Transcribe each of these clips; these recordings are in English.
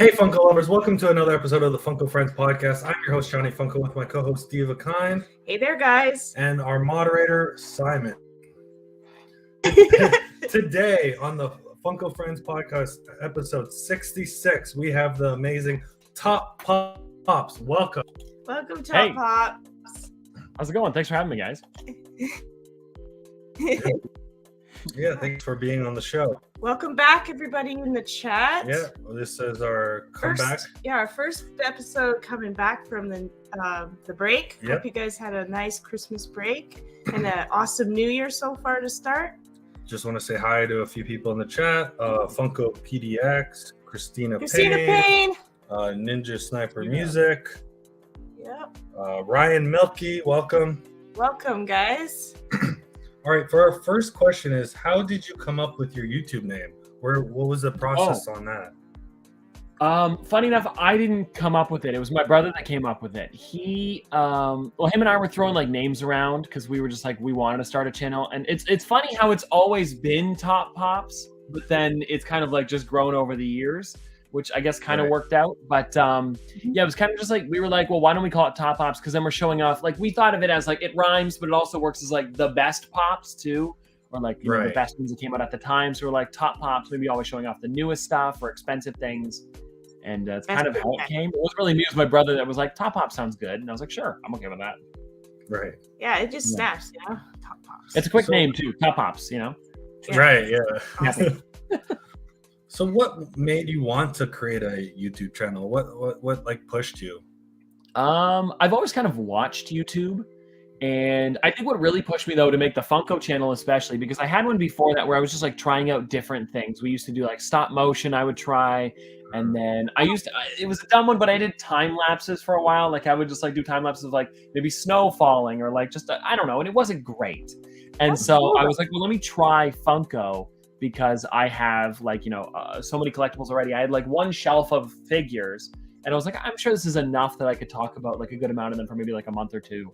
Hey, Funko lovers, welcome to another episode of the Funko Friends podcast. I'm your host, Johnny Funko, with my co-host, Steve Akine. Hey there, guys. And our moderator, Simon. Today on the Funko Friends podcast, episode 66, we have the amazing Top Pops. Welcome. Welcome, Top Pops. How's it going? Thanks for having me, guys. Yeah, thanks for being on the show. Welcome back, everybody in the chat. Yeah, well, this is our comeback. Our first episode coming back from the break. Yep. Hope you guys had a nice Christmas break and an awesome New Year so far to start. Just want to say hi to a few people in the chat. Funko PDX, Christina Payne, Ninja Sniper Music. Yep. Ryan Milky, welcome. Welcome, guys. All right, for our first question is, how did you come up with your YouTube name? What was the process on that? Funny enough, I didn't come up with it. It was my brother that came up with it. Him and I were throwing like names around because we were just like, we wanted to start a channel. And it's funny how it's always been Top Pops, but then it's kind of like just grown over the years, which I guess kind of worked out. But yeah, it was kind of just like, we were like, well, why don't we call it Top Pops? Because then we're showing off, like, we thought of it as like, it rhymes, but it also works as like the best pops too, or like you know, the best things that came out at the time. So we're like, Top Pops, maybe always showing off the newest stuff or expensive things. And it's kind of how it came. It was really me. It was my brother that was like, Top Pop sounds good. And I was like, sure, I'm okay with that. Right. Yeah, it just snaps, you know? Top Pops. It's a quick name too, Top Pops, you know? Yeah. Right, yeah. Awesome. So what made you want to create a YouTube channel? What like pushed you? I've always kind of watched YouTube. And I think what really pushed me though to make the Funko channel, especially because I had one before that where I was just like trying out different things. We used to do like stop motion, I would try. And then it was a dumb one, but I did time lapses for a while. Like I would just like do time lapses of like maybe snow falling or like just, I don't know. And it wasn't great. And so I was like, well, let me try Funko because I have like, you know, so many collectibles already. I had like one shelf of figures and I was like, I'm sure this is enough that I could talk about like a good amount of them for maybe like a month or two.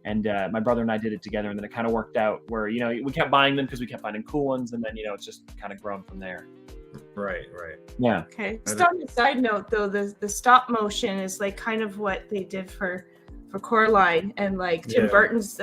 And my brother and I did it together, and then it kind of worked out where, you know, we kept buying them because we kept finding cool ones, and then, you know, it's just kind of grown from there. Right. Yeah. Okay. Just on a side note, though, the stop motion is like kind of what they did for Coraline and like Tim Burton's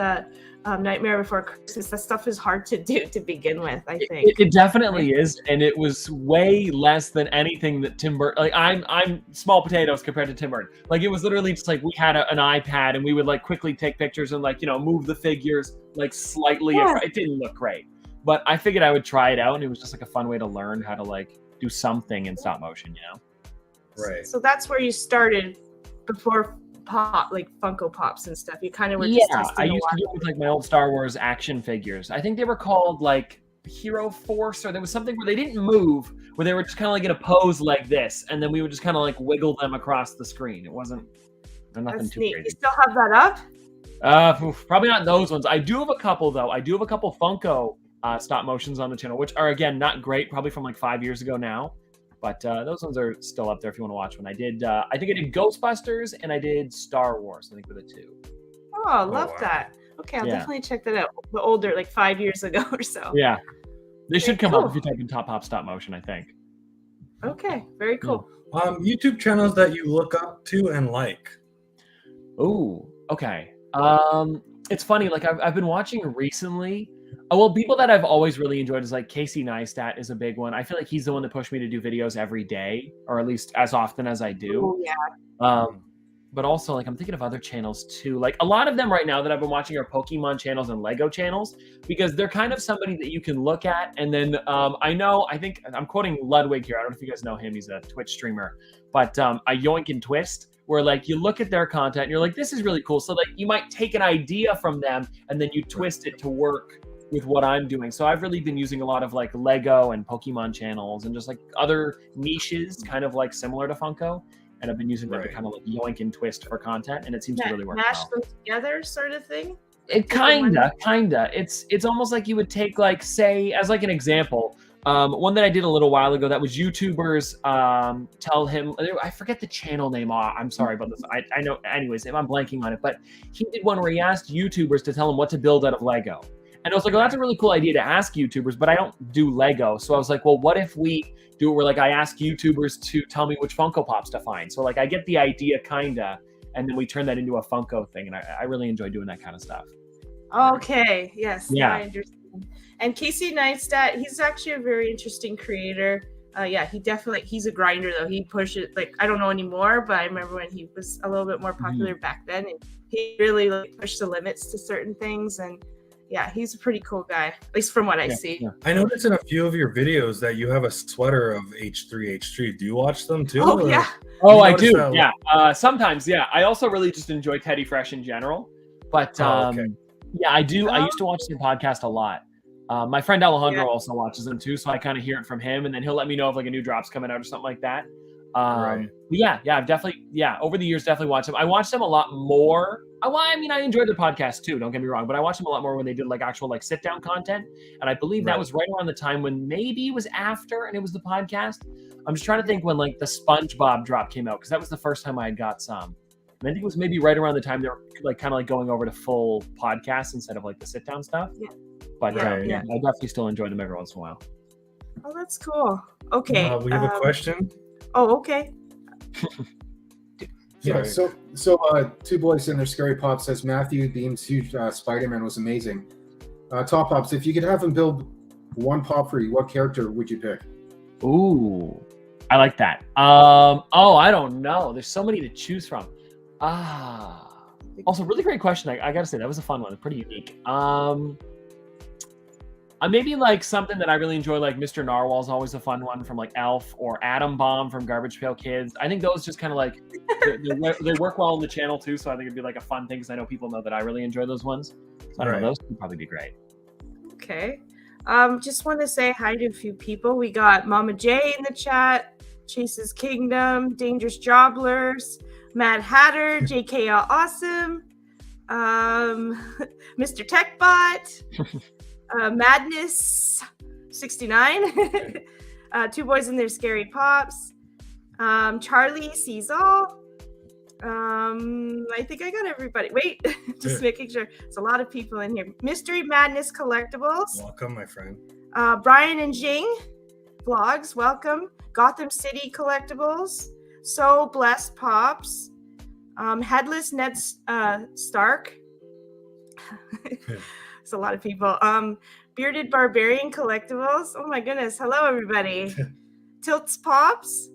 Nightmare Before Christmas. That stuff is hard to do to begin with, I think. It definitely is, and it was way less than anything that Tim Burton. Like I'm small potatoes compared to Tim Burton. Like it was literally just like we had an iPad and we would like quickly take pictures and like, you know, move the figures like slightly. Yeah. It didn't look great, but I figured I would try it out, and it was just like a fun way to learn how to like do something in stop motion, you know? Right. So that's where you started before like Funko Pops and stuff. You kind of were just I used to do it with like my old Star Wars action figures. I think they were called like Hero Force, or there was something where they didn't move, where they were just kind of like in a pose like this, and then we would just kind of like wiggle them across the screen. It wasn't nothing That's too neat. crazy. You still have that up? Probably not those ones. I do have a couple though. I do have a couple Funko stop motions on the channel, which are again not great, probably from like 5 years ago now. But those ones are still up there if you want to watch one. I think I did Ghostbusters and I did Star Wars, I think were the two. Oh, I love that. Okay, I'll definitely check that out. The older, like 5 years ago or so. Yeah. They should come up if you type in Top Pop stop motion, I think. Okay, very cool. YouTube channels that you look up to and like. Oh, okay. It's funny, like I've been watching recently. Well, people that I've always really enjoyed is like Casey Neistat is a big one. I feel like he's the one that pushed me to do videos every day, or at least as often as I do. Oh, yeah. But also, like, I'm thinking of other channels too. Like a lot of them right now that I've been watching are Pokemon channels and Lego channels, because they're kind of somebody that you can look at. And then I think I'm quoting Ludwig here. I don't know if you guys know him. He's a Twitch streamer, but a Yoink and Twist, where like you look at their content and you're like, this is really cool. So like you might take an idea from them and then you twist it to work with what I'm doing. So I've really been using a lot of like Lego and Pokemon channels and just like other niches kind of like similar to Funko. And I've been using them to kind of like yoink and twist for content, and it seems to really work mash well. them together sort of thing? It kinda. It's almost like you would take like, say, as like an example, one that I did a little while ago that was YouTubers tell him, I forget the channel name. I'm sorry about this. I know, anyways, I'm blanking on it, but he did one where he asked YouTubers to tell him what to build out of Lego. And I was like, well, that's a really cool idea to ask YouTubers, but I don't do Lego. So I was like, well, what if we do it where like I ask YouTubers to tell me which Funko Pops to find? So like I get the idea kinda, and then we turn that into a Funko thing. And I really enjoy doing that kind of stuff. Okay. Yes. Yeah. I understand. And Casey Neistat, he's actually a very interesting creator. Yeah, he's a grinder though. He pushes like I don't know anymore, but I remember when he was a little bit more popular back then, and he really like pushed the limits to certain things. And yeah, he's a pretty cool guy, at least from what I see. Yeah. I noticed in a few of your videos that you have a sweater of H3H3. Do you watch them too? Oh yeah. Oh, I do. Yeah. Sometimes, yeah. I also really just enjoy Teddy Fresh in general. But okay. yeah, I do. I used to watch their podcast a lot. My friend Alejandro also watches them too, so I kind of hear it from him, and then he'll let me know if like a new drop's coming out or something like that. Right. But yeah, I've definitely, over the years, definitely watched them. I watched them a lot more. I mean, I enjoyed their podcast too. Don't get me wrong, but I watched them a lot more when they did like actual like sit down content, and I believe that was right around the time when maybe it was after, and it was the podcast. I'm just trying to think when like the SpongeBob drop came out because that was the first time I had got some. And I think it was maybe right around the time they were like kind of like going over to full podcasts instead of like the sit down stuff. Yeah. But I definitely still enjoy them every once in a while. Oh, that's cool. Okay. We have a question. Oh, okay. Yeah. So Two Boys in Their Scary Pop says Matthew Beam's huge Spider-Man was amazing. Top Pops, if you could have him build one pop for you, what character would you pick? Ooh, I like that. I don't know. There's so many to choose from. Also, really great question. I gotta say that was a fun one. Pretty unique. Maybe like something that I really enjoy, like Mr. Narwhal's always a fun one from like Elf, or Atom Bomb from Garbage Pail Kids. I think those just kind of like they work well on the channel too, so I think it'd be like a fun thing because I know people know that I really enjoy those ones. So I don't know, those would probably be great. Okay. Just want to say hi to a few people. We got Mama J in the chat, Chase's Kingdom, Dangerous Jobblers, Mad Hatter, JKL Awesome, Mr. Techbot. Madness 69, Two Boys in Their Scary Pops, Charlie sees all. I think I got everybody. Wait, just making sure. It's a lot of people in here. Mystery Madness Collectibles. Welcome, my friend. Brian and Jing Vlogs. Welcome. Gotham City Collectibles. So Blessed Pops. Headless Ned Stark. It's a lot of people. Bearded Barbarian Collectibles. Oh my goodness. Hello, everybody. Tilts Pops.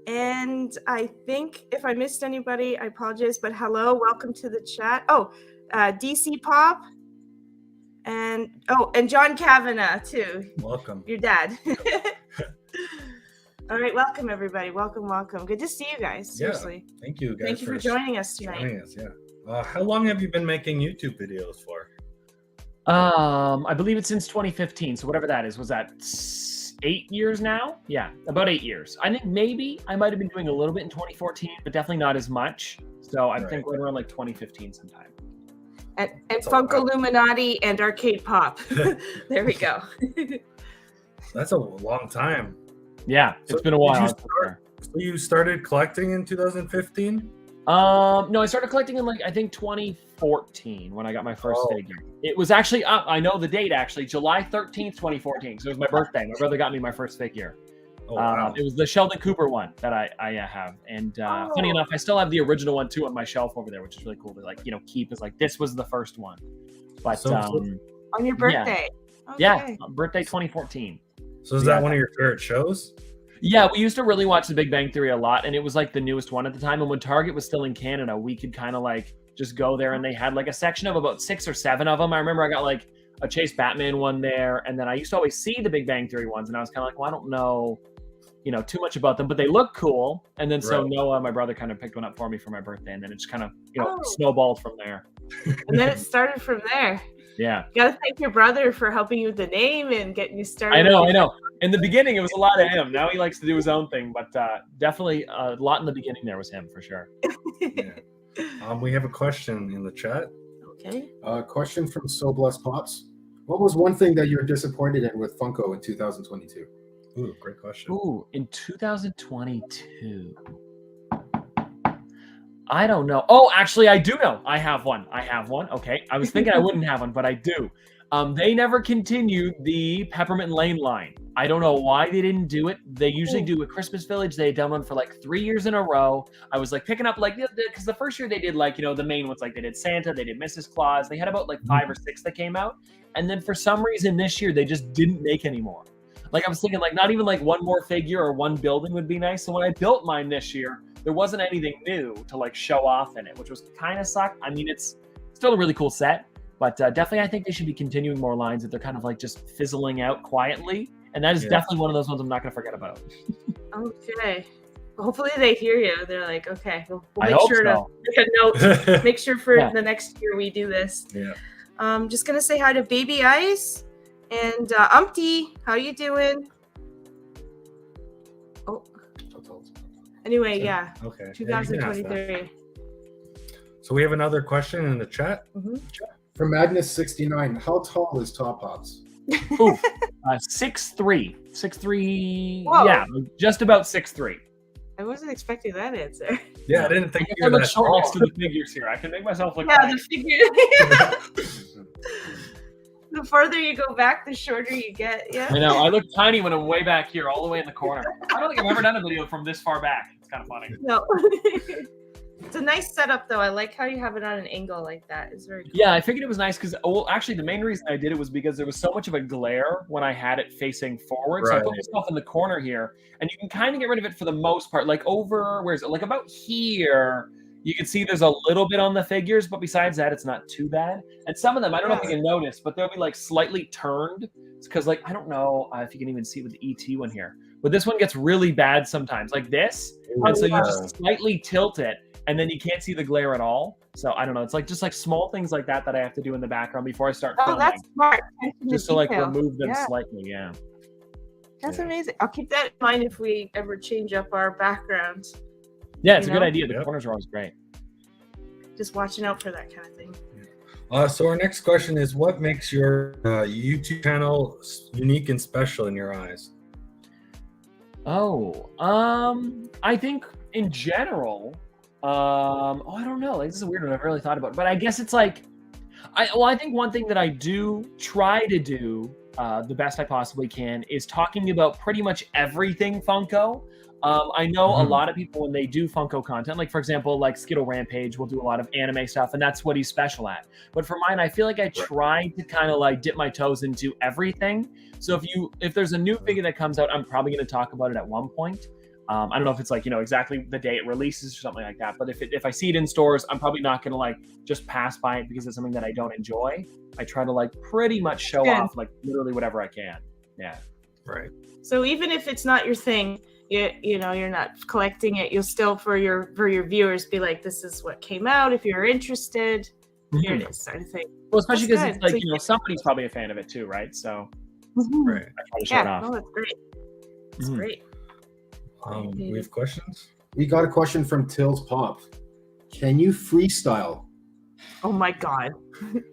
And I think if I missed anybody, I apologize, but hello, welcome to the chat. Oh, DC Pop. And John Kavanagh too. Welcome. Your dad. All right, welcome everybody. Welcome. Good to see you guys. Seriously. Yeah, thank you guys. Thank you for joining us tonight. How long have you been making YouTube videos for? I believe it's since 2015. So whatever that is, was that 8 years now? Yeah, about 8 years. I think maybe I might have been doing a little bit in 2014, but definitely not as much. So I think right around like 2015 sometime. And Funko Illuminati and Arcade Pop. There we go. That's a long time. Yeah, it's been a while. So you started collecting in 2015? No, I started collecting in I think 2014 when I got my first figure. It was actually I know the date actually, July 13th, 2014. So it was my birthday. My brother got me my first figure. Oh, wow. It was the Sheldon Cooper one that I have, and funny enough, I still have the original one too on my shelf over there, which is really cool to keep as this was the first one. But on your birthday, birthday 2014. So is that one of your favorite shows? Yeah, we used to really watch The Big Bang Theory a lot, and it was the newest one at the time. And when Target was still in Canada, we could kind of just go there, and they had a section of about 6 or 7 of them. I remember I got a Chase Batman one there, and then I used to always see the Big Bang Theory ones, and I was kind of well, I don't know, too much about them, but they look cool. And then so Noah, my brother, kind of picked one up for me for my birthday, and then it just kind of snowballed from there. And then it started from there. Yeah. You gotta thank your brother for helping you with the name and getting you started. I know. In the beginning, it was a lot of him. Now he likes to do his own thing, but definitely a lot in the beginning there was him for sure. Yeah. We have a question in the chat. Okay. Question from So Blessed Pops. What was one thing that you're disappointed in with Funko in 2022? Ooh, great question. Ooh, in 2022. I don't know. Oh, actually, I do know. I have one. Okay. I was thinking I wouldn't have one, but I do. They never continued the Peppermint Lane line. I don't know why they didn't do it. They usually do a Christmas Village. They had done one for like 3 years in a row. I was like picking up like, because the first year they did like, the main ones, like they did Santa, they did Mrs. Claus. They had about like 5 or 6 that came out. And then for some reason this year, they just didn't make any more. Like I was thinking like not even like one more figure or one building would be nice. So when I built mine this year, there wasn't anything new to like show off in it, which was kind of sucked. I mean, it's still a really cool set. But definitely, I think they should be continuing more lines that they're kind of like just fizzling out quietly. And that is definitely one of those ones I'm not going to forget about. Okay. Hopefully they hear you. They're like, okay, we'll I make hope sure so. to make a note. Make sure for the next year we do this. Yeah. Just going to say hi to Baby Ice and Umpty. How you doing? Oh. Anyway, yeah. Okay. 2023. So we have another question in the chat. Mm-hmm. From Madness69, how tall is Top Pops? 6'3". 6'3". Whoa. Yeah, just about 6'3". I wasn't expecting that answer. Yeah, I didn't think you I were look that short tall. next to the figures here. I can make myself look Yeah, tiny. the figure. The farther you go back, the shorter you get. Yeah. I know. I look tiny when I'm way back here, all the way in the corner. I don't think I've ever done a video from this far back. It's kind of funny. No. It's a nice setup, though. I like how you have it on an angle like that. It's very cool. Yeah, I figured it was nice because, well, actually, the main reason I did it was because there was so much of a glare when I had it facing forward. So I put myself in the corner here, and you can kind of get rid of it for the most part. Like over, where is it? Like about here, you can see there's a little bit on the figures, but besides that, it's not too bad. And some of them, I don't know if you can notice, but they'll be like slightly turned. It's because, like, I don't know if you can even see it with the ET one here, but this one gets really bad sometimes, like this. And so you just slightly tilt it, and then you can't see the glare at all. So I don't know. It's like just like small things like that that I have to do in the background before I start filming. Oh, that's smart. Just to like remove them slightly. Yeah. That's amazing. I'll keep that in mind if we ever change up our backgrounds. Yeah, it's a good idea. The corners are always great. Just watching out for that kind of thing. So our next question is, what makes your YouTube channel unique and special in your eyes? Oh, I think in general, I don't know. Like, this is a weird one. I've really thought about it, but I guess it's like, I think one thing that I do try to do the best I possibly can is talking about pretty much everything Funko. I know a lot of people when they do Funko content, like for example, like Skittle Rampage will do a lot of anime stuff, and that's what he's special at. But for mine, I feel like I try to kind of like dip my toes into everything. So if there's a new figure that comes out, I'm probably going to talk about it at one point. I don't know if it's like, exactly the day it releases or something like that. But if I see it in stores, I'm probably not going to like just pass by it because it's something that I don't enjoy. I try to like pretty much show off like literally whatever I can. Yeah. Right. So even if it's not your thing, you're not collecting it, you'll still for your viewers be like, this is what came out. If you're interested, here it is, sort of thing. Well, especially because it's like, somebody's probably a fan of it too, right? So right. I try to show it off. Oh, that's great. That's great. We have questions? We got a question from Tills Pop. Can you freestyle? Oh my God.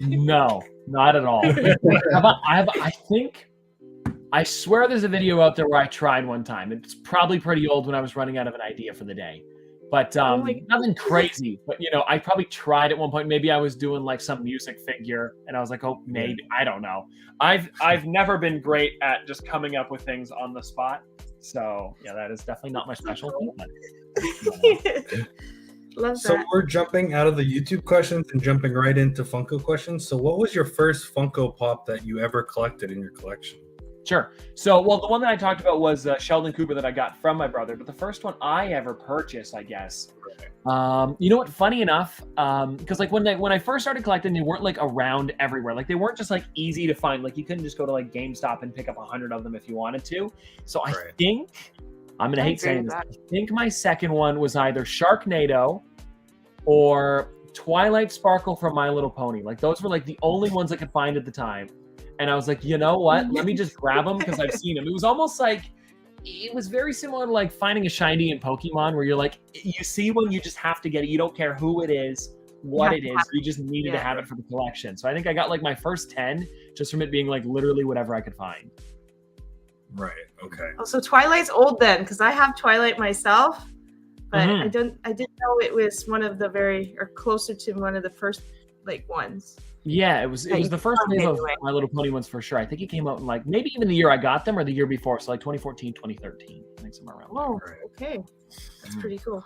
No, not at all. I swear there's a video out there where I tried one time. It's probably pretty old when I was running out of an idea for the day. But nothing crazy. But, I probably tried at one point. Maybe I was doing like some music figure and I was like, oh, maybe. I don't know. I've never been great at just coming up with things on the spot. So, yeah, that is definitely not my specialty. Love that. So we're jumping out of the YouTube questions and jumping right into Funko questions. So what was your first Funko Pop that you ever collected in your collection? Sure. So, the one that I talked about was Sheldon Cooper that I got from my brother, but the first one I ever purchased, I guess. You know what? Funny enough, because like when I first started collecting, they weren't like around everywhere. Like they weren't just like easy to find. Like you couldn't just go to like GameStop and pick up 100 of them if you wanted to. So I think I'm gonna hate saying this. I think my second one was either Sharknado or Twilight Sparkle from My Little Pony. Like those were like the only ones I could find at the time. And I was like, you know what? Let me just grab them because I've seen them. It was almost like, it was very similar to like finding a shiny in Pokemon where you're like, you see one, you just have to get it. You don't care who it is, what it is. You just needed to have it for the collection. So I think I got like my first 10 just from it being like literally whatever I could find. Right. Okay. Oh, so Twilight's old then, because I have Twilight myself, but I didn't know it was one of the or closer to one of the first like ones. Yeah, it was the first wave of My Little Pony ones for sure. I think it came out in like maybe even the year I got them or the year before, so like 2014, 2013. I think somewhere around. Oh, okay, that's pretty cool.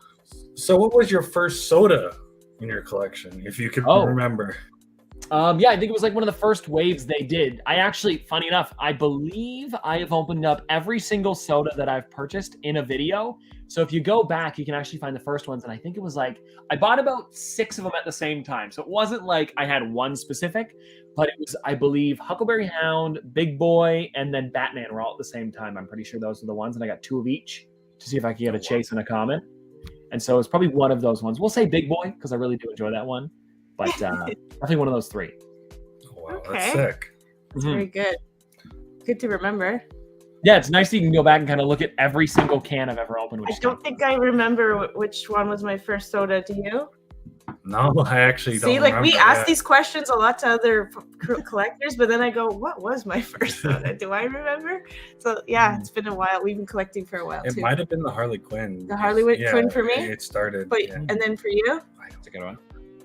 So, what was your first soda in your collection, if you can remember? Yeah, I think it was like one of the first waves they did. I actually, funny enough, I believe I have opened up every single soda that I've purchased in a video. So if you go back, you can actually find the first ones. And I think it was like, I bought about 6 of them at the same time. So it wasn't like I had one specific, but it was, I believe, Huckleberry Hound, Big Boy, and then Batman were all at the same time. I'm pretty sure those are the ones. And I got 2 of each to see if I could get a chase and a common. And so it's probably one of those ones. We'll say Big Boy because I really do enjoy that one. But definitely one of those 3. Oh, wow, that's sick. That's very good. Good to remember. Yeah, it's nice that you can go back and kind of look at every single can I've ever opened. I don't think I remember which one was my first soda. Do you? No, I actually don't. See, like we ask yet. these questions a lot to other collectors, but then I go, "What was my first soda? Do I remember?" So yeah, it's been a while. We've been collecting for a while It too. might have been the Harley Quinn. The Harley Quinn for me. It started. But and then for you? That's a good one.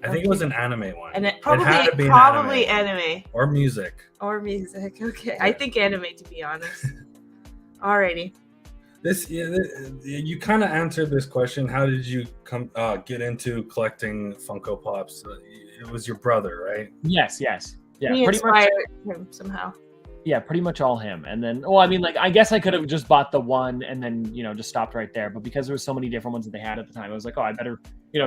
I think it was an anime one. And it had to be an probably anime. Or music. Or music. Okay, I think anime, to be honest. Alrighty. You kind of answered this question. How did you get into collecting Funko Pops? It was your brother, right? Yes. Yeah, he pretty inspired much him somehow. Yeah, pretty much all him. And then, well, I mean, like, I guess I could have just bought the one and then, just stopped right there. But because there were so many different ones that they had at the time, I was like, oh, I better,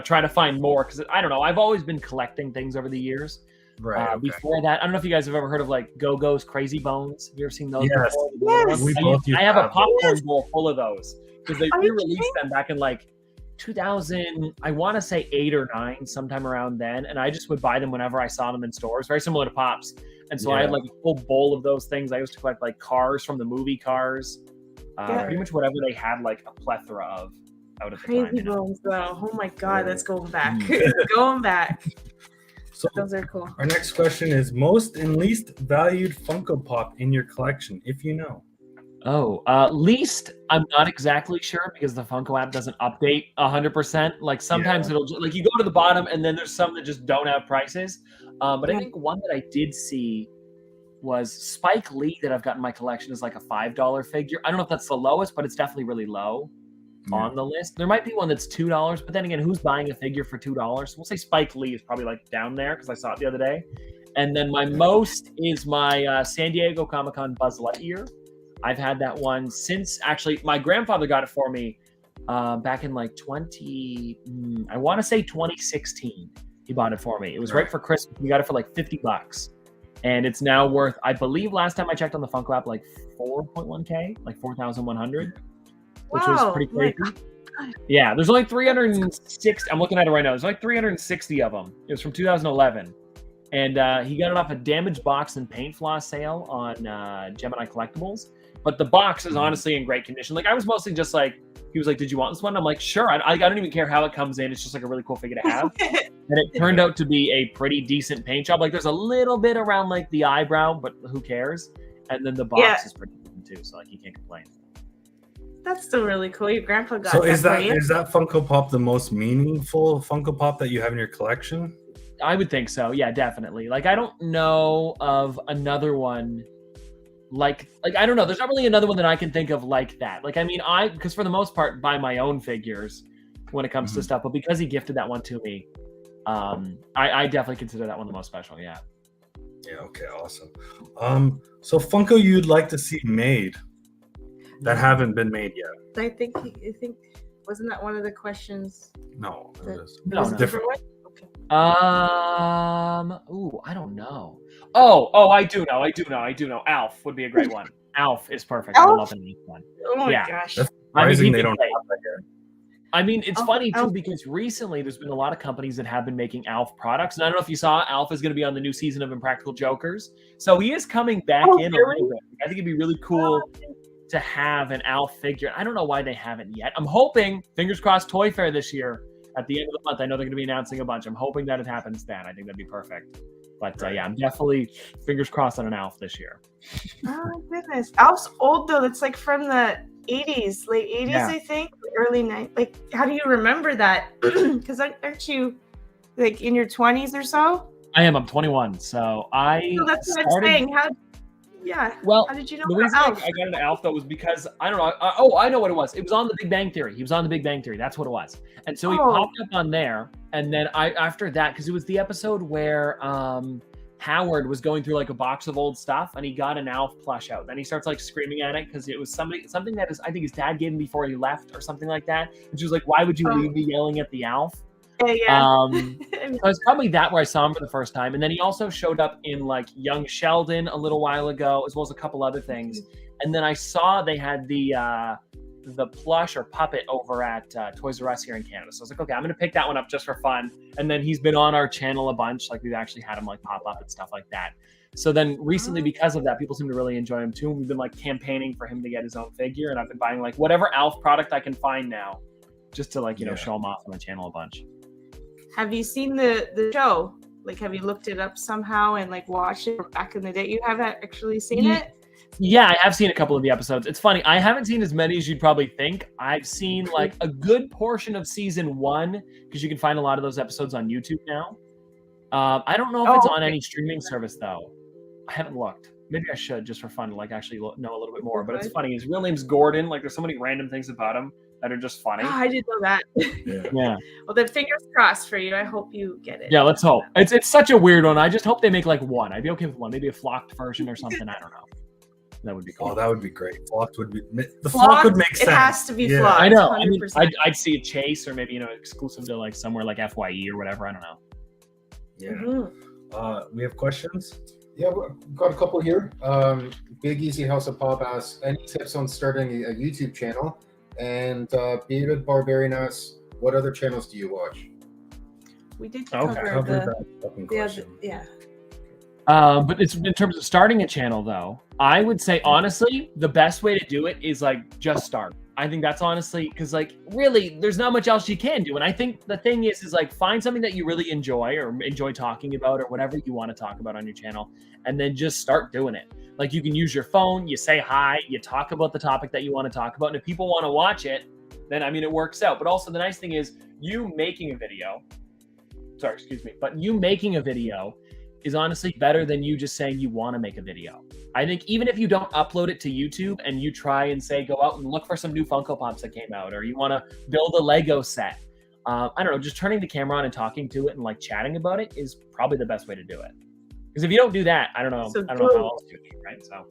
try to find more. Because I don't know, I've always been collecting things over the years. Right. Okay. Before that, I don't know if you guys have ever heard of like Go-Go's Crazy Bones. Have you ever seen those? Yes. Before? I have a popcorn bowl full of those because they re-released them back in like 2000, I want to say 8 or 9, sometime around then. And I just would buy them whenever I saw them in stores, very similar to Pops. And so I had like a full bowl of those things. I used to collect like cars from the movie Cars, pretty much whatever they had like a plethora of out at the time. Crazy Bones, though. Oh my God, that's going back. Going back. So those are cool. Our next question is most and least valued Funko Pop in your collection, if you know. Least, I'm not exactly sure because the Funko app doesn't update 100%. Like sometimes it'll like you go to the bottom and then there's some that just don't have prices. But I think one that I did see was Spike Lee that I've got in my collection is like a $5 figure. I don't know if that's the lowest, but it's definitely really low on the list. There might be one that's $2, but then again, who's buying a figure for $2? We'll say Spike Lee is probably like down there because I saw it the other day. And then my most is my San Diego Comic-Con Buzz Lightyear. I've had that one since actually my grandfather got it for me back in like 2016. He bought it for me. It was right for Christmas. We got it for like $50. And it's now worth, I believe last time I checked on the Funko app, like 4.1K, like 4,100, which was pretty crazy. Yeah, there's only 360. I'm looking at it right now. There's like 360 of them. It was from 2011. And he got it off a damaged box and paint floss sale on Gemini Collectibles. But the box is honestly in great condition. Like I was mostly just like, he was like, did you want this one? I'm like, sure. I don't even care how it comes in. It's just like a really cool figure to have. And it turned out to be a pretty decent paint job. Like there's a little bit around like the eyebrow, but who cares? And then the box is pretty good too. So like you can't complain. That's still really cool. Your grandpa got so that is that for you? Is that Funko Pop the most meaningful Funko Pop that you have in your collection? I would think so. Yeah, definitely. Like I don't know of another one like I don't know. There's not really another one that I can think of like that. Like I mean, because for the most part buy my own figures when it comes to stuff, but because he gifted that one to me, I definitely consider that one the most special. Yeah. Yeah. Okay. Awesome. So Funko you'd like to see made that haven't been made yet? I think wasn't that one of the questions? No. No, it's different. One? Okay. I don't know. Oh, I do know. Alf would be a great one. Alf is perfect. I love an Alf one. Oh my gosh. That's surprising they don't have that here. I mean, it's funny too because recently there's been a lot of companies that have been making Alf products, and I don't know if you saw, Alf is going to be on the new season of Impractical Jokers, so he is coming back in a little bit. I think it'd be really cool to have an Alf figure. I don't know why they haven't yet. I'm hoping, fingers crossed, Toy Fair this year at the end of the month. I know they're going to be announcing a bunch. I'm hoping that it happens then. I think that'd be perfect. But yeah, I'm definitely fingers crossed on an Alf this year. Oh my goodness, Alf's old though. It's like from the 80s, late 80s, I think, early 90s. Like, how do you remember that? Because aren't you like in your 20s or so? I am. I'm 21, so I So that's what I'm started. saying. Well, How did you know the about reason Alf? I got into Alf though was because I don't know. I know what it was. It was on The Big Bang Theory. He was on The Big Bang Theory. That's what it was. And so he Oh. popped up on there, and then after that, because it was the episode where Howard was going through like a box of old stuff, and he got an Alf plush out. Then he starts like screaming at it because it was something that I think his dad gave him before he left or something like that. And she was like, "Why would you leave me yelling at the Alf?" Yeah. So it's probably that where I saw him for the first time, and then he also showed up in like Young Sheldon a little while ago, as well as a couple other things. And then I saw they had the plush or puppet over at Toys R Us here in Canada. So I was like, okay, I'm gonna pick that one up just for fun. And then he's been on our channel a bunch. Like we've actually had him like pop up and stuff like that. So then recently, because of that, people seem to really enjoy him too. And we've been like campaigning for him to get his own figure, and I've been buying like whatever Alf product I can find now, just to like show him off on the channel a bunch. Have you seen the show? Like, have you looked it up somehow and like watched it back in the day? You haven't actually seen it? Yeah, I have seen a couple of the episodes. It's funny. I haven't seen as many as you'd probably think. I've seen like a good portion of season 1 because you can find a lot of those episodes on YouTube now. I don't know if it's on any streaming service though. I haven't looked. Maybe I should just for fun to like actually know a little bit more. But it's funny. His real name's Gordon. Like there's so many random things about him that are just funny. Oh, I didn't know that. Yeah. Well, then fingers crossed for you. I hope you get it. Yeah, let's hope. It's such a weird one. I just hope they make like one. I'd be okay with one. Maybe a flocked version or something. I don't know. That would be cool. Oh, that would be great. Flocked would be the Flocked, flock would make sense. It has to be flocked. I know. I mean, 100%. I'd see a chase or maybe exclusive to like somewhere like FYE or whatever. I don't know. Yeah. We have questions. Yeah, we've got a couple here. Big Easy House of Pop asks, any tips on starting a YouTube channel? And Bearded Barbarian asks, what other channels do you watch? We did Covered cover that fucking question. But it's in terms of starting a channel though, I would say honestly, the best way to do it is like just start. I think that's honestly because like really there's not much else you can do. And I think the thing is like find something that you really enjoy or enjoy talking about or whatever you want to talk about on your channel and then just start doing it. Like you can use your phone, you say hi, you talk about the topic that you want to talk about. And if people want to watch it, then I mean it works out. But also the nice thing is you making a video is honestly better than you just saying you want to make a video. I think even if you don't upload it to YouTube and you try and say, go out and look for some new Funko Pops that came out, or you want to build a Lego set, I don't know, just turning the camera on and talking to it and like chatting about it is probably the best way to do it. Because if you don't do that, I don't know how else to do it, right? So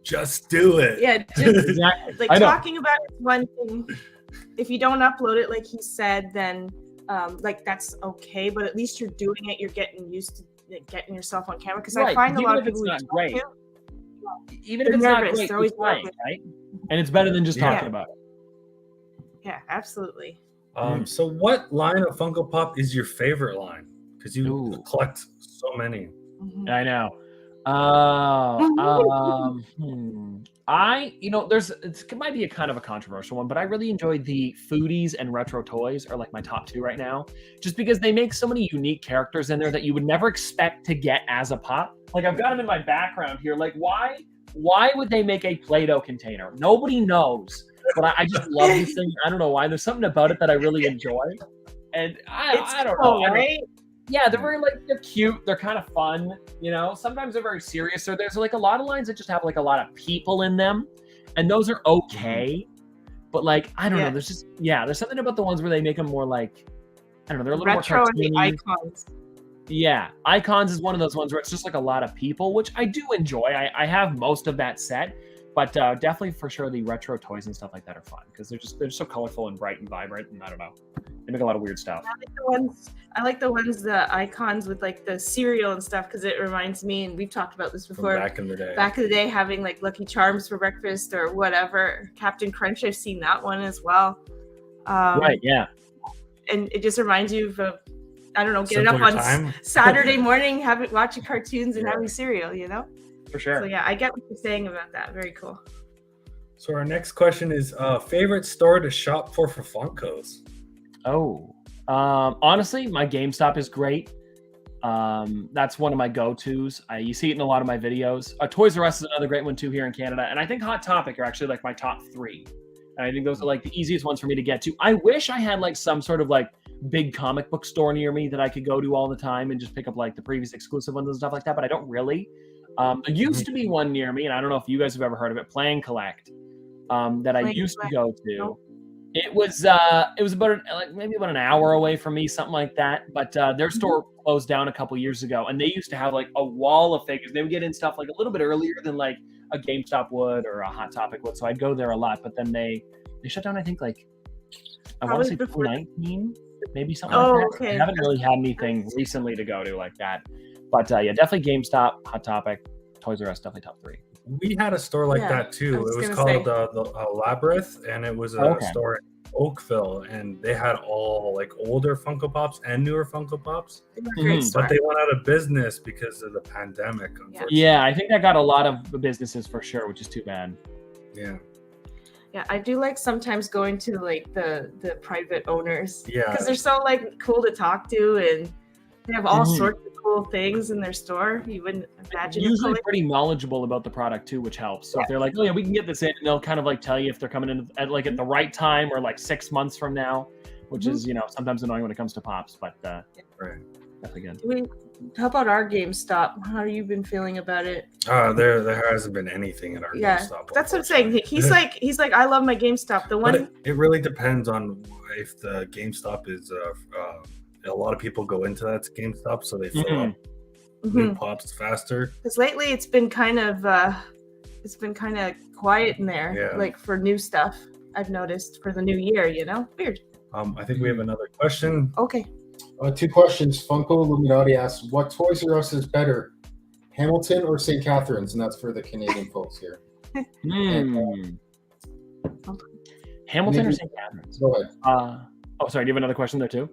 just do it. Yeah, just exactly. like talking about it is one thing. If you don't upload it, like he said, then like that's okay, but at least you're doing it. You're getting used to getting yourself on camera because I find a lot of people not great. Even if it's nervous, not great, they're always playing, right? And it's better than just talking about it. Yeah, absolutely. So what line of Funko Pop is your favorite line? Because you collect so many. I know. It might be a kind of a controversial one, but I really enjoy the foodies and retro toys are like my top 2 right now, just because they make so many unique characters in there that you would never expect to get as a pop. Like I've got them in my background here. Like why would they make a Play-Doh container? Nobody knows, but I just love these things. I don't know why. There's something about it that I really enjoy, and I don't know. Right? Yeah, they're cute. They're kind of fun, Sometimes they're very serious. So there's like a lot of lines that just have like a lot of people in them, and those are okay. But like I don't know, there's something about the ones where they make them more like I don't know, they're a little retro more and the icons. Yeah, icons is one of those ones where it's just like a lot of people, which I do enjoy. I have most of that set, but definitely for sure the retro toys and stuff like that are fun because they're just so colorful and bright and vibrant, and I don't know. They make a lot of weird stuff. I like the icons with like the cereal and stuff because it reminds me, and we've talked about this before. From back in the day, having like Lucky Charms for breakfast or whatever. Captain Crunch, I've seen that one as well. Right, yeah. And it just reminds you of, I don't know, getting Simpler up on time. Saturday morning, watching cartoons and having cereal, For sure. So yeah, I get what you're saying about that. Very cool. So our next question is favorite store to shop for Funkos. Honestly, my GameStop is great. That's one of my go-tos. You see it in a lot of my videos. Toys R Us is another great one too here in Canada, and I think Hot Topic are actually like my top 3. And I think those are like the easiest ones for me to get to. I wish I had like some sort of like big comic book store near me that I could go to all the time and just pick up like the previous exclusive ones and stuff like that. But I don't really. There used to be one near me, and I don't know if you guys have ever heard of it, Play and Collect, that I used to go to. Nope. It was about maybe about an hour away from me, something like that. But their store closed down a couple years ago, and they used to have like a wall of figures. They would get in stuff like a little bit earlier than like a GameStop would or a Hot Topic would. So I'd go there a lot. But then they shut down. I think like I want to say 2019, maybe something like that. Okay. I haven't really had anything recently to go to like that. But yeah, definitely GameStop, Hot Topic, Toys R Us, definitely top 3. We had a store like that too. It was called the Labyrinth, and it was a store in Oakville, and they had all like older Funko Pops and newer Funko Pops. But they went out of business because of the pandemic. Yeah, I think that got a lot of businesses for sure, which is too bad. Yeah. Yeah, I do like sometimes going to like the private owners. Yeah. Because they're so like cool to talk to, and they have all sorts of cool things in their store. You wouldn't imagine. Usually pretty knowledgeable about the product too, which helps. So if they're like, oh yeah, we can get this in, and they'll kind of like tell you if they're coming in at like at the right time or like 6 months from now, which is, you know, sometimes annoying when it comes to Pops, but definitely good. How about our GameStop? How have you been feeling about it? There hasn't been anything at our GameStop. That's what I'm saying. He's like, I love my GameStop. The one. But it really depends on if the GameStop is. A lot of people go into that GameStop, so they fill up new Pops faster. Because lately it's been kind of quiet in there, like for new stuff. I've noticed for the new year. You know, weird. I think we have another question. Okay. 2 questions. Funko Illuminati asks, what Toys R Us is better, Hamilton or St. Catharines? And that's for the Canadian folks here. Hamilton or St. Catharines? Go ahead. Sorry, do you have another question there too?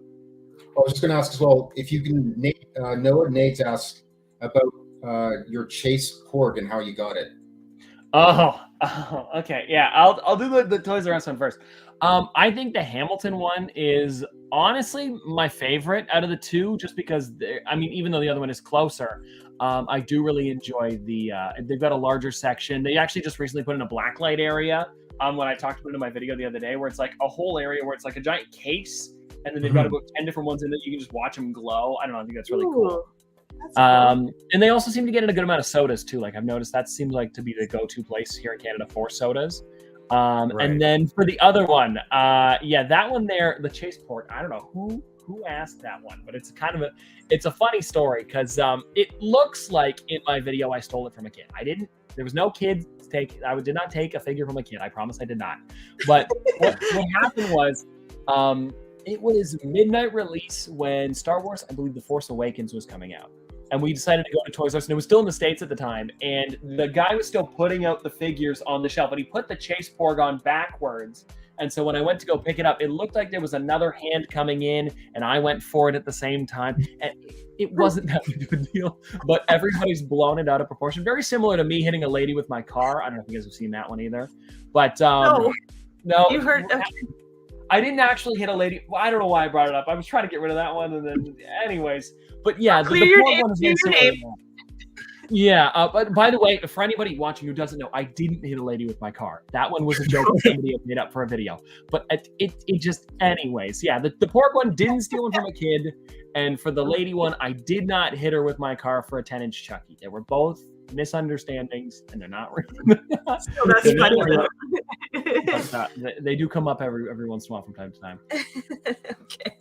I was just going to ask as well, if you can, Nate asked about your Chase Porg and how you got it. Oh, okay. Yeah, I'll do the Toys R Us one first. I think the Hamilton one is honestly my favorite out of the 2, just because even though the other one is closer, I do really enjoy they've got a larger section. They actually just recently put in a blacklight area. When I talked about it in my video the other day, where it's like a whole area where it's like a giant case, and then they've got about 10 different ones in that you can just watch them glow. I don't know. I think that's really cool. And they also seem to get in a good amount of sodas too. Like I've noticed that seems like to be the go-to place here in Canada for sodas. And then for the other one, that one there, the Chase Port. I don't know who asked that one, but it's kind of it's a funny story because it looks like in my video I stole it from a kid. There was no kid to take. I did not take a figure from a kid. I promise I did not. But what happened was, it was midnight release when Star Wars, I believe The Force Awakens was coming out. And we decided to go to Toys R Us, and it was still in the States at the time. And the guy was still putting out the figures on the shelf, and he put the Chase Porg on backwards. And so when I went to go pick it up, it looked like there was another hand coming in, and I went for it at the same time. And it wasn't that big of a deal, but everybody's blown it out of proportion. Very similar to me hitting a lady with my car. I don't know if you guys have seen that one either. But no. You heard. Okay. I didn't actually hit a lady. Well, I don't know why I brought it up. I was trying to get rid of that one, and then, anyways. But yeah, the Porg one is very similar to that. Yeah, but by the way, for anybody watching who doesn't know, I didn't hit a lady with my car. That one was a joke that somebody had made up for a video. But it just, anyways, yeah, the Porg one didn't steal one from a kid, and for the lady one, I did not hit her with my car for a 10-inch Chucky. They were both misunderstandings, and they're not real. That's funny. But, they do come up every once in a while from time to time.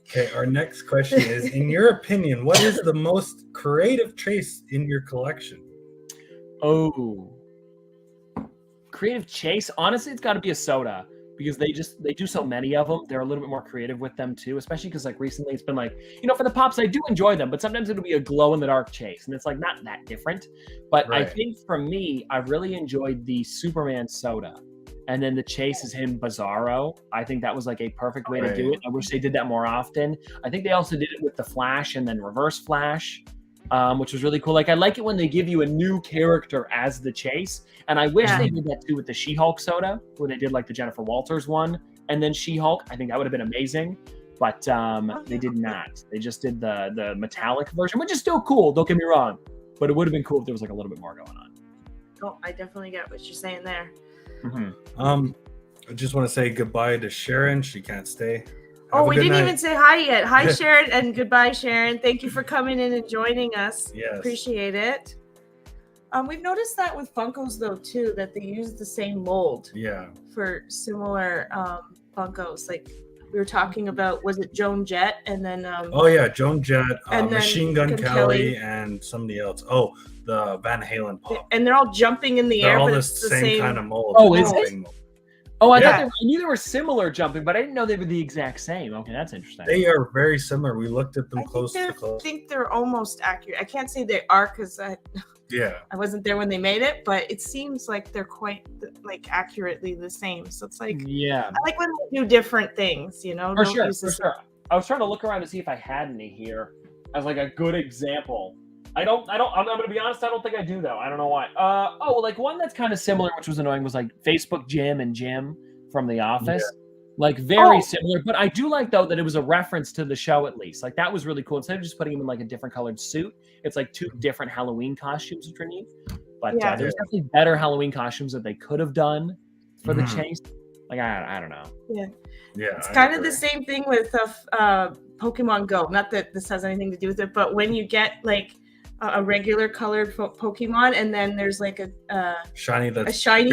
Okay, our next question is, in your opinion, what is the most creative chase in your collection? Oh, creative chase? Honestly, it's got to be a soda, because they do so many of them. They're a little bit more creative with them too, especially because like recently it's been like, for the Pops, I do enjoy them, but sometimes it'll be a glow in the dark chase, and it's like not that different. But I think for me, I really enjoyed the Superman soda. And then the chase is him Bizarro. I think that was like a perfect way to do it. I wish they did that more often. I think they also did it with the Flash and then Reverse Flash, which was really cool. Like I like it when they give you a new character as the chase. And I wish they did that too with the She-Hulk soda, where they did like the Jennifer Walters one and then She-Hulk. I think that would have been amazing. But they did not. They just did the metallic version, which is still cool. Don't get me wrong. But it would have been cool if there was like a little bit more going on. Oh, I definitely get what you're saying there. I just want to say goodbye to Sharon. She can't stay. Oh, we didn't even say hi yet. Hi, Sharon, and goodbye, Sharon. Thank you for coming in and joining us. Yes. Appreciate it. We've noticed that with Funkos, though, too, that they use the same mold. Yeah. For similar Funkos. Like we were talking about, was it Joan Jett? And then... oh, yeah, Joan Jett, and Machine Gun Kelly, and somebody else. Oh, the Van Halen pop. And they're all jumping in the air, all but the it's the same kind of mold. Oh, is it? Mold. Oh, I knew they were similar jumping, but I didn't know they were the exact same. Okay, that's interesting. They are very similar. We looked at them close to close. I think they're almost accurate. I can't say they are because I wasn't there when they made it, but it seems like they're quite like accurately the same. So it's like, I like when they do different things, you know. For sure. I was trying to look around to see if I had any here as like a good example. I'm going to be honest, I don't think I do though. I don't know why. Like one that's kind of similar, which was annoying, was like Facebook Jim and Jim from The Office. Yeah. Like very similar, but I do like though that it was a reference to the show at least. Like that was really cool. Instead of just putting him in like a different colored suit, it's like 2 different Halloween costumes, which are neat. But there's definitely better Halloween costumes that they could have done for the chase. Like I don't know. Yeah, it's kind of the same thing with Pokemon Go. Not that this has anything to do with it, but when you get like a regular colored Pokemon, and then there's like a shiny that's like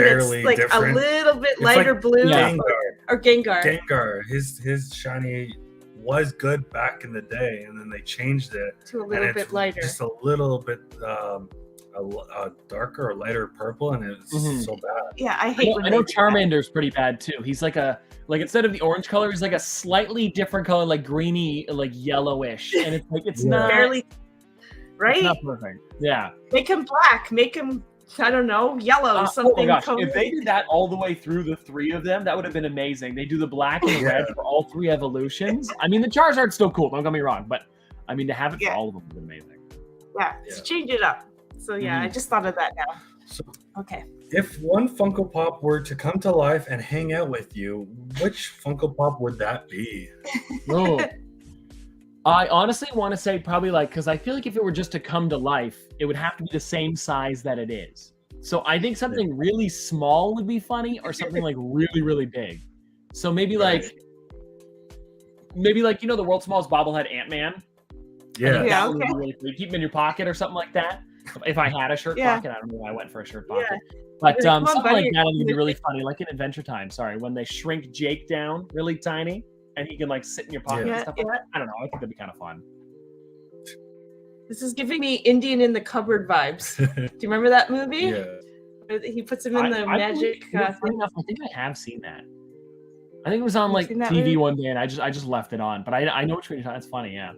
different. A little bit lighter like blue, Gengar. Or Gengar. Gengar, his shiny was good back in the day, and then they changed it to a little bit lighter, just a little bit darker or lighter purple, and it's so bad. Yeah, I hate. I know Charmander's pretty bad too. He's like instead of the orange color, he's like a slightly different color, like greeny, like yellowish, and it's like it's not barely. Right? It's not perfect. Yeah. Make him black. Make him, I don't know, yellow. Something. Oh my gosh. If they did that all the way through the 3 of them, that would have been amazing. They do the black and the red for all 3 evolutions. I mean, the Charizard's still cool. Don't get me wrong, but I mean, to have it for all of them would be amazing. Yeah. Just change it up. So I just thought of that now. So, okay. If one Funko Pop were to come to life and hang out with you, which Funko Pop would that be? I honestly want to say probably because I feel like if it were just to come to life, it would have to be the same size that it is. So I think something really small would be funny, or something like really, really big. So maybe like the world's smallest bobblehead Ant-Man. Yeah. Okay. Really keep him in your pocket or something like that. If I had a shirt pocket, I don't know why I went for a shirt pocket. But something like that would be really funny, like in Adventure Time. Sorry, when they shrink Jake down really tiny. And he can like sit in your pocket and stuff like that. I don't know. I think that'd be kind of fun. This is giving me Indian in the Cupboard vibes. Do you remember that movie? Yeah. He puts him in the magic. I think I have seen that. I think it was on like TV one day, and I just left it on. But I know what you're talking. It's funny, yeah.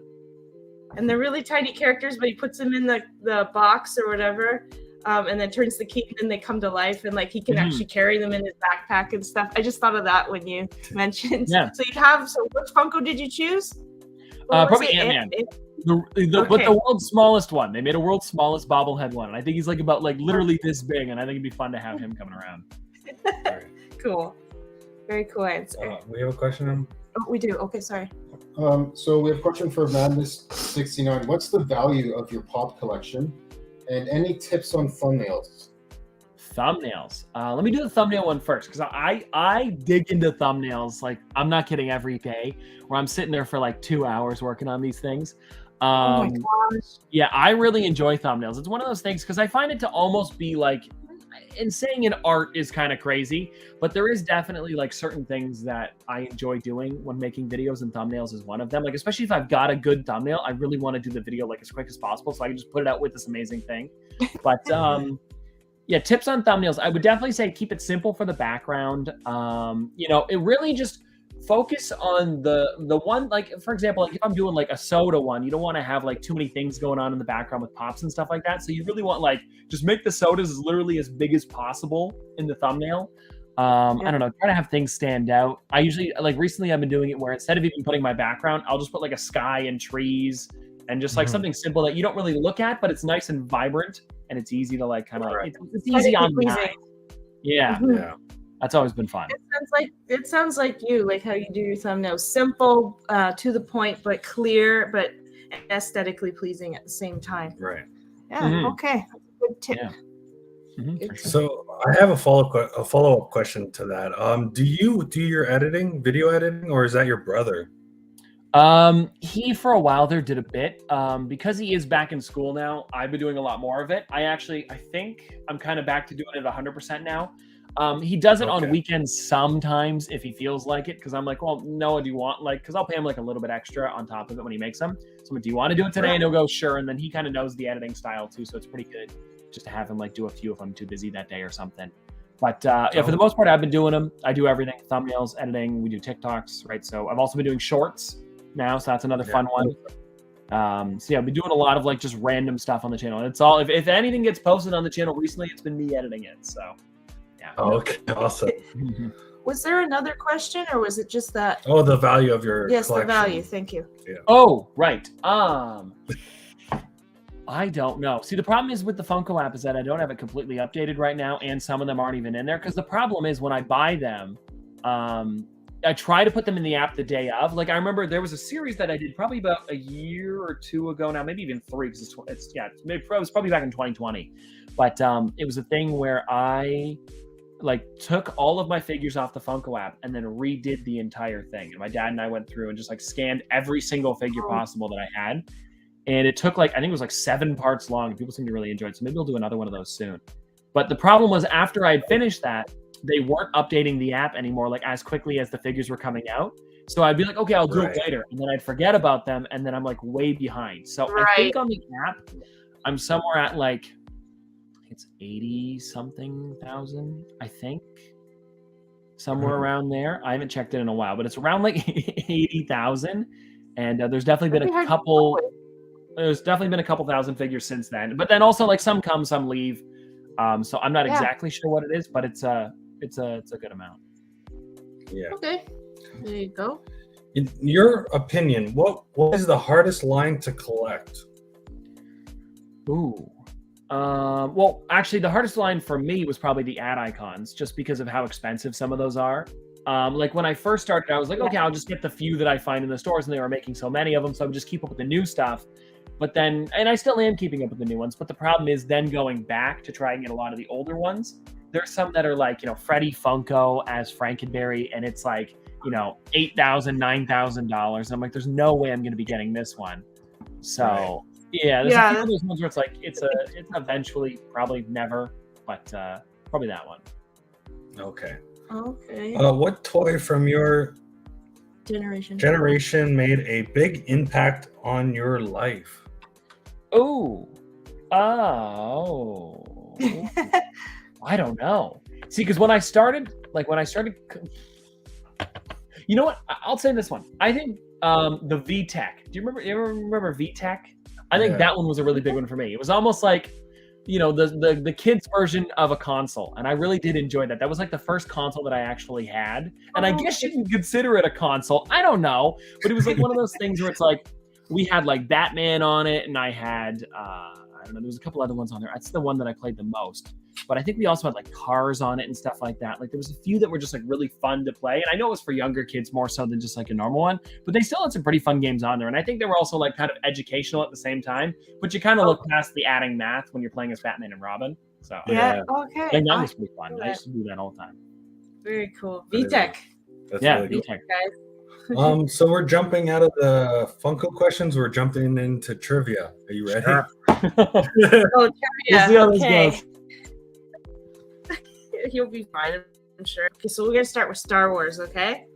And they're really tiny characters, but he puts them in the box or whatever. And then turns the key, and then they come to life, and like he can actually carry them in his backpack and stuff. I just thought of that when you mentioned. Yeah. So which Funko did you choose? Probably Ant-Man. But the world's smallest one. They made a world's smallest bobblehead one, and I think he's like about like literally this big, and I think it'd be fun to have him coming around. Cool. Very cool answer. We have a question. Oh, we do. Okay, sorry. So we have a question for Madness69. What's the value of your pop collection? And any tips on thumbnails? Thumbnails. Let me do the thumbnail one first, because I dig into thumbnails. Like, I'm not kidding, every day, where I'm sitting there for like 2 hours working on these things. Oh my gosh. Yeah, I really enjoy thumbnails. It's one of those things because I find it to almost be like, and saying an art is kind of crazy, but there is definitely like certain things that I enjoy doing when making videos, and thumbnails is one of them. Like, especially if I've got a good thumbnail, I really want to do the video like as quick as possible so I can just put it out with this amazing thing. But yeah, tips on thumbnails. I would definitely say keep it simple for the background. It really just focus on the one, like, for example, like if I'm doing like a soda one, you don't want to have like too many things going on in the background with pops and stuff like that. So you really want like, just make the sodas as literally as big as possible in the thumbnail. I don't know, try to have things stand out. I usually, like recently I've been doing it where instead of even putting my background, I'll just put like a sky and trees and just like something simple that you don't really look at, but it's nice and vibrant and it's easy to like kind of like, it's easy on the eye. Yeah. That's always been fun. It sounds like you, like how you do your thumbnails. Simple, to the point, but clear, but aesthetically pleasing at the same time. Right. Yeah. Okay. Good tip. Yeah. So I have a follow-up question to that. Do you do your editing, video editing, or is that your brother? He for a while there did a bit. Because he is back in school now, I've been doing a lot more of it. I think I'm kind of back to doing it 100% now. He does it on weekends sometimes if he feels like it, because I'm like, well, no, do you want, like, because I'll pay him like a little bit extra on top of it when he makes them. So I'm like, do you want to do it today? And he'll go, sure. And then he kind of knows the editing style too, so it's pretty good just to have him like do a few if I'm too busy that day or something. But yeah, for the most part, I've been doing them. I do everything: thumbnails, editing. We do TikToks, right? So I've also been doing shorts now, so that's another fun one. So yeah, I've been doing a lot of like just random stuff on the channel. It's all, if anything gets posted on the channel recently, it's been me editing it. So yeah. Okay, awesome. Was there another question, or was it just that? Oh, the value of your collection. The value. Thank you. Yeah. Oh, right. I don't know. See, the problem is with the Funko app is that I don't have it completely updated right now, and some of them aren't even in there. Because the problem is when I buy them, I try to put them in the app the day of. Like, I remember there was a series that I did probably about a year or two ago now, maybe even 3, because it was probably back in 2020. But it was a thing where I like took all of my figures off the Funko app and then redid the entire thing. And my dad and I went through and just like scanned every single figure possible that I had. And it took like, I think it was like 7 parts long. And people seem to really enjoy it. So maybe we'll do another one of those soon. But the problem was after I had finished that, they weren't updating the app anymore, like as quickly as the figures were coming out. So I'd be like, okay, I'll do it later. And then I'd forget about them. And then I'm like way behind. So I think on the app, I'm somewhere at like, it's 80 something thousand, I think. Somewhere around there. I haven't checked it in a while, but it's around like 80,000. And there's definitely been a couple. There's definitely been a couple thousand figures since then. But then also like some come, some leave. So I'm not exactly sure what it is, but it's a good amount. Yeah. Okay. There you go. In your opinion, what is the hardest line to collect? Ooh. Well, actually, the hardest line for me was probably the ad icons, just because of how expensive some of those are. Like when I first started, I was like, okay, I'll just get the few that I find in the stores, and they were making so many of them, so I would just keep up with the new stuff. But then, and I still am keeping up with the new ones, but the problem is then going back to try and get a lot of the older ones. There's some that are like, Freddie Funko as Frankenberry, and it's like, $8,000, $9,000. I'm like, there's no way I'm going to be getting this one. So there's a few of those ones where it's like, it's eventually, probably never, but probably that one. Okay. Okay. What toy from your generation made a big impact on your life? I don't know. See, because when I started, you know what? I'll say this one. I think the VTech. Do you remember VTech? I think that one was a really big one for me. It was almost like, the kids version of a console, and I really did enjoy that. That was like the first console that I actually had, and I guess you can consider it a console. I don't know, but it was like one of those things where it's like we had like Batman on it, and I had I don't know, there was a couple other ones on there. That's the one that I played the most. But I think we also had like cars on it and stuff like that. Like there was a few that were just like really fun to play. And I know it was for younger kids more so than just like a normal one, but they still had some pretty fun games on there. And I think they were also like kind of educational at the same time, but you kind of look past the adding math when you're playing as Batman and Robin. So okay. And that was pretty fun. I used to do that all the time. Very cool. VTech. Really VTech. Guys. So we're jumping out of the Funko questions. We're jumping into trivia. Are you ready? Sure. Trivia. We'll see how this goes. You'll be fine, I'm sure. Okay, so we're gonna start with Star Wars, okay?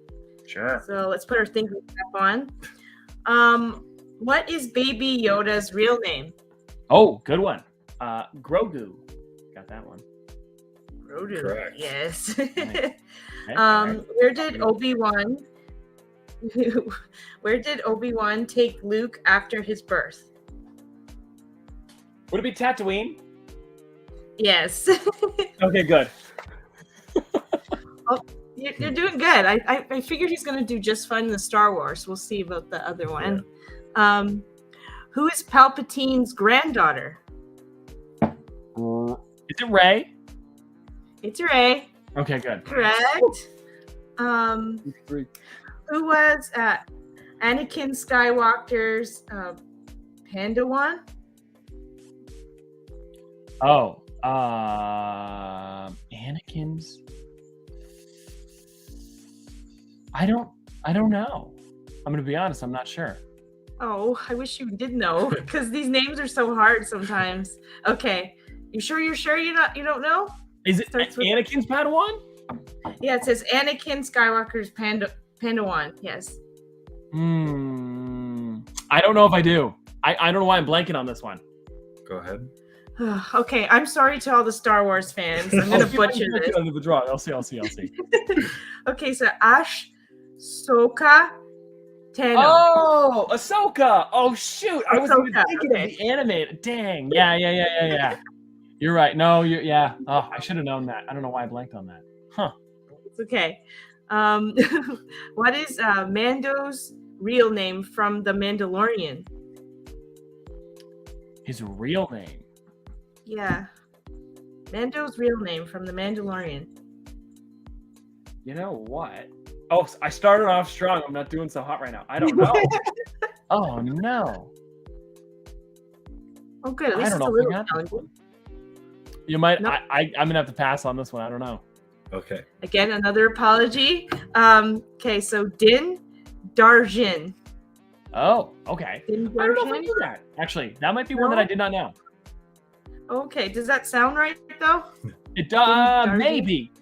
Sure. So let's put our thinking cap on. What is Baby Yoda's real name? Oh, good one. Grogu. Got that one. Grogu. Correct. Yes. Okay. Where did Obi-Wan take Luke after his birth? Would it be Tatooine? Yes. Okay, good. You're doing good. I figured he's going to do just fine in the Star Wars. We'll see about the other one. Yeah. Who is Palpatine's granddaughter? Is it Rey? It's Rey. Okay, good. Correct. Who was Anakin Skywalker's Padawan? Oh, Anakin's. I don't know. I'm going to be honest. I'm not sure. Oh, I wish you did know, because these names are so hard sometimes. Okay, you sure you don't know? Is it Anakin's Padawan? Yeah, it says Anakin Skywalker's Padawan. Yes. I don't know if I do. I don't know why I'm blanking on this one. Go ahead. Okay, I'm sorry to all the Star Wars fans. I'm gonna butcher this. I'll see. Okay, so Ahsoka Tano. Oh, Ahsoka. Oh shoot, I was even thinking of the animated. Dang. Yeah. You're right. No, yeah. Oh, I should have known that. I don't know why I blanked on that. Huh. It's okay. What is Mando's real name from The Mandalorian? His real name? Yeah. Mando's real name from The Mandalorian. You know what? Oh, I started off strong. I'm not doing so hot right now. I don't know. Oh, no. Oh, good. At least I don't know. You might. Nope. I'm going to have to pass on this one. I don't know. Okay. Again, another apology. Okay, so Din Djarin. Oh, okay. I don't know if I knew that. Actually, that might be one that I did not know. Okay, does that sound right, though? It does, maybe.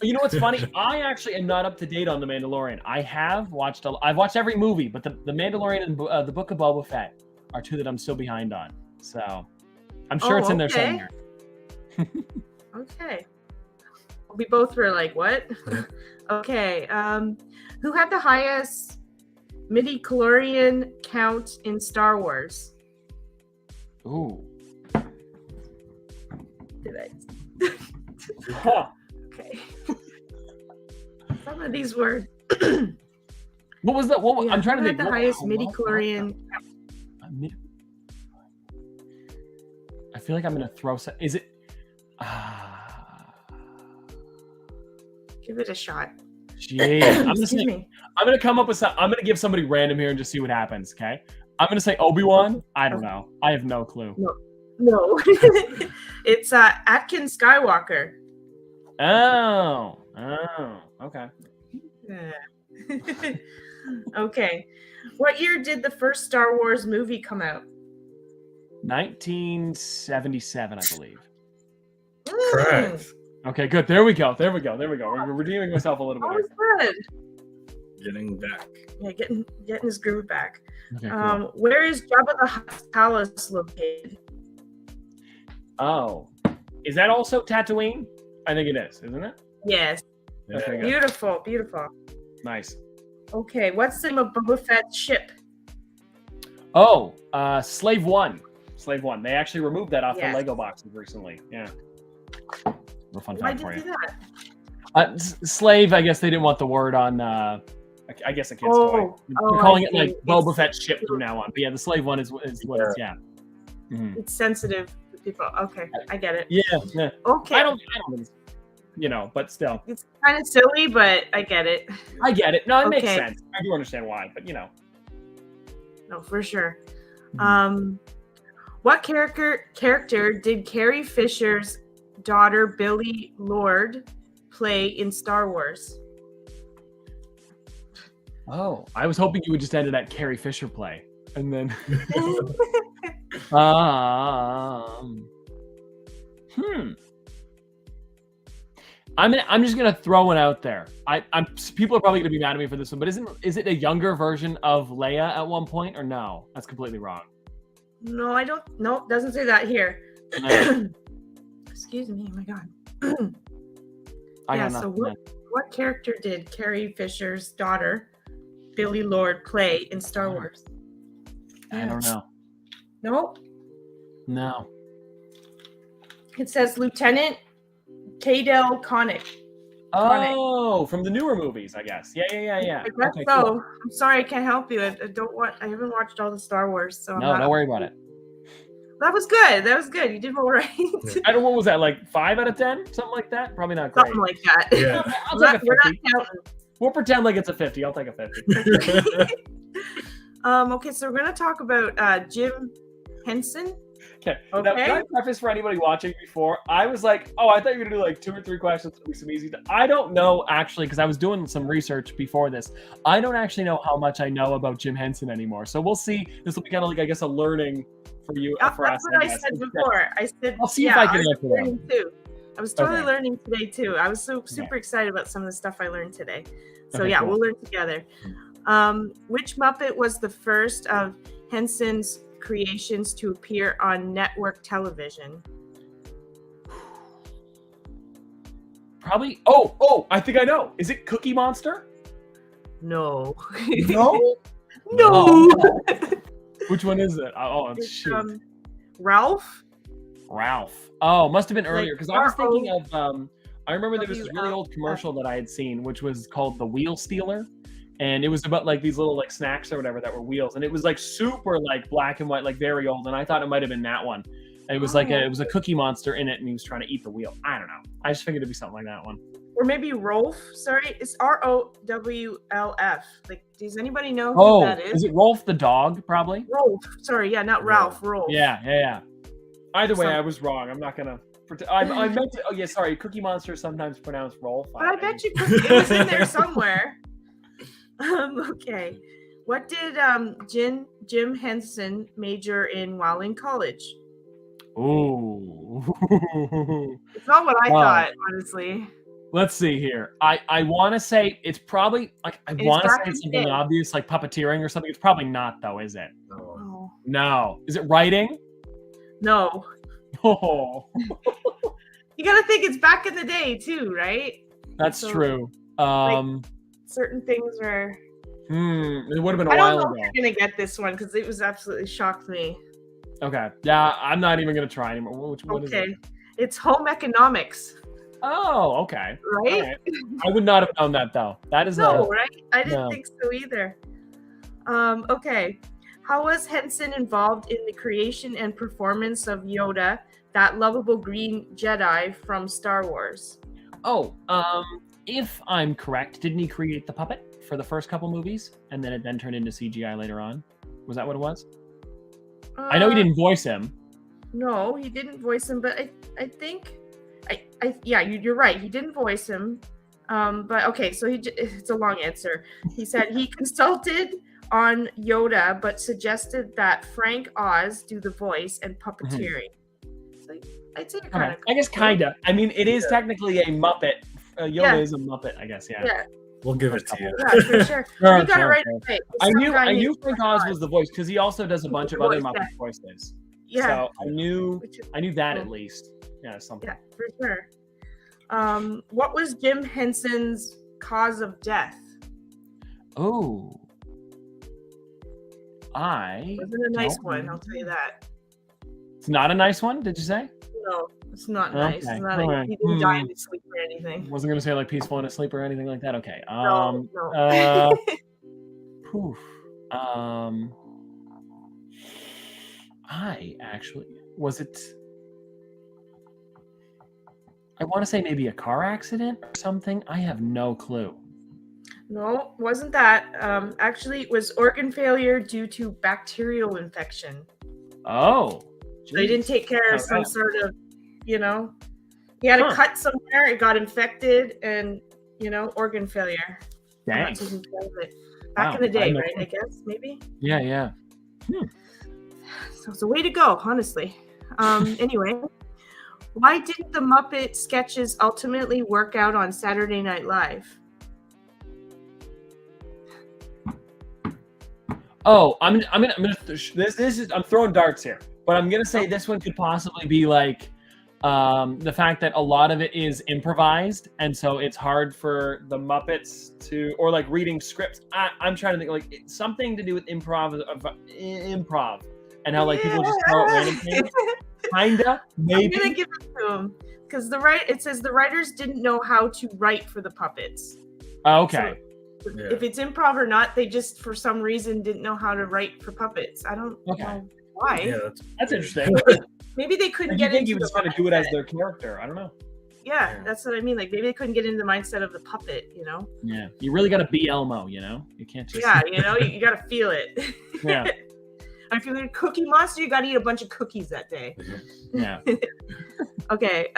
You know what's funny? I actually am not up to date on The Mandalorian. I've watched every movie, but the Mandalorian and the Book of Boba Fett are two that I'm still behind on. So I'm sure it's in there somewhere. Okay. We both were like, what? Okay. Who had the highest midi-chlorian count in Star Wars? Ooh. Did I? Huh. Okay. Some of these words. What was that? Yeah, I'm trying to think. The highest midi-chlorian. I feel like I'm going to throw some. Is it? Give it a shot. Jeez. I'm gonna come up with some. I'm gonna give somebody random here and just see what happens. Okay. I'm gonna say Obi-Wan. I don't know. I have no clue. No. It's Atkins Skywalker. Oh. Okay. Okay. What year did the first Star Wars movie come out? 1977, I believe. Correct. Okay, good. There we go. We're redeeming myself a little bit. That was good. Getting back. Yeah, getting his groove back. Okay, cool. Where is Jabba the Hutt's palace located? Oh, is that also Tatooine? I think it is, isn't it? Yes. Okay, beautiful. Nice. Okay, what's the name of Boba Fett's ship? Oh, Slave One. They actually removed that off the Lego boxes recently. Yeah. A fun fact for you. Why did they do that? Slave, I guess they didn't want the word on, I guess a kid's toy. They're calling it like Boba Fett's ship from now on. But yeah, the Slave One is what it's, Mm-hmm. It's sensitive to people. Okay, I get it. Yeah. Okay. I don't, but still. It's kind of silly, but I get it. No, it makes sense. I do understand why, but No, for sure. What character did Carrie Fisher's daughter Billie Lourd play in Star Wars? Oh, I was hoping you would just end it at Carrie Fisher play, and then. I'm just gonna throw one out there. People are probably gonna be mad at me for this one, but is it a younger version of Leia at one point, or no? That's completely wrong. No, I don't. No, doesn't say that here. No. Excuse me. Oh my God. So what character did Carrie Fisher's daughter, Billie Lourd, play in Star Wars? I don't know. Nope. No. It says Lieutenant Cadell Connick. Oh, from the newer movies, I guess. Yeah. I guess so. Cool. I'm sorry, I can't help you. I haven't watched all the Star Wars, so don't worry about it. That was good. You did all right. I don't know, what was that, like 5 out of 10? Something like that? Probably not great. Something like that. Yeah. I'll take a 50. We'll pretend like it's a 50. I'll take a 50. Okay, so we're going to talk about Jim Henson. Okay. Now, can I preface for anybody watching before? I was like, oh, I thought you were going to do like 2 or 3 questions. It'll be some easy. I don't know, actually, because I was doing some research before this. I don't actually know how much I know about Jim Henson anymore. So we'll see. This will be kind of like, I guess, a learning for you. For That's what I said before. I said, I'll see if I can answer them. Too. I was totally learning today, too. I was super excited about some of the stuff I learned today. So, cool. We'll learn together. Which Muppet was the first of Henson's creations to appear on network television? Probably. Oh, I think I know. Is it Cookie Monster? No. No? No. Oh. Which one is it? Oh, shoot. Ralph? Ralph. Oh, must have been earlier because I was thinking of. I remember there was this really old commercial that I had seen, which was called The Wheel Stealer. And it was about like these little like snacks or whatever that were wheels, and it was like super like black and white, like very old. And I thought it might have been that one. And it was it was a Cookie Monster in it, and he was trying to eat the wheel. I don't know. I just figured it'd be something like that one. Or maybe Rolf. Sorry, it's ROWLF. Like, does anybody know who that is? Is it Rolf the dog? Probably. Rolf. Sorry, not Ralph. Rolf. Yeah. Either way, I was wrong. I'm not gonna. I meant to. Oh yeah, sorry. Cookie Monster is sometimes pronounced Rolf. But I bet you it was in there somewhere. Okay. What did Jim Henson major in while in college? Ooh. It's not what I thought, honestly. Let's see here. I want to say it's probably like I want to say it's something obvious like puppeteering or something. It's probably not though, is it? No. Is it writing? No. Oh. You got to think it's back in the day too, right? That's true. Certain things are. It would have been a while ago. I don't know if you're gonna get this one because it was absolutely shocked me. Okay. Yeah, I'm not even gonna try anymore. Which one is it? It's home economics. Oh, okay. Right? I would not have known that though. That is right? I didn't think so either. Okay. How was Henson involved in the creation and performance of Yoda, that lovable green Jedi from Star Wars? If I'm correct, didn't he create the puppet for the first couple movies, and then it then turned into CGI later on? Was that what it was? I know he didn't voice him. No, he didn't voice him, but I think, you're right. He didn't voice him. But okay, so it's a long answer. He said he consulted on Yoda, but suggested that Frank Oz do the voice and puppeteering. So I'd say kind of. I guess kinda. I mean, it is technically a Muppet. Yoda is a Muppet, I guess. Yeah. We'll give it to you. Yeah, for sure. You got it right away. I knew Frank Oz was the voice because he also does a bunch of other Muppet voices. Yeah. So I knew that at least. Yeah, something. Yeah, for sure. What was Jim Henson's cause of death? Oh. It wasn't a nice one, I'll tell you that. It's not a nice one, did you say? No, it's not nice. It's not he didn't die in his sleep or anything. Wasn't gonna say like peaceful in his sleep or anything like that. Okay. No. Poof. I want to say maybe a car accident or something. I have no clue. No, wasn't that. Actually, it was organ failure due to bacterial infection. Oh. So he didn't take care of some sort of, he had a cut somewhere, it got infected, and, organ failure. Dang. Back in the day, right? I guess, maybe? Yeah. So it's a way to go, honestly. Anyway, why didn't the Muppet sketches ultimately work out on Saturday Night Live? Oh, I'm throwing darts here, but I'm gonna say this one could possibly be like the fact that a lot of it is improvised, and so it's hard for the Muppets to, or like reading scripts. I'm trying to think like something to do with improv, and how like people just throw out random things. Kinda, maybe. I'm gonna give it to him because it says the writers didn't know how to write for the puppets. Okay. So, if it's improv or not, they just for some reason didn't know how to write for puppets. I don't know why. Yeah, that's interesting. Maybe they couldn't get into. You was going to do it as their character. I don't know. Yeah, that's what I mean. Like maybe they couldn't get into the mindset of the puppet. Yeah, you really got to be Elmo. You can't just. Yeah, you got to feel it. Yeah. If you're a Cookie Monster, you got to eat a bunch of cookies that day. Yeah. Okay.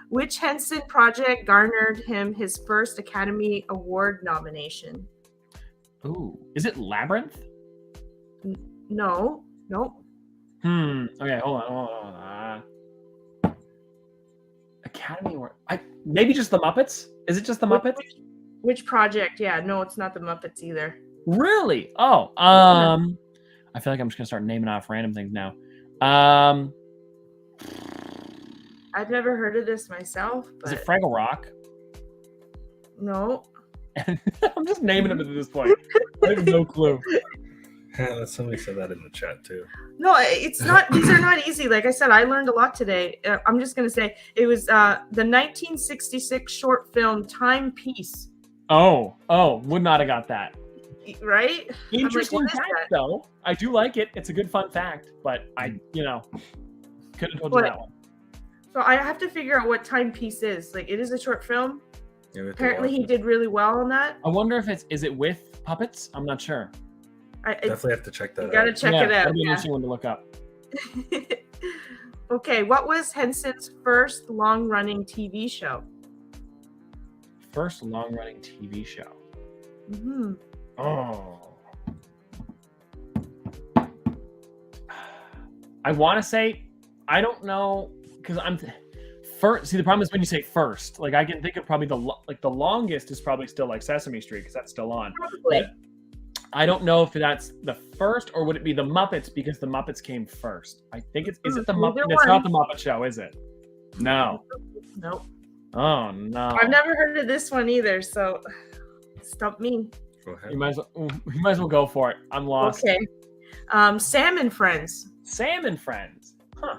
Which Henson project garnered him his first Academy Award nomination? Ooh, is it Labyrinth? No. Nope. Okay, hold on. Academy Award. Maybe just the Muppets? Is it just the Muppets? Which project? Yeah, no, it's not the Muppets either. Really? Oh, I feel like I'm just gonna start naming off random things now. I've never heard of this myself. But... Is it Fraggle Rock? No. I'm just naming them at this point. I have no clue. Somebody said that in the chat too. No, it's not. These are not easy. Like I said, I learned a lot today. I'm just gonna say it was the 1966 short film Timepiece. Oh, would not have got that. Right? Interesting fact, though. I do like it. It's a good fun fact, but I couldn't have told you that one. So I have to figure out what Timepiece is. Like, it is a short film. Yeah, apparently, he did really well on that. I wonder if is it with puppets? I'm not sure. Definitely have to check that out. You gotta check it out. That'd be an interesting one to look up. Okay, what was Henson's first long-running TV show? First long-running TV show. Mm-hmm. Oh. I want to say, I don't know, because I'm first. See, the problem is when you say first, like I can think of probably the longest is probably still like Sesame Street because that's still on. Probably. But I don't know if that's the first or would it be the Muppets because the Muppets came first. I think is it the Muppet? It's not the Muppet Show, is it? No. Nope. Oh no. I've never heard of this one either, so stump me. Go ahead. You might as well go for it. I'm lost. Okay. Sam and Friends. Sam and Friends. Huh.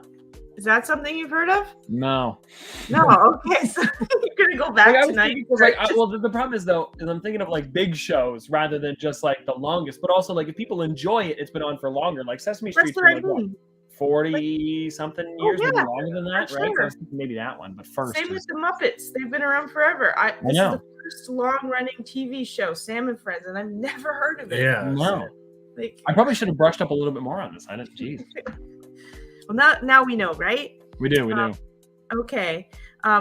Is that something you've heard of? No. No. Okay, so you're gonna go back tonight. The problem is though, is I'm thinking of like big shows rather than just like the longest, but also like if people enjoy it, it's been on for longer. Like Sesame Street's been like 40 something years, maybe longer than that, right? So I was thinking maybe that one, but first. Same with the Muppets. They've been around forever. This is the first long-running TV show, Sam and Friends, and I've never heard of it. Yeah. No. I probably should have brushed up a little bit more on this. I didn't. Jeez. Well, now we know, right? We do. Okay.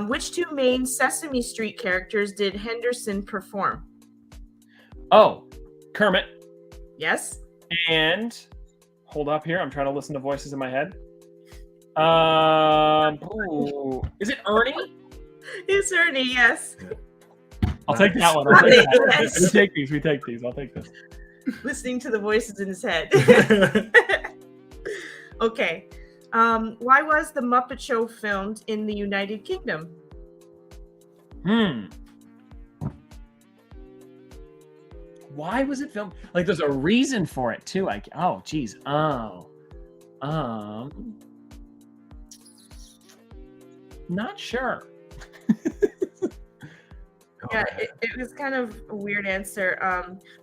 Which two main Sesame Street characters did Henderson perform? Oh, Kermit. Yes. And hold up here. I'm trying to listen to voices in my head. Is it Ernie? It's Ernie. Yes. I'll take that one. Yes. We take these. I'll take this. Listening to the voices in his head. Okay. Why was the Muppet Show filmed in the United Kingdom? Why was it filmed? Like, there's a reason for it too. Geez. Not sure. Yeah, it was kind of a weird answer.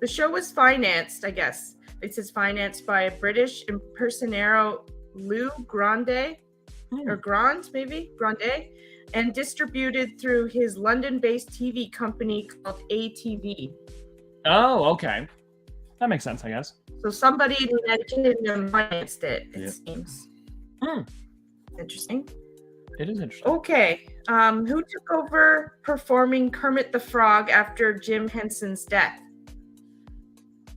The show was financed, I guess. It says financed by a British impersonator, Lou Grande, or Grand, maybe? Grande, and distributed through his London-based TV company called ATV. Oh, okay. That makes sense, I guess. So somebody in the United Kingdom financed it seems. Interesting. It is interesting. Okay. Who took over performing Kermit the Frog after Jim Henson's death?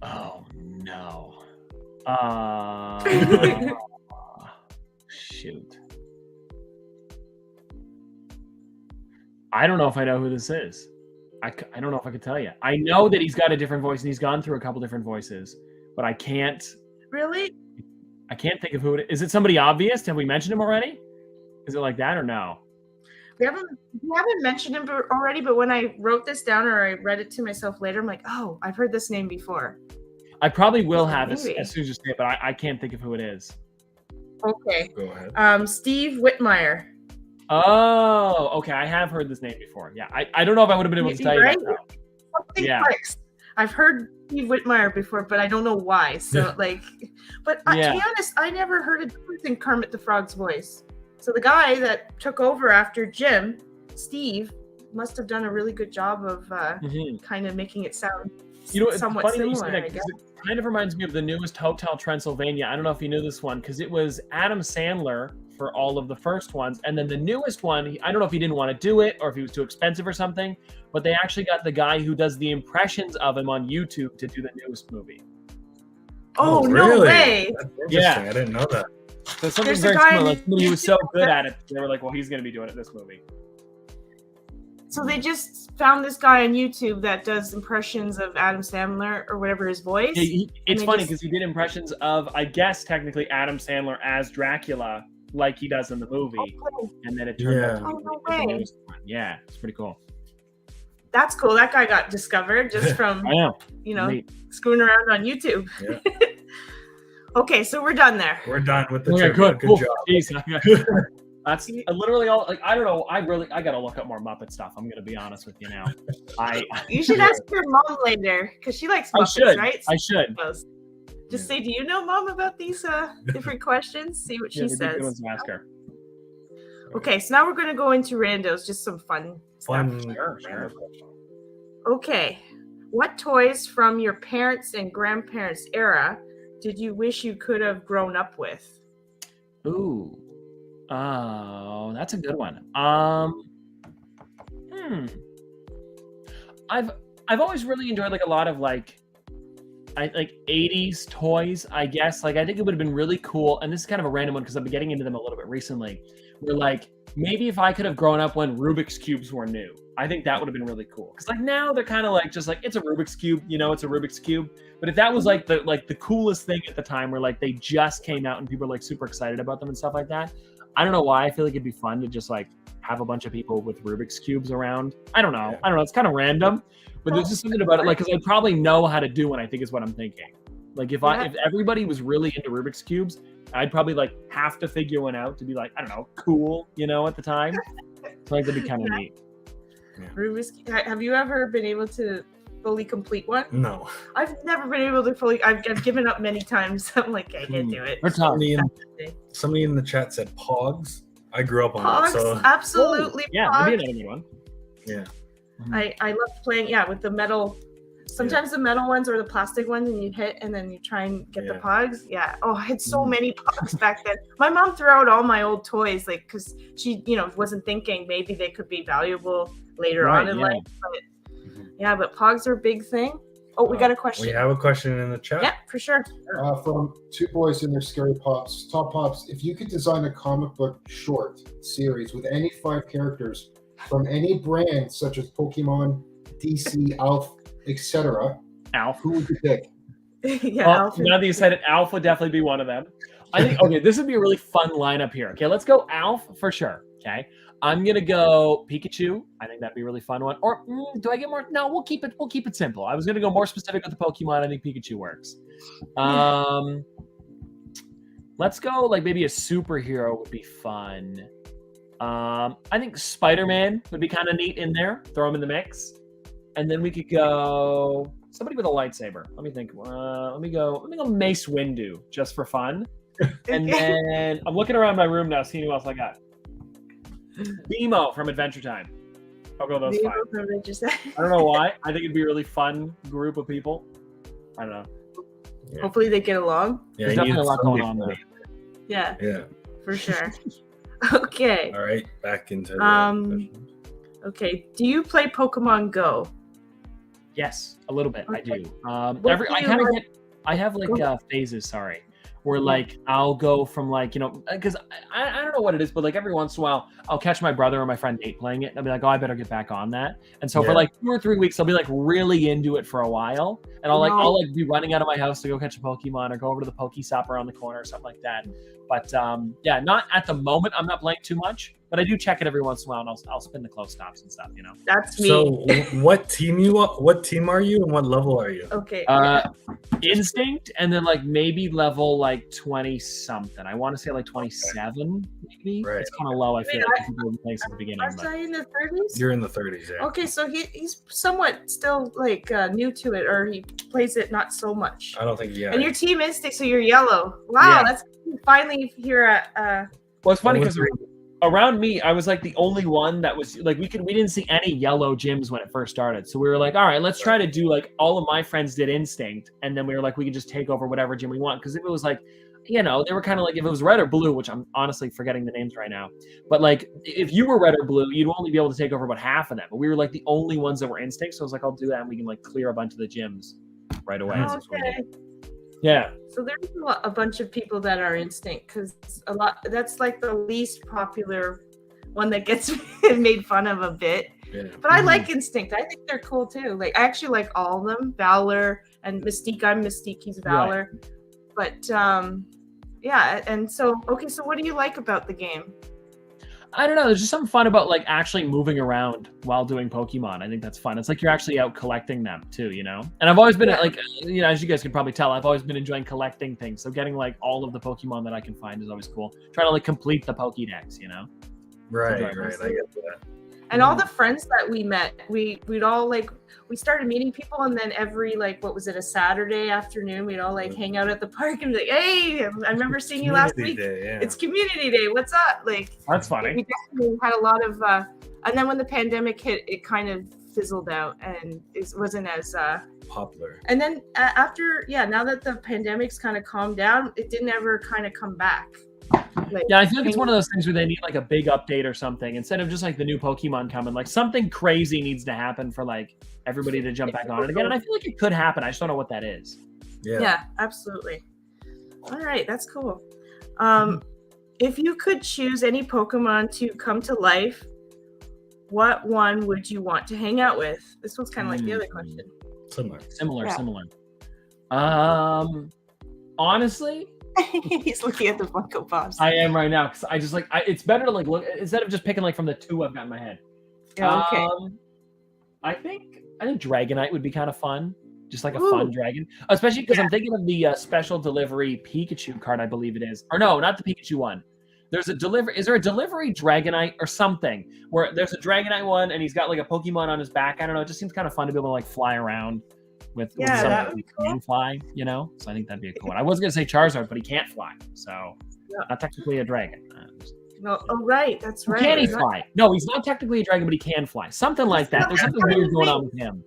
Oh, no. Shoot. I don't know if I know who this is. I don't know if I could tell you. I know that he's got a different voice and he's gone through a couple different voices, but I can't. Really? I can't think of who it is. Is it somebody obvious? Have we mentioned him already? Is it like that or no? We haven't mentioned him already, but when I wrote this down or I read it to myself later, I'm like, oh, I've heard this name before. I probably will have as soon as you say it, but I can't think of who it is. Okay. Go ahead. Steve Whitmire. Oh, okay. I have heard this name before. Yeah, I don't know if I would have been able to tell you that. Something clicks. I've heard Steve Whitmire before, but I don't know why. So, to be honest, I never heard a difference in Kermit the Frog's voice. So the guy that took over after Jim, Steve, must have done a really good job of kind of making it sound somewhat funny similar. That, it kind of reminds me of the newest Hotel Transylvania. I don't know if you knew this one, because it was Adam Sandler for all of the first ones, and then the newest one, I don't know if he didn't want to do it or if he was too expensive or something, but they actually got the guy who does the impressions of him on YouTube to do the newest movie. Oh, really? No way! That's interesting. I didn't know that. So something very similar. Like, he was so good at it, they were like, well, he's going to be doing it this movie. So they just found this guy on YouTube that does impressions of Adam Sandler or whatever his voice. Yeah, it's funny because he did impressions of, I guess, technically Adam Sandler as Dracula, like he does in the movie, and then it turned out to be the newest one. Yeah, it's pretty cool. That's cool. That guy got discovered just from screwing around on YouTube. Yeah. Okay, so we're done there. We're done with the trivia. Good job. Jeez. That's literally all. Like, I don't know. I gotta look up more Muppet stuff. I'm gonna be honest with you now. You should ask your mom later because she likes Muppets, right? I should. Just say, do you know, Mom, about these different questions? See what she says. Good ones to ask her. Okay, so now we're gonna go into randos, just some fun stuff. Sure. Okay, what toys from your parents' and grandparents' era did you wish you could have grown up with? Ooh. Oh, that's a good one. I've always really enjoyed like a lot of like 80s toys, I guess. Like I think it would have been really cool, and this is kind of a random one because I've been getting into them a little bit recently. Where like maybe if I could have grown up when Rubik's Cubes were new, I think that would have been really cool. Because like now they're kind of like just like it's a Rubik's Cube, it's a Rubik's Cube. But if that was like the coolest thing at the time, where like they just came out and people were like super excited about them and stuff like that, I don't know why. I feel like it'd be fun to just like have a bunch of people with Rubik's Cubes around. I don't know. It's kind of random, but there's just something about it. Like, because I'd probably know how to do it, I think is what I'm thinking. Like if everybody was really into Rubik's Cubes, I'd probably like have to figure one out to be like, I don't know, cool, at the time. So like that'd be kind of neat. Yeah. Rubik's, have you ever been able to fully complete one? No. I've never been able to fully. I've given up many times. I'm like, I can't do it. Somebody in the chat said Pogs. I grew up on Pogs, that. So. Absolutely. Yeah, that'd be another good one. Yeah. I love playing, with the metal. Sometimes the metal ones or the plastic ones, and you hit, and then you try and get the Pogs. Yeah. Oh, I had so many Pogs back then. My mom threw out all my old toys, like, because she, wasn't thinking maybe they could be valuable later on in life. But but Pogs are a big thing. Oh, we got a question. We have a question in the chat. Yeah, for sure. From Two Boys in Their Scary Pops. Top Pops, if you could design a comic book short series with any 5 characters from any brand, such as Pokemon, DC, Alf, etc., Alf, who would you pick? Alf. Now that you said it, Alf would definitely be one of them. I think, okay, this would be a really fun lineup here. Okay, let's go Alf for sure. Okay. I'm gonna go Pikachu. I think that'd be a really fun one. Or do I get more? No, we'll keep it simple. I was gonna go more specific with the Pokemon. I think Pikachu works. Let's go like maybe a superhero would be fun. I think Spider-Man would be kind of neat in there. Throw him in the mix, and then we could go somebody with a lightsaber. Let me think. Let me go Mace Windu just for fun. And then I'm looking around my room now, seeing who else I got. Nemo from Adventure Time. I'll go those 5. I don't know why. I think it'd be a really fun group of people. I don't know. Yeah. Hopefully they get along. Yeah, there's definitely a lot going on there. Yeah, for sure. Okay. All right, back into the okay. Do you play Pokemon Go? Yes, a little bit. Okay. I do. I have like phases. Sorry. Where like I'll go from like, because I don't know what it is, but like every once in a while I'll catch my brother or my friend Nate playing it and I'll be like, oh, I better get back on that. And so for like 2 or 3 weeks I'll be like really into it for a while, and I'll be running out of my house to go catch a Pokemon or go over to the Pokestop around the corner or something like that. But not at the moment. I'm not playing too much, but I do check it every once in a while, and I'll spin the close stops and stuff. That's me. So what team are you, and what level are you? Okay. Instinct, and then like maybe level like 20 something. I want to say like 27, maybe. Right. It's kind of low. I feel like people in place at the beginning. Was I in the 30s? You're in the 30s, yeah. Okay, so he's somewhat still like new to it, or he plays it not so much. I don't think And your team Instinct, so you're yellow. Wow, that's finally here at. Well, it's funny because around me, I was like the only one that was like we didn't see any yellow gyms when it first started. So we were like, all right, let's try to do like all of my friends did instinct, and then we were like, we could just take over whatever gym we want. Because if it was like, they were kind of like if it was red or blue, which I'm honestly forgetting the names right now. But like if you were red or blue, you'd only be able to take over about half of them. But we were like the only ones that were instinct. So I was like, I'll do that, and we can like clear a bunch of the gyms right away. Okay. Yeah. So there's a bunch of people that are instinct because that's like the least popular one that gets made fun of a bit. Yeah. But I like instinct. I think they're cool too. Like I actually like all of them. Valor and Mystique. I'm Mystique. He's Valor. Right. But yeah. And so okay. So what do you like about the game? I don't know. There's just something fun about like actually moving around while doing Pokemon. I think that's fun. It's like you're actually out collecting them too, And I've always been like, as you guys can probably tell, I've always been enjoying collecting things. So getting like all of the Pokemon that I can find is always cool. Trying to like complete the Pokédex, Right. I get that. And all the friends that we met, we'd all like, we started meeting people, and then every like, what was it, a Saturday afternoon, we'd all like hang out at the park and be like, hey, I remember seeing you last week. It's community day. What's up? Like, that's funny. We definitely had a lot of, and then when the pandemic hit, it kind of fizzled out and it wasn't as popular. And then after, now that the pandemic's kind of calmed down, it didn't ever kind of come back. Like, I feel like it's one of those things where they need like a big update or something instead of just like the new Pokemon coming. Like something crazy needs to happen for like everybody to jump back on it again. And I feel like it could happen. I just don't know what that is. Yeah, absolutely. All right, that's cool. If you could choose any Pokemon to come to life, what one would you want to hang out with? This one's kind of like the other question. Similar. Honestly, he's looking at the Funko Pops. I am right now because I just like it's better to like look instead of just picking like from the two I've got in my head. Yeah, okay. I think Dragonite would be kind of fun, just like a fun dragon, especially because I'm thinking of the special delivery Pikachu card, I believe it is, or no, not the Pikachu one. There's a delivery. Is there a delivery Dragonite or something where there's a Dragonite one and he's got like a Pokemon on his back? I don't know. It just seems kind of fun to be able to like fly around. With that would be cool. Can fly, So I think that'd be a cool one. I was gonna say Charizard, but he can't fly, so not technically a dragon. No, right, that's right. Can he fly? No, he's not technically a dragon, but he can fly. Something like that. There's something weird going on with him.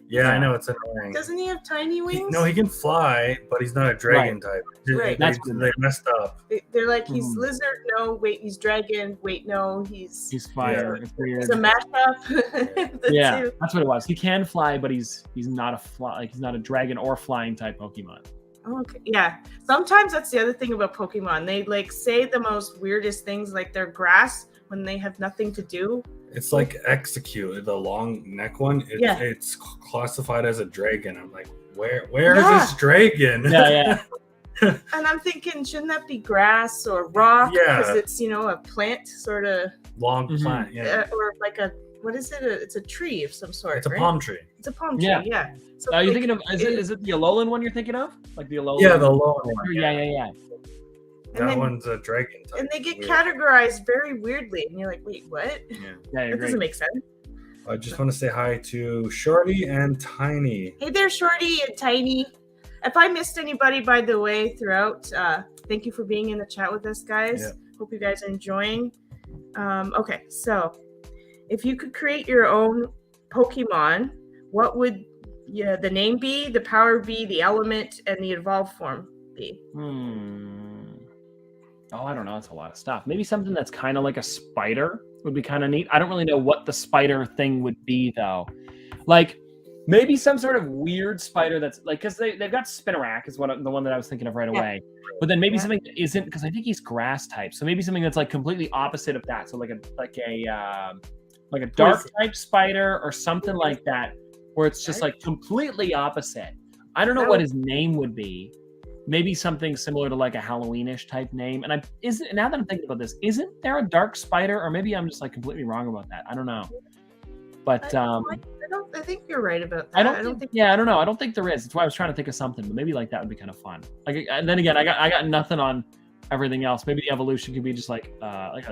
Yeah, I know, it's annoying. Doesn't he have tiny wings? No, he can fly, but he's not a dragon type. Right. They messed up. They're like, he's lizard. No, wait, he's dragon. Wait, no, he's fire. Yeah. It's weird. It's a mashup. Yeah, that's what it was. He can fly, but he's not he's not a dragon or flying type Pokemon. Okay. Yeah. Sometimes that's the other thing about Pokemon. They like say the most weirdest things, like they're grass when they have nothing to do. It's like Execute, the long neck one. It's classified as a dragon. I'm like, where is this dragon? Yeah. And I'm thinking, shouldn't that be grass or rock? Yeah. Because it's, a plant sort of. Long plant, or like what is it? It's a tree of some sort. It's a palm tree. It's a palm tree, yeah. So are you thinking of, is it the Alolan one you're thinking of? Like the Alolan? Yeah, the Alolan one. Yeah. That one's a dragon type. And they get categorized very weirdly. And you're like, wait, what? Yeah, that doesn't make sense. I just want to say hi to Shorty and Tiny. Hey there, Shorty and Tiny. If I missed anybody, by the way, throughout, thank you for being in the chat with us, guys. Yeah. Hope you guys are enjoying. Okay, so if you could create your own Pokemon, what would the name be, the power be, the element, and the evolved form be? Oh, I don't know. It's a lot of stuff. Maybe something that's kind of like a spider would be kind of neat. I don't really know what the spider thing would be, though. Like, maybe some sort of weird spider that's like, because they've got Spinarak is the one that I was thinking of right away. But then maybe something that isn't, because I think he's grass type. So maybe something that's like completely opposite of that. So like a dark type spider or something like that, where it's just like completely opposite. I don't know what his name would be. Maybe something similar to like a Halloweenish type name. And now that I'm thinking about this, isn't there a dark spider? Or maybe I'm just like completely wrong about that. I don't know. But I think you're right about that. I don't think I don't think there is. That's why I was trying to think of something, but maybe like that would be kind of fun. Like, and then again, I got nothing on everything else. Maybe the evolution could be just like I'm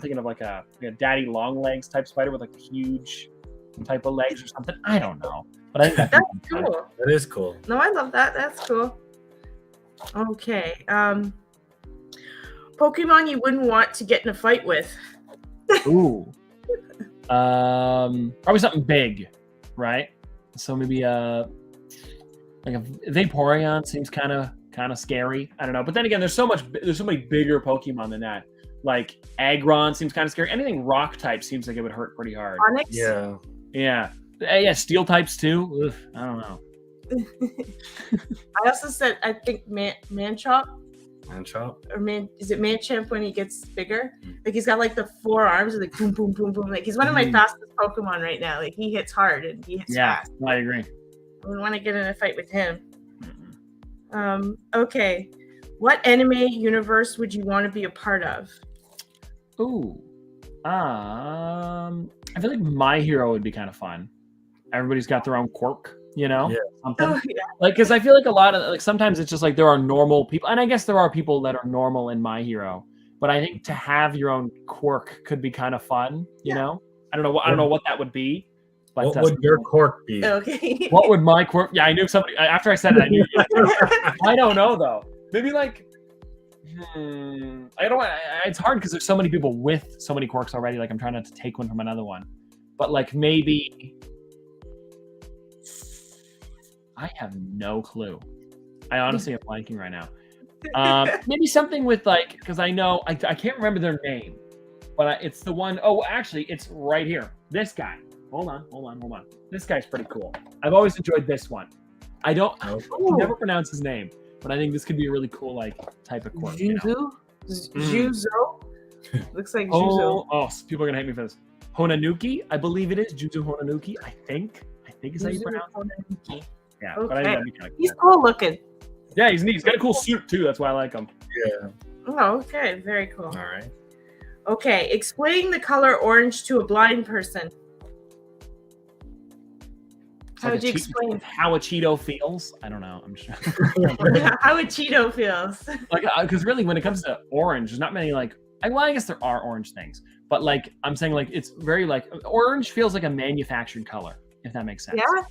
thinking of like a daddy long legs type spider with like a huge type of legs or something. I don't know, but I think that's cool. That is cool. No, I love that. That's cool. Okay. Pokemon you wouldn't want to get in a fight with. Ooh. Probably something big, right? So maybe like a Vaporeon seems kind of scary. I don't know, but then again, there's so many bigger Pokemon than that. Like Aggron seems kind of scary. Anything rock type seems like it would hurt pretty hard. Onix? Yeah. Steel types too. Ugh, I don't know. I also said I think Manchop. Or is it Machamp when he gets bigger? Like he's got like the 4 arms and like boom, boom, boom, boom. Like he's one of my fastest Pokemon right now. Like he hits hard and he hits fast. Yeah, I agree. I would want to get in a fight with him. Okay. What anime universe would you want to be a part of? Ooh. I feel like My Hero would be kind of fun. Everybody's got their own quirk, you know? Yeah. Something. Oh, yeah. Like, because I feel like a lot of, like, sometimes it's just like there are normal people, and I guess there are people that are normal in My Hero, but I think to have your own quirk could be kind of fun, you know? I don't know what that would be. But what would your quirk be? Okay. What would my quirk? Yeah, I knew somebody, after I said it, I knew. I don't know, though. Maybe like, I don't. It's hard because there's so many people with so many quirks already. Like I'm trying not to take one from another one, but like maybe I have no clue. I honestly am blanking right now. Maybe something with like, because I know I can't remember their name, but it's the one. Oh, actually, it's right here. This guy. Hold on. This guy's pretty cool. I've always enjoyed this one. I can never pronounce his name. But I think this could be a really cool, like, type of quirk. Juzo? Juzo? Looks like Juzo. Oh, people are going to hate me for this. Honanuki, I believe it is. Juzo Honanuki, I think is how you pronounce it. Yeah, okay. But I think that'd be kind of cool. He's cool looking. Yeah, he's neat. He's got a cool suit, too. That's why I like him. Yeah. Oh, okay. Very cool. All right. Okay. Explain the color orange to a blind person. How would you explain how a Cheeto feels? I don't know. I'm sure. How a Cheeto feels. Like, because really, when it comes to orange, there's not many like. I guess there are orange things, but like I'm saying, like it's very like orange feels like a manufactured color, if that makes sense. Yeah.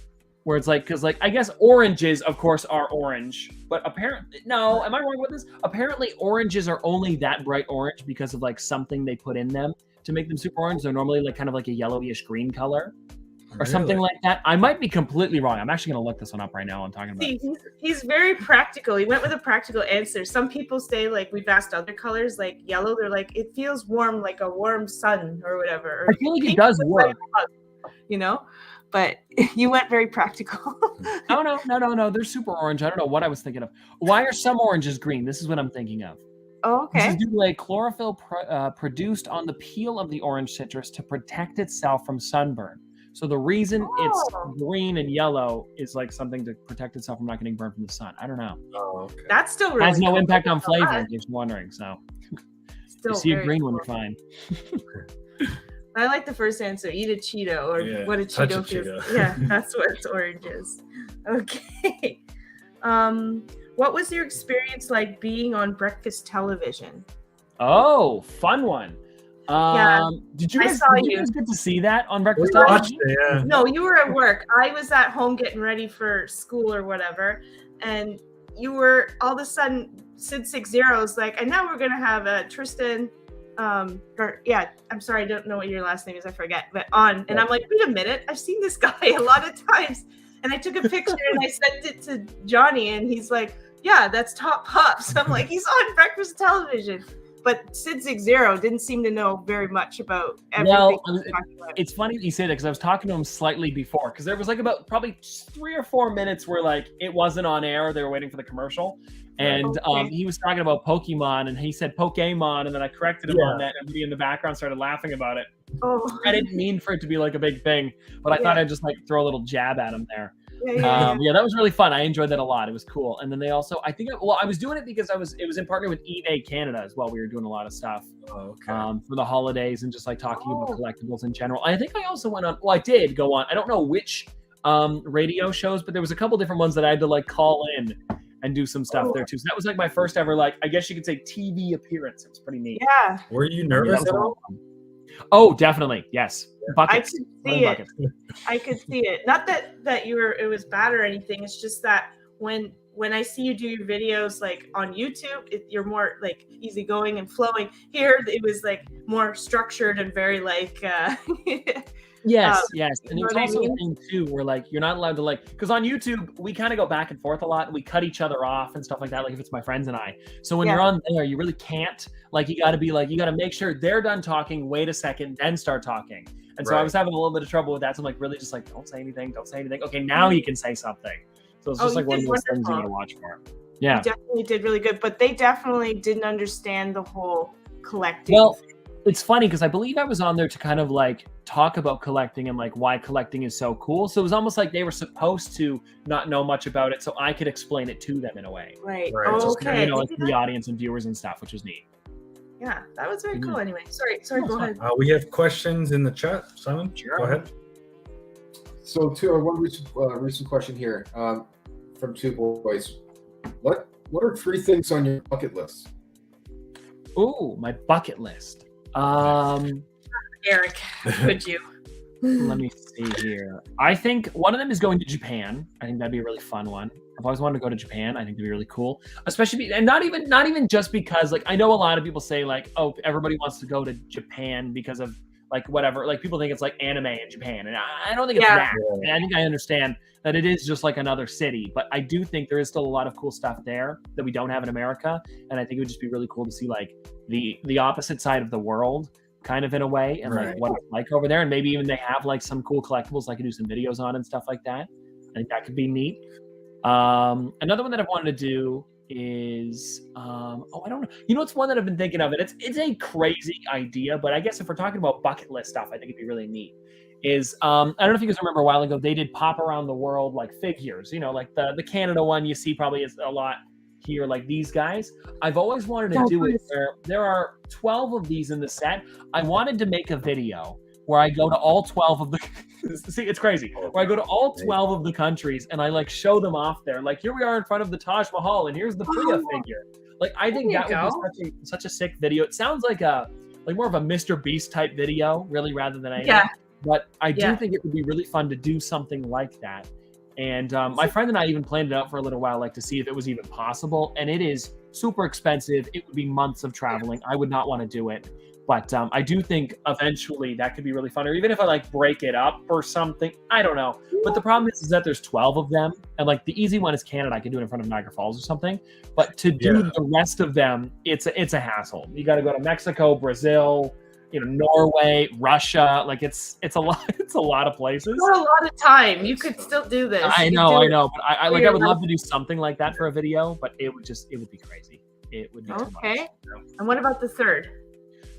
Where it's like, because like I guess oranges, of course, are orange, but apparently, no, am I wrong with this? Apparently, oranges are only that bright orange because of like something they put in them to make them super orange. They're normally like kind of like a yellowish green color. Or something like that. I might be completely wrong. I'm actually going to look this one up right now while I'm talking about it. He's very practical. He went with a practical answer. Some people say, like, we've asked other colors, like yellow. They're like, it feels warm, like a warm sun or whatever. Or I feel like it does work. You know? But you went very practical. No. They're super orange. I don't know what I was thinking of. Why are some oranges green? This is what I'm thinking of. Oh, okay. This is due to a chlorophyll produced on the peel of the orange citrus to protect itself from sunburn. So the reason it's green and yellow is like something to protect itself from not getting burned from the sun. I don't know. Oh, okay. That's still really has no impact on flavor, if you're wondering. So still you see a green one, you're fine. I like the first answer. Eat a Cheeto, or what a Cheeto feels. Yeah, that's what orange is. Okay. What was your experience like being on breakfast television? Oh, fun one. Did you guys get to see that on breakfast television? Yeah. No, you were at work. I was at home getting ready for school or whatever, and you were all of a sudden Sid 60 is like, and now we're gonna have Tristan. I'm sorry, I don't know what your last name is. I forget. But on, and I'm like, wait a minute, I've seen this guy a lot of times, and I took a picture and I sent it to Johnny, and he's like, yeah, that's Top Pops. I'm like, he's on breakfast television. But Sid 60 didn't seem to know very much about everything. Well, it's funny that you say that because I was talking to him slightly before because there was like about probably 3 or 4 minutes where like it wasn't on air. They were waiting for the commercial. And he was talking about Pokemon and he said Pokemon and then I corrected him on that and everybody in the background started laughing about it. Oh. I didn't mean for it to be like a big thing, but I thought I'd just like throw a little jab at him there. Yeah, that was really fun. I enjoyed that a lot. It was cool. And then they also, I was doing it because it was in partner with eBay Canada as well. We were doing a lot of stuff for the holidays and just like talking about collectibles in general. I think I also went on, I did go on, I don't know which radio shows, but there was a couple different ones that I had to like call in and do some stuff there too. So that was like my first ever, like, I guess you could say TV appearance. It was pretty neat. Yeah. Were you nervous at all? Oh, definitely. Yes. Buckets. I could see it. Not that it was bad or anything. It's just that when when I see you do your videos like on YouTube, you're more like easygoing and flowing. Here, it was like more structured and very like. Yes. And there's also a thing too where like you're not allowed to like, because on YouTube we kind of go back and forth a lot and we cut each other off and stuff like that, like if it's my friends and I. So when you're on there, you really can't, like you gotta be like, you gotta make sure they're done talking, wait a second, then start talking. And so I was having a little bit of trouble with that. So I'm like, really just like, don't say anything. Okay, now you can say something. So it's just like one of those things you gotta watch for. Yeah. You definitely did really good, but they definitely didn't understand the whole collecting. Well, it's funny because I believe I was on there to kind of like talk about collecting and like why collecting is so cool. So it was almost like they were supposed to not know much about it, so I could explain it to them in a way. Right. So Okay. You know, like the audience and viewers and stuff, which was neat. Yeah, that was very cool. Anyway, sorry. Go ahead. We have questions in the chat. Simon, go ahead. So, one recent question here from two boys. What are 3 things on your bucket list? Ooh, my bucket list. Eric, could you? Let me see here. I think one of them is going to Japan. I think that'd be a really fun one. I've always wanted to go to Japan. I think that'd be really cool, especially and not even just because like I know a lot of people say like, oh, everybody wants to go to Japan because of like whatever. Like people think it's like anime in Japan, and I don't think it's that. And I think I understand that it is just like another city, but I do think there is still a lot of cool stuff there that we don't have in America, and I think it would just be really cool to see like the opposite side of the world, kind of in a way, and like what it's like over there, and maybe even they have like some cool collectibles I could do some videos on and stuff like that. I think that could be neat. Another one that I've wanted to do is I don't know. You know, it's one that I've been thinking of, and it's a crazy idea, but I guess if we're talking about bucket list stuff, I think it'd be really neat. Is I don't know if you guys remember a while ago, they did pop around the world like figures, you know, like the Canada one you see probably is a lot here, like these guys. I've always wanted to do it where there are 12 of these in the set. I wanted to make a video where I go to all 12 of the see, it's crazy. Where I go to all 12 of the countries and I like show them off there. Like here we are in front of the Taj Mahal and here's the Priya figure. Like I think that would be such a sick video. It sounds like more of a Mr. Beast type video, really, rather than anything. But I do think it would be really fun to do something like that. And my friend and I even planned it out for a little while, like to see if it was even possible. And it is super expensive. It would be months of traveling. I would not want to do it. But I do think eventually that could be really fun. Or even if I like break it up or something, I don't know. But the problem is that there's 12 of them. And like the easy one is Canada. I can do it in front of Niagara Falls or something. But to do the rest of them, it's a hassle. You got to go to Mexico, Brazil, Norway, Russia. Like it's a lot. It's a lot of places. Not a lot of time. You could still do this. I know. But I would love to do something like that for a video. But it would be crazy. It would be too much. Okay. And what about the third?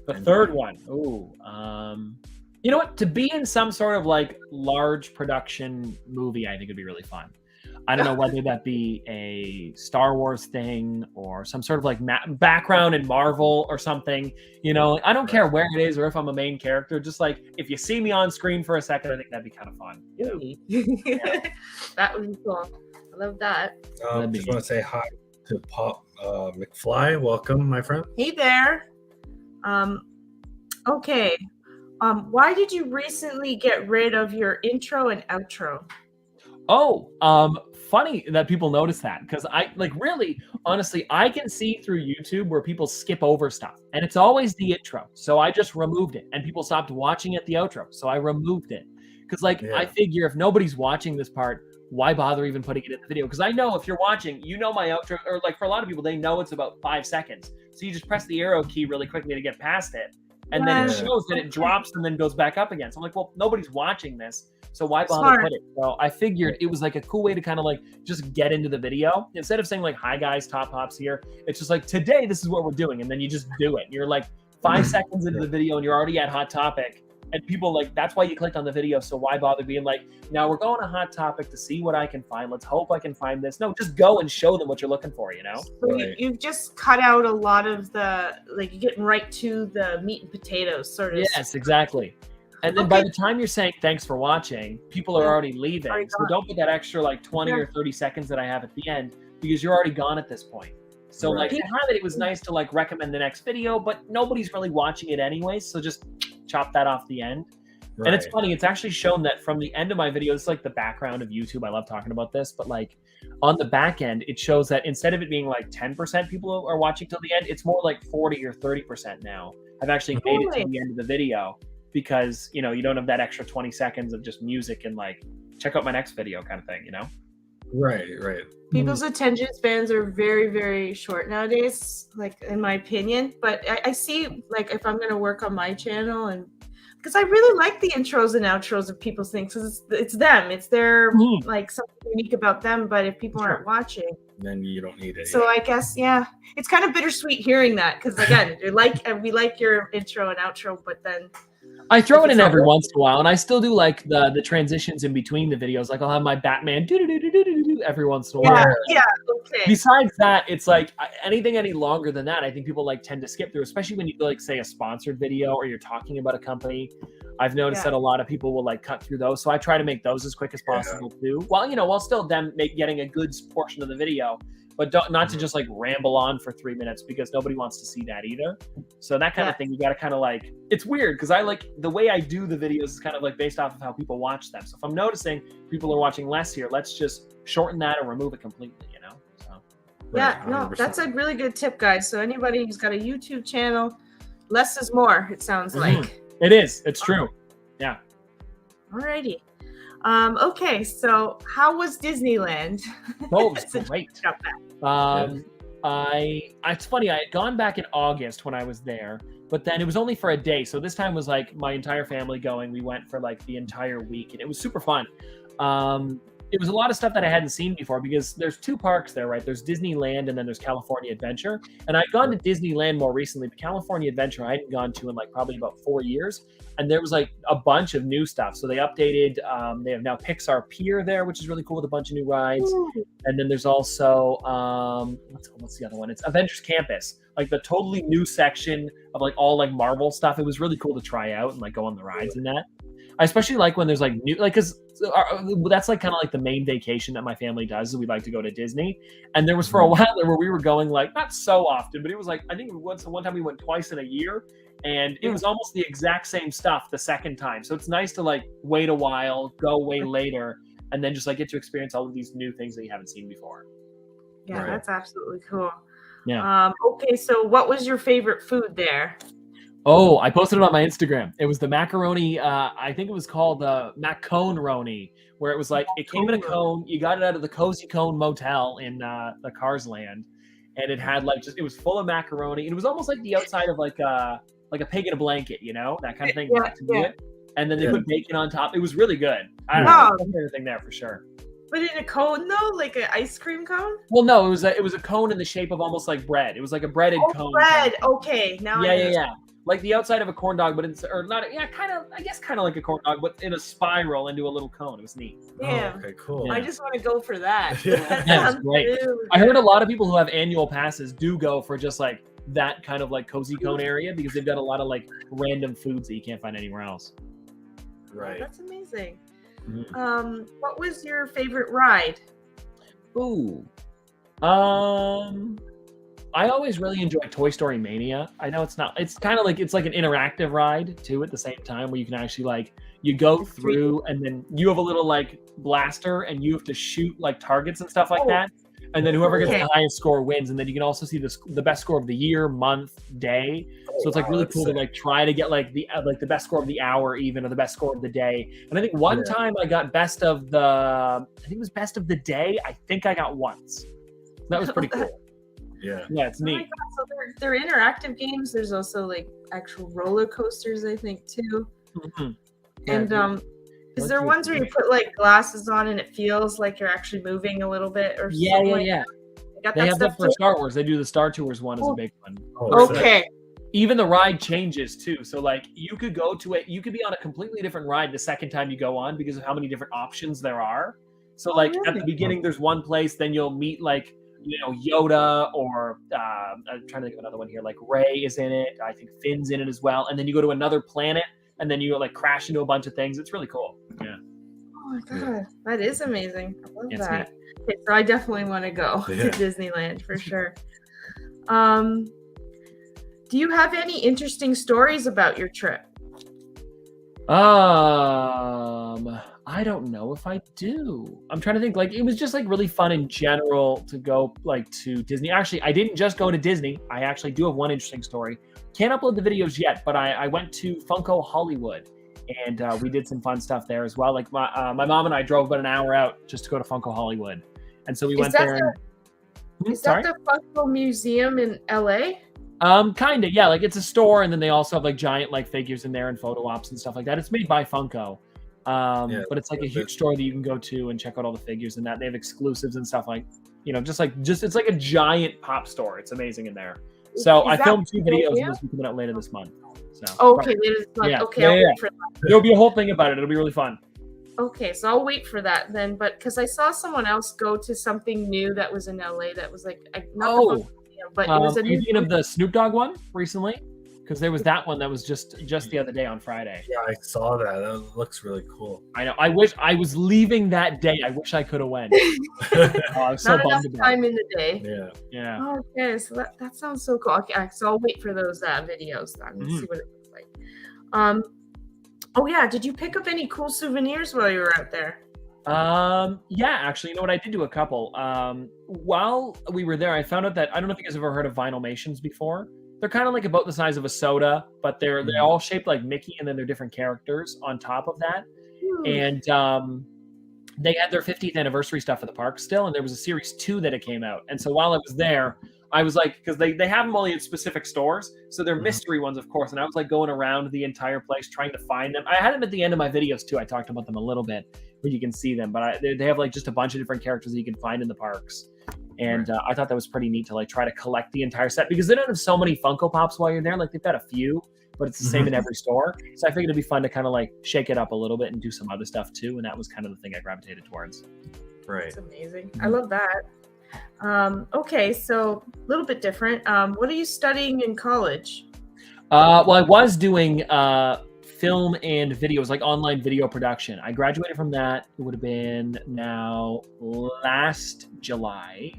The third one. Ooh. You know what? To be in some sort of like large production movie, I think would be really fun. I don't know whether that be a Star Wars thing or some sort of like background in Marvel or something. I don't care where it is or if I'm a main character. Just like if you see me on screen for a second, I think that'd be kind of fun. That would be cool. I love that. Just want to say hi to Pop McFly. Welcome, my friend. Hey there. Okay. Why did you recently get rid of your intro and outro? Funny that people notice that, because I really, honestly, I can see through YouTube where people skip over stuff, and it's always the intro. So I just removed it, and people stopped watching at the outro. So I removed it because I figure if nobody's watching this part, why bother even putting it in the video? Because I know if you're watching, my outro, or like for a lot of people, they know it's about 5 seconds. So you just press the arrow key really quickly to get past it. And then it shows that it drops and then goes back up again. So I'm like, well, nobody's watching this. So why bother put it? So I figured it was like a cool way to kind of like just get into the video. Instead of saying like, hi guys, Top Pops here. It's just like, today, this is what we're doing. And then you just do it. You're like 5 seconds into the video and you're already at Hot Topic. And people that's why you clicked on the video. So why bother being like, now we're going to Hot Topic to see what I can find. Let's hope I can find this. No, just go and show them what you're looking for, So you've just cut out a lot of the, like, getting right to the meat and potatoes sort of. Yes, exactly. And then by the time you're saying thanks for watching, people are already leaving. So don't put that extra like 20 or 30 seconds that I have at the end, because you're already gone at this point. So like to have it was nice to like recommend the next video, but nobody's really watching it anyways. So just chop that off the end. Right. And it's funny, it's actually shown that from the end of my video, it's like the background of YouTube. I love talking about this, but like on the back end, it shows that instead of it being like 10% people are watching till the end, it's more like 40 or 30% now have actually made it to the end of the video because, you know, you don't have that extra 20 seconds of just music and like, check out my next video kind of thing, you know? Right. People's attention spans are very, very short nowadays, like in my opinion. But I see, like, if I'm going to work on my channel, and because I really like the intros and outros of people's things, because it's them, it's their like something unique about them. But if people aren't watching, then you don't need it. So I guess it's kind of bittersweet hearing that, because again, we like your intro and outro, but then I throw it in every once in a while, and I still do like the transitions in between the videos. Like I'll have my Batman every once in a while. Yeah, okay. Besides that, it's like anything any longer than that, I think people like tend to skip through, especially when you like say a sponsored video or you're talking about a company. I've noticed that a lot of people will like cut through those, so I try to make those as quick as possible too. While still them getting a good portion of the video. But not to just like ramble on for 3 minutes, because nobody wants to see that either. So that kind of thing, you got to kind of like, it's weird because I like the way I do the videos is kind of like based off of how people watch them. So if I'm noticing people are watching less here, let's just shorten that or remove it completely, you know? So. Yeah, no, that's a really good tip, guys. So anybody who's got a YouTube channel, less is more, it sounds like. It is. It's true. Yeah. Alrighty. Okay, so how was Disneyland? Oh, it was great. It's funny, I had gone back in August when I was there, but then it was only for a day. So this time was like my entire family going. We went for like the entire week, and it was super fun. It was a lot of stuff that I hadn't seen before, because there's two parks there, right? There's Disneyland and then there's California Adventure. And I'd gone to Disneyland more recently, but California Adventure I hadn't gone to in like probably about 4 years. And there was like a bunch of new stuff. So they updated, they have now Pixar Pier there, which is really cool with a bunch of new rides. And then there's also, what's the other one? It's Avengers Campus, like the totally new section of like all like Marvel stuff. It was really cool to try out and like go on the rides and that. I especially like when there's like new, like, because that's like kind of like the main vacation that my family does, is we like to go to Disney. And there was for a while there where we were going like not so often, but it was like, I think one time we went twice in a year, and it was almost the exact same stuff the second time. So it's nice to like wait a while, go way later, and then just like get to experience all of these new things that you haven't seen before. Yeah, that's absolutely cool. Yeah. Okay, so what was your favorite food there? Oh, I posted it on my Instagram. It was the macaroni. I think it was called the Maconeroni, where it was like it came in a cone. You got it out of the Cozy Cone Motel in the Cars Land, and it had like it was full of macaroni. It was almost like the outside of like a pig in a blanket, you know, that kind of thing. And then they put bacon on top. It was really good. I don't know, everything there for sure. But in a cone though, like an ice cream cone? Well, no, it was a cone in the shape of almost like bread. It was like a breaded cone. Bread. Okay, now yeah. Like the outside of a corn dog, but kind of like a corn dog, but in a spiral into a little cone. It was neat. Yeah. Oh, okay, cool. I just want to go for that. That's great. I heard a lot of people who have annual passes do go for just like that kind of like cozy cone area, because they've got a lot of like random foods that you can't find anywhere else. Right. That's amazing. What was your favorite ride? Ooh. I always really enjoy Toy Story Mania. I know it's kind of like, it's like an interactive ride too at the same time, where you can actually like, you go through and then you have a little like blaster and you have to shoot like targets and stuff like that. And then whoever gets the highest score wins. And then you can also see the best score of the year, month, day. So it's like really cool to like try to get like the best score of the hour even, or the best score of the day. And I think one time I got best of the day. I think I got once. That was pretty cool. Yeah, it's neat. So they're interactive games. There's also like actual roller coasters, I think, too. And is there ones where you put like glasses on and it feels like you're actually moving a little bit or something? Yeah. They have that for Star Wars. They do the Star Tours one as a big one. Okay. Even the ride changes too. So like you could go to it, you could be on a completely different ride the second time you go on, because of how many different options there are. So like at the beginning there's one place, then you'll meet like, you know, Yoda, or I'm trying to think of another one here, like Rey is in it. I think Finn's in it as well. And then you go to another planet, and then you like crash into a bunch of things. It's really cool. Yeah. Oh my god, that is amazing. I love that. Okay, so I definitely want to go to Disneyland for sure. Do you have any interesting stories about your trip? I don't know if I do. I'm trying to think. Like, it was just like really fun in general to go like to Disney. Actually, I didn't just go to Disney. I actually do have one interesting story. Can't upload the videos yet, but I went to Funko Hollywood, and we did some fun stuff there as well. Like my mom and I drove about an hour out just to go to Funko Hollywood, and so we went there. Is that the Funko Museum in LA? Kind of, yeah. Like, it's a store, and then they also have like giant like figures in there and photo ops and stuff like that. It's made by Funko, but it's like a huge store that you can go to and check out all the figures and that. They have exclusives and stuff like, just it's like a giant pop store. It's amazing in there. So I filmed 2 videos and those will be coming out later this month. So okay, later this month. Yeah. Okay, I'll wait for that. There'll be a whole thing about it. It'll be really fun. Okay, so I'll wait for that then. But because I saw someone else go to something new that was in LA that was like not but it was a new of the Snoop Dogg one recently, because there was that one that was just the other day on Friday. Yeah, I saw that. That looks really cool. I know. I wish I was leaving that day. I wish I could have went. I was so not enough bummed time in the day. Yeah. Oh, okay, so that sounds so cool. Okay, so I'll wait for those videos then and see what it looks like. Oh yeah, did you pick up any cool souvenirs while you were out there? Yeah, actually, you know what? I did do a couple. While we were there, I found out that, I don't know if you guys have ever heard of Vinylmations before. They're kind of like about the size of a soda, but they're all shaped like Mickey, and then they're different characters on top of that. And they had their 50th anniversary stuff at the park still, and there was a series 2 that it came out. And so while I was there, I was like, because they have them only at specific stores, so they're mystery ones, of course. And I was like going around the entire place trying to find them. I had them at the end of my videos too. I talked about them a little bit, where you can see them. But they have like just a bunch of different characters that you can find in the parks. And I thought that was pretty neat to like try to collect the entire set, because they don't have so many Funko Pops while you're there. Like, they've got a few, but it's the same in every store. So I figured it'd be fun to kind of like shake it up a little bit and do some other stuff too. And that was kind of the thing I gravitated towards. Right. That's amazing. I love that. Okay, so a little bit different. What are you studying in college? Well, I was doing film and videos, like online video production. I graduated from that. It would have been now last July,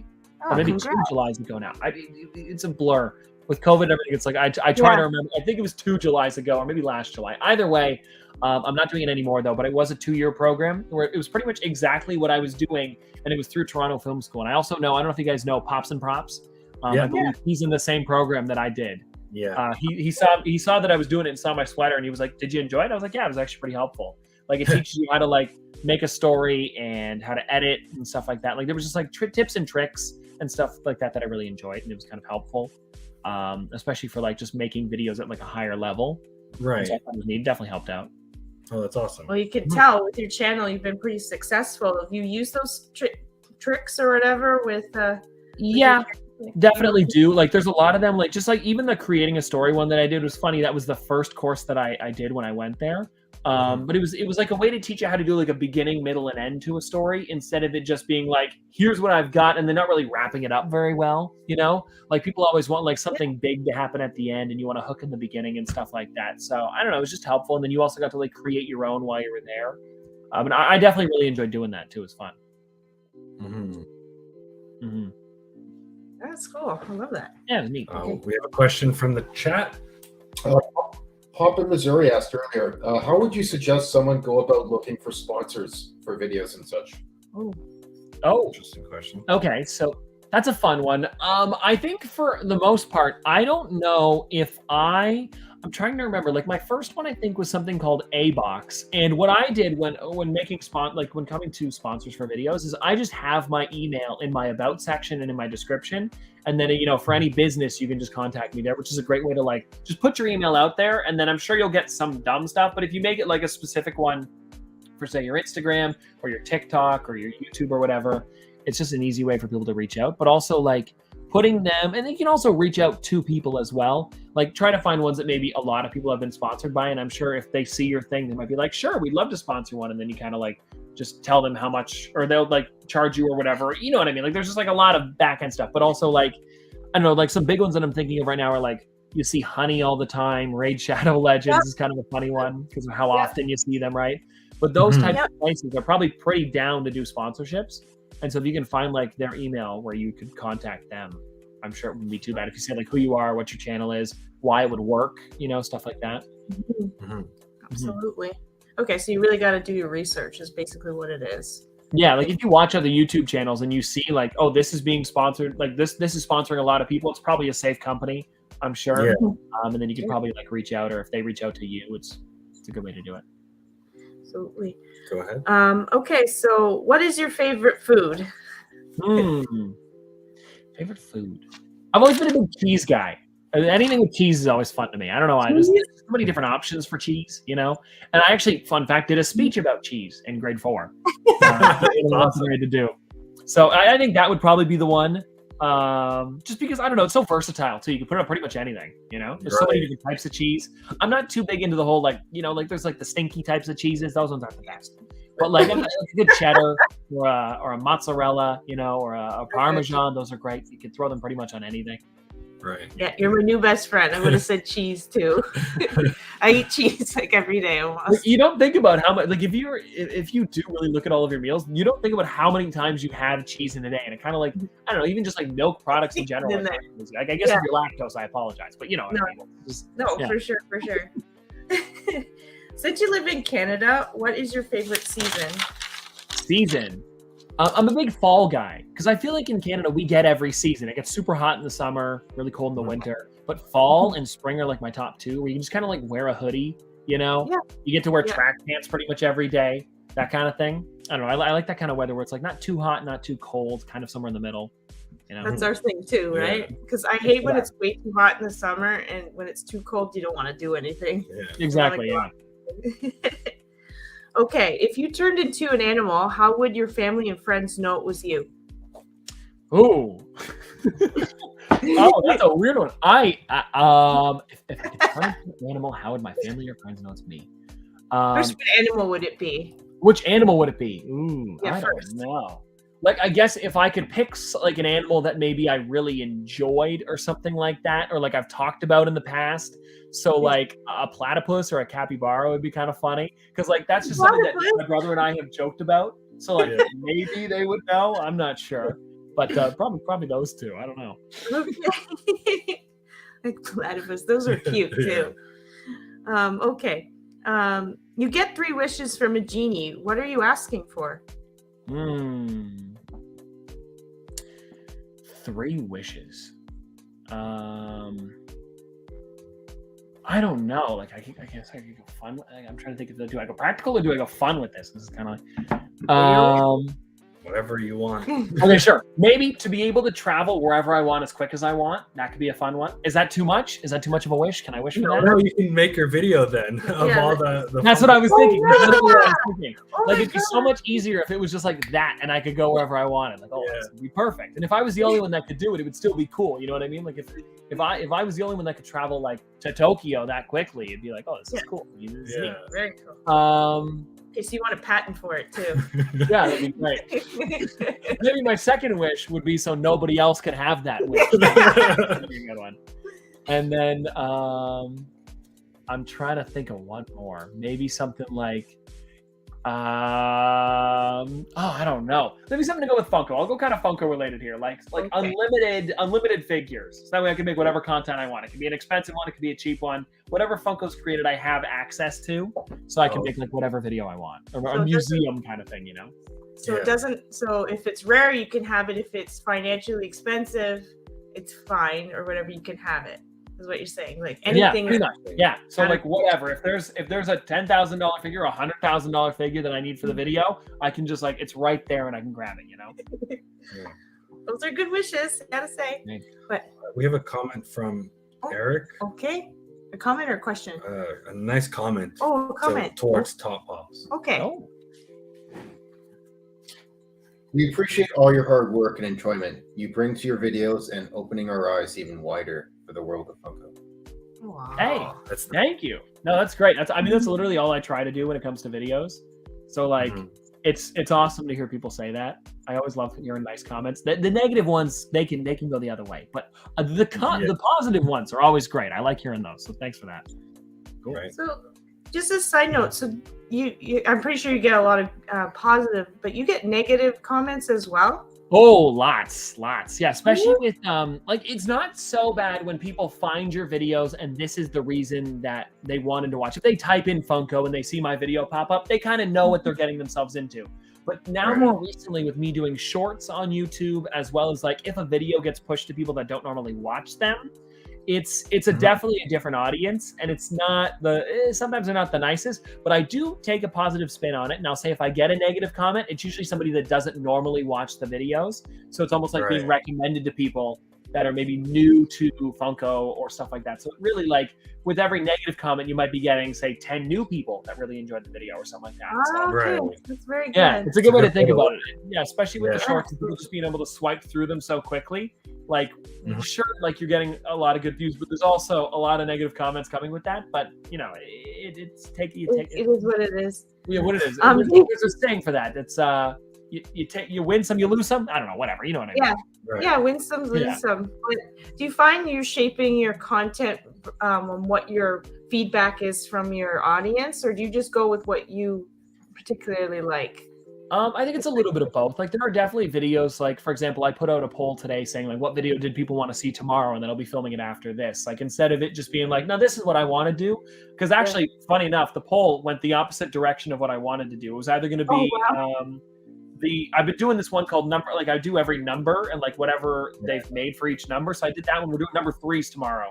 or maybe 2 Julys ago now. It's a blur with COVID and everything. It's like I try to remember. I think it was 2 Julys ago, or maybe last July. Either way, I'm not doing it anymore though. But it was a 2-year program where it was pretty much exactly what I was doing, and it was through Toronto Film School. And I also know, I don't know if you guys know Pops and Props. I believe he's in the same program that I did. Yeah. He saw that I was doing it and saw my sweater, and he was like, "Did you enjoy it?" I was like, "Yeah, it was actually pretty helpful. Like, it teaches you how to like make a story and how to edit and stuff like that. Like, there was just like tips and tricks and stuff like that I really enjoyed, and it was kind of helpful, especially for like just making videos at like a higher level. Right. So I thought it was neat. Definitely helped out. Oh, that's awesome. Well, you can tell with your channel you've been pretty successful. Have you used those tricks or whatever with definitely do. Like, there's a lot of them, like just like even the creating a story one that I did was funny. That was the first course that I did when I went there. But it was like a way to teach you how to do like a beginning, middle, and end to a story, instead of it just being like, here's what I've got, and they're not really wrapping it up very well, like people always want like something big to happen at the end, and you want to hook in the beginning and stuff like that. So I don't know, it was just helpful. And then you also got to like create your own while you were there. And I definitely really enjoyed doing that too. It was fun. That's cool. I love that. Yeah, it was neat. We have a question from the chat. Pop in Missouri asked earlier, how would you suggest someone go about looking for sponsors for videos and such? Oh, interesting question. Okay, so that's a fun one. I think for the most part, I don't know if I'm trying to remember. Like, my first one, I think, was something called A-Box. And what I did when making when coming to sponsors for videos is I just have my email in my about section and in my description. And then, for any business, you can just contact me there, which is a great way to like just put your email out there. And then I'm sure you'll get some dumb stuff. But if you make it like a specific one for, say, your Instagram or your TikTok or your YouTube or whatever, it's just an easy way for people to reach out. But also like putting them, and you can also reach out to people as well. Like, try to find ones that maybe a lot of people have been sponsored by. And I'm sure if they see your thing, they might be like, sure, we'd love to sponsor one. And then you kind of like just tell them how much, or they'll like charge you or whatever. You know what I mean? Like, there's just like a lot of back end stuff, but also like, I don't know, like some big ones that I'm thinking of right now are like, you see Honey all the time. Raid Shadow Legends is kind of a funny one because of how often you see them, right? But those types of places are probably pretty down to do sponsorships. And so if you can find like their email where you could contact them, I'm sure it wouldn't be too bad if you say like who you are, what your channel is, why it would work, stuff like that. Absolutely. Okay, so you really got to do your research is basically what it is. Yeah, like if you watch other YouTube channels and you see like, oh, this is being sponsored, like this is sponsoring a lot of people, it's probably a safe company, I'm sure. Yeah. And then you can probably like reach out, or if they reach out to you, it's a good way to do it. Absolutely. Go ahead. Okay, so what is your favorite food? Favorite food? I've always been a big cheese guy. Anything with cheese is always fun to me. I don't know why. There's so many different options for cheese, you know? And I actually, fun fact, did a speech about cheese in grade 4. Awesome to do. So I think that would probably be the one. Just because, I don't know, it's so versatile too. You can put it on pretty much anything, you know? There's so many different types of cheese. I'm not too big into the whole, like, you know, like there's like the stinky types of cheeses. Those ones aren't the best. But like a good cheddar or a mozzarella, you know, or a Parmesan, those are great. You can throw them pretty much on anything. Right. Yeah, you're my new best friend. I would have said cheese too. I eat cheese like every day almost. You don't think about how much, like if you do really look at all of your meals, you don't think about how many times you have cheese in a day. And it kind of like, I don't know, even just like milk products in general. Like, I guess if you're lactose, I apologize. But you know what I mean. For sure. Since you live in Canada, what is your favorite season? I'm a big fall guy because I feel like in Canada we get every season. It gets super hot in the summer, really cold in the winter. But fall and spring are like my top two, where you can just kind of like wear a hoodie, you know? Yeah. You get to wear track pants pretty much every day, that kind of thing. I don't know. I like that kind of weather where it's like not too hot, not too cold, kind of somewhere in the middle. You know? That's our thing too, right? Because I hate when it's way too hot in the summer, and when it's too cold, you don't want to do anything. Yeah. Exactly. Yeah. Okay, if you turned into an animal, how would your family and friends know it was you? Oh, that's a weird one. If I could turn into an animal, how would my family or friends know it's me? First, what animal would it be? Which animal would it be? I first. don't know. Like, I guess if I could pick like an animal that maybe I really enjoyed or something like that, or like I've talked about in the past. So like a platypus or a capybara would be kind of funny. Because like that's just something that my brother and I have joked about. So like maybe they would know. I'm not sure. But probably those two. I don't know. Okay. Like platypus. Those are cute too. Okay. You get 3 wishes from a genie. What are you asking for? 3 wishes. I don't know. Like I guess I could go fun. I'm trying to think of do I go practical or do I go fun with this? This is kind of like whatever you want. Okay, sure. Maybe to be able to travel wherever I want as quick as I want. That could be a fun one. Is that too much? Is that too much of a wish? Can I wish for that? No, you can make your video then of all the That's what I was thinking. Oh like it'd be so much easier if it was just like that and I could go wherever I wanted. Like, this would be perfect. And if I was the only one that could do it, it would still be cool. You know what I mean? Like if I was the only one that could travel like to Tokyo that quickly, it'd be like, oh, this is cool. Very cool. Okay, so you want a patent for it too. Yeah, that'd be great. Maybe my second wish would be so nobody else could have that wish. That'd be a good one. And then I'm trying to think of one more. Maybe something like I don't know. Maybe something to go with Funko. I'll go kind of Funko related here, like unlimited figures. So that way I can make whatever content I want. It can be an expensive one, it could be a cheap one. Whatever Funko's created, I have access to, so I can make like whatever video I want, or a museum kind of thing, you know. So it doesn't. So if it's rare, you can have it. If it's financially expensive, it's fine, or whatever. You can have it. Is what you're saying? Like anything? Yeah. So like whatever. If there's a $10,000 figure, or $100,000 figure that I need for the video, I can just like it's right there and I can grab it. You know. Those are good wishes. I gotta say. But we have a comment from Eric. Okay. A comment or a question? A nice comment. Oh, a comment towards Top Pops. Okay. Oh. We appreciate all your hard work and enjoyment you bring to your videos and opening our eyes even wider for the world of Funko. Wow. Hey, thank you. No, that's great. That's literally all I try to do when it comes to videos. So like, it's awesome to hear people say that. I always love hearing nice comments. The negative ones, they can go the other way, but the positive ones are always great. I like hearing those. So thanks for that. Cool. Right. So, just a side note. So you I'm pretty sure you get a lot of positive, but you get negative comments as well. Oh, lots. Yeah, especially with like it's not so bad when people find your videos and this is the reason that they wanted to watch. If they type in Funko and they see my video pop up, they kind of know what they're getting themselves into. But now more recently with me doing shorts on YouTube, as well as like if a video gets pushed to people that don't normally watch them, it's definitely a different audience, and it's not sometimes they're not the nicest, but I do take a positive spin on it. And I'll say if I get a negative comment, it's usually somebody that doesn't normally watch the videos. So it's almost like being recommended to people that are maybe new to Funko or stuff like that. So it really, like, with every negative comment, you might be getting, say, 10 new people that really enjoyed the video or something like that. Oh, okay. That's very good. Yeah, it's a good way to think about it. Yeah, especially with the shorts, people just being able to swipe through them so quickly. Like, sure, like you're getting a lot of good views, but there's also a lot of negative comments coming with that. But, you know, it is what it is. Yeah, what it is. There's a saying for that. It's you win some, you lose some. I don't know, whatever. You know what I mean? Yeah, win some, lose some. But do you find you're shaping your content on what your feedback is from your audience, or do you just go with what you particularly like? I think it's a little bit of both. Like, there are definitely videos, like, for example, I put out a poll today saying, like, what video did people want to see tomorrow? And then I'll be filming it after this. Like, instead of it just being like, no, this is what I want to do. Because actually, funny enough, the poll went the opposite direction of what I wanted to do. It was either going to be, I've been doing this one called number, like I do every number and like whatever they've made for each number. So I did that one. We're doing number 3s tomorrow.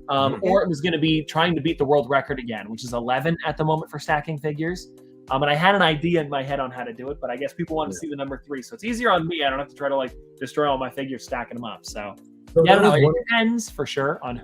Or it was going to be trying to beat the world record again, which is 11 at the moment for stacking figures. And I had an idea in my head on how to do it, but I guess people want to see the number 3. So it's easier on me. I don't have to try to like destroy all my figures, stacking them up. So yeah, I don't know. It depends for sure on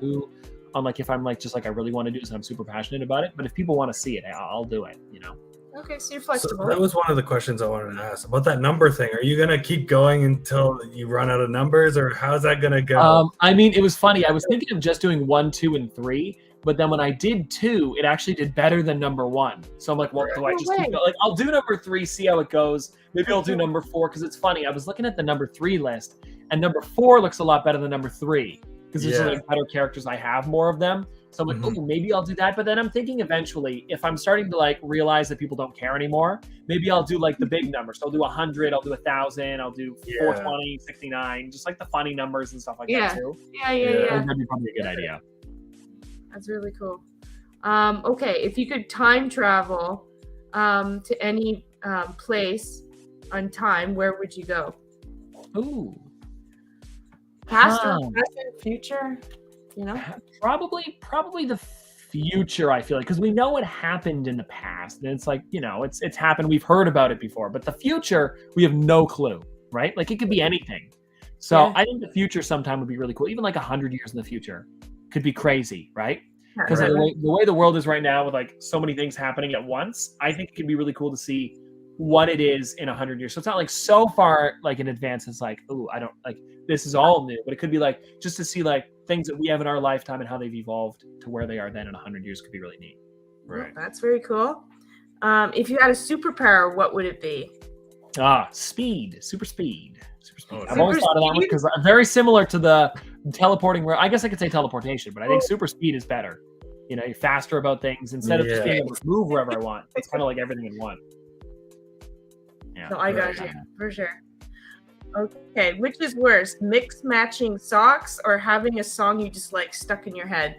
like if I'm like, just like I really want to do this and I'm super passionate about it. But if people want to see it, I'll do it, you know? Okay, so you're flexible. So that was one of the questions I wanted to ask about that number thing. Are you going to keep going until you run out of numbers, or how's that going to go? I mean, it was funny. I was thinking of just doing 1, 2, and 3. But then when I did 2, it actually did better than number 1. So I'm like, well, do I just keep going? Like, I'll do number 3, see how it goes. Maybe I'll do number 4, because it's funny. I was looking at the number 3 list, and number 4 looks a lot better than number 3, because there's like better characters. I have more of them. So I'm like, oh, maybe I'll do that. But then I'm thinking eventually, if I'm starting to like realize that people don't care anymore, maybe I'll do like the big numbers. So I'll do 100, I'll do 1,000, I'll do 420, 69, just like the funny numbers and stuff like that too. Yeah. That'd be probably a good idea. That's really cool. Okay, if you could time travel to any place on time, where would you go? Ooh. Past or present, future? You know? Probably the future, I feel like, because we know what happened in the past. And it's like, you know, it's happened. We've heard about it before. But the future, we have no clue, right? Like, it could be anything. So I think the future sometime would be really cool. Even like 100 years in the future could be crazy, right? Because the way the world is right now, with like so many things happening at once, I think it could be really cool to see what it is in 100 years. So it's not like so far like in advance. It's like, oh, I don't like, this is all new, but it could be like just to see like things that we have in our lifetime and how they've evolved to where they are then in 100 years could be really neat. Right. That's very cool. If you had a superpower, what would it be? Speed, super speed. I've always thought of that one because I'm very similar to the teleporting. I guess I could say teleportation, but I think super speed is better. You know, you're faster about things instead of just being able to move wherever I want. It's kind of like everything in one. Yeah. So I got you for sure. Okay, which is worse, mix matching socks or having a song you just like stuck in your head?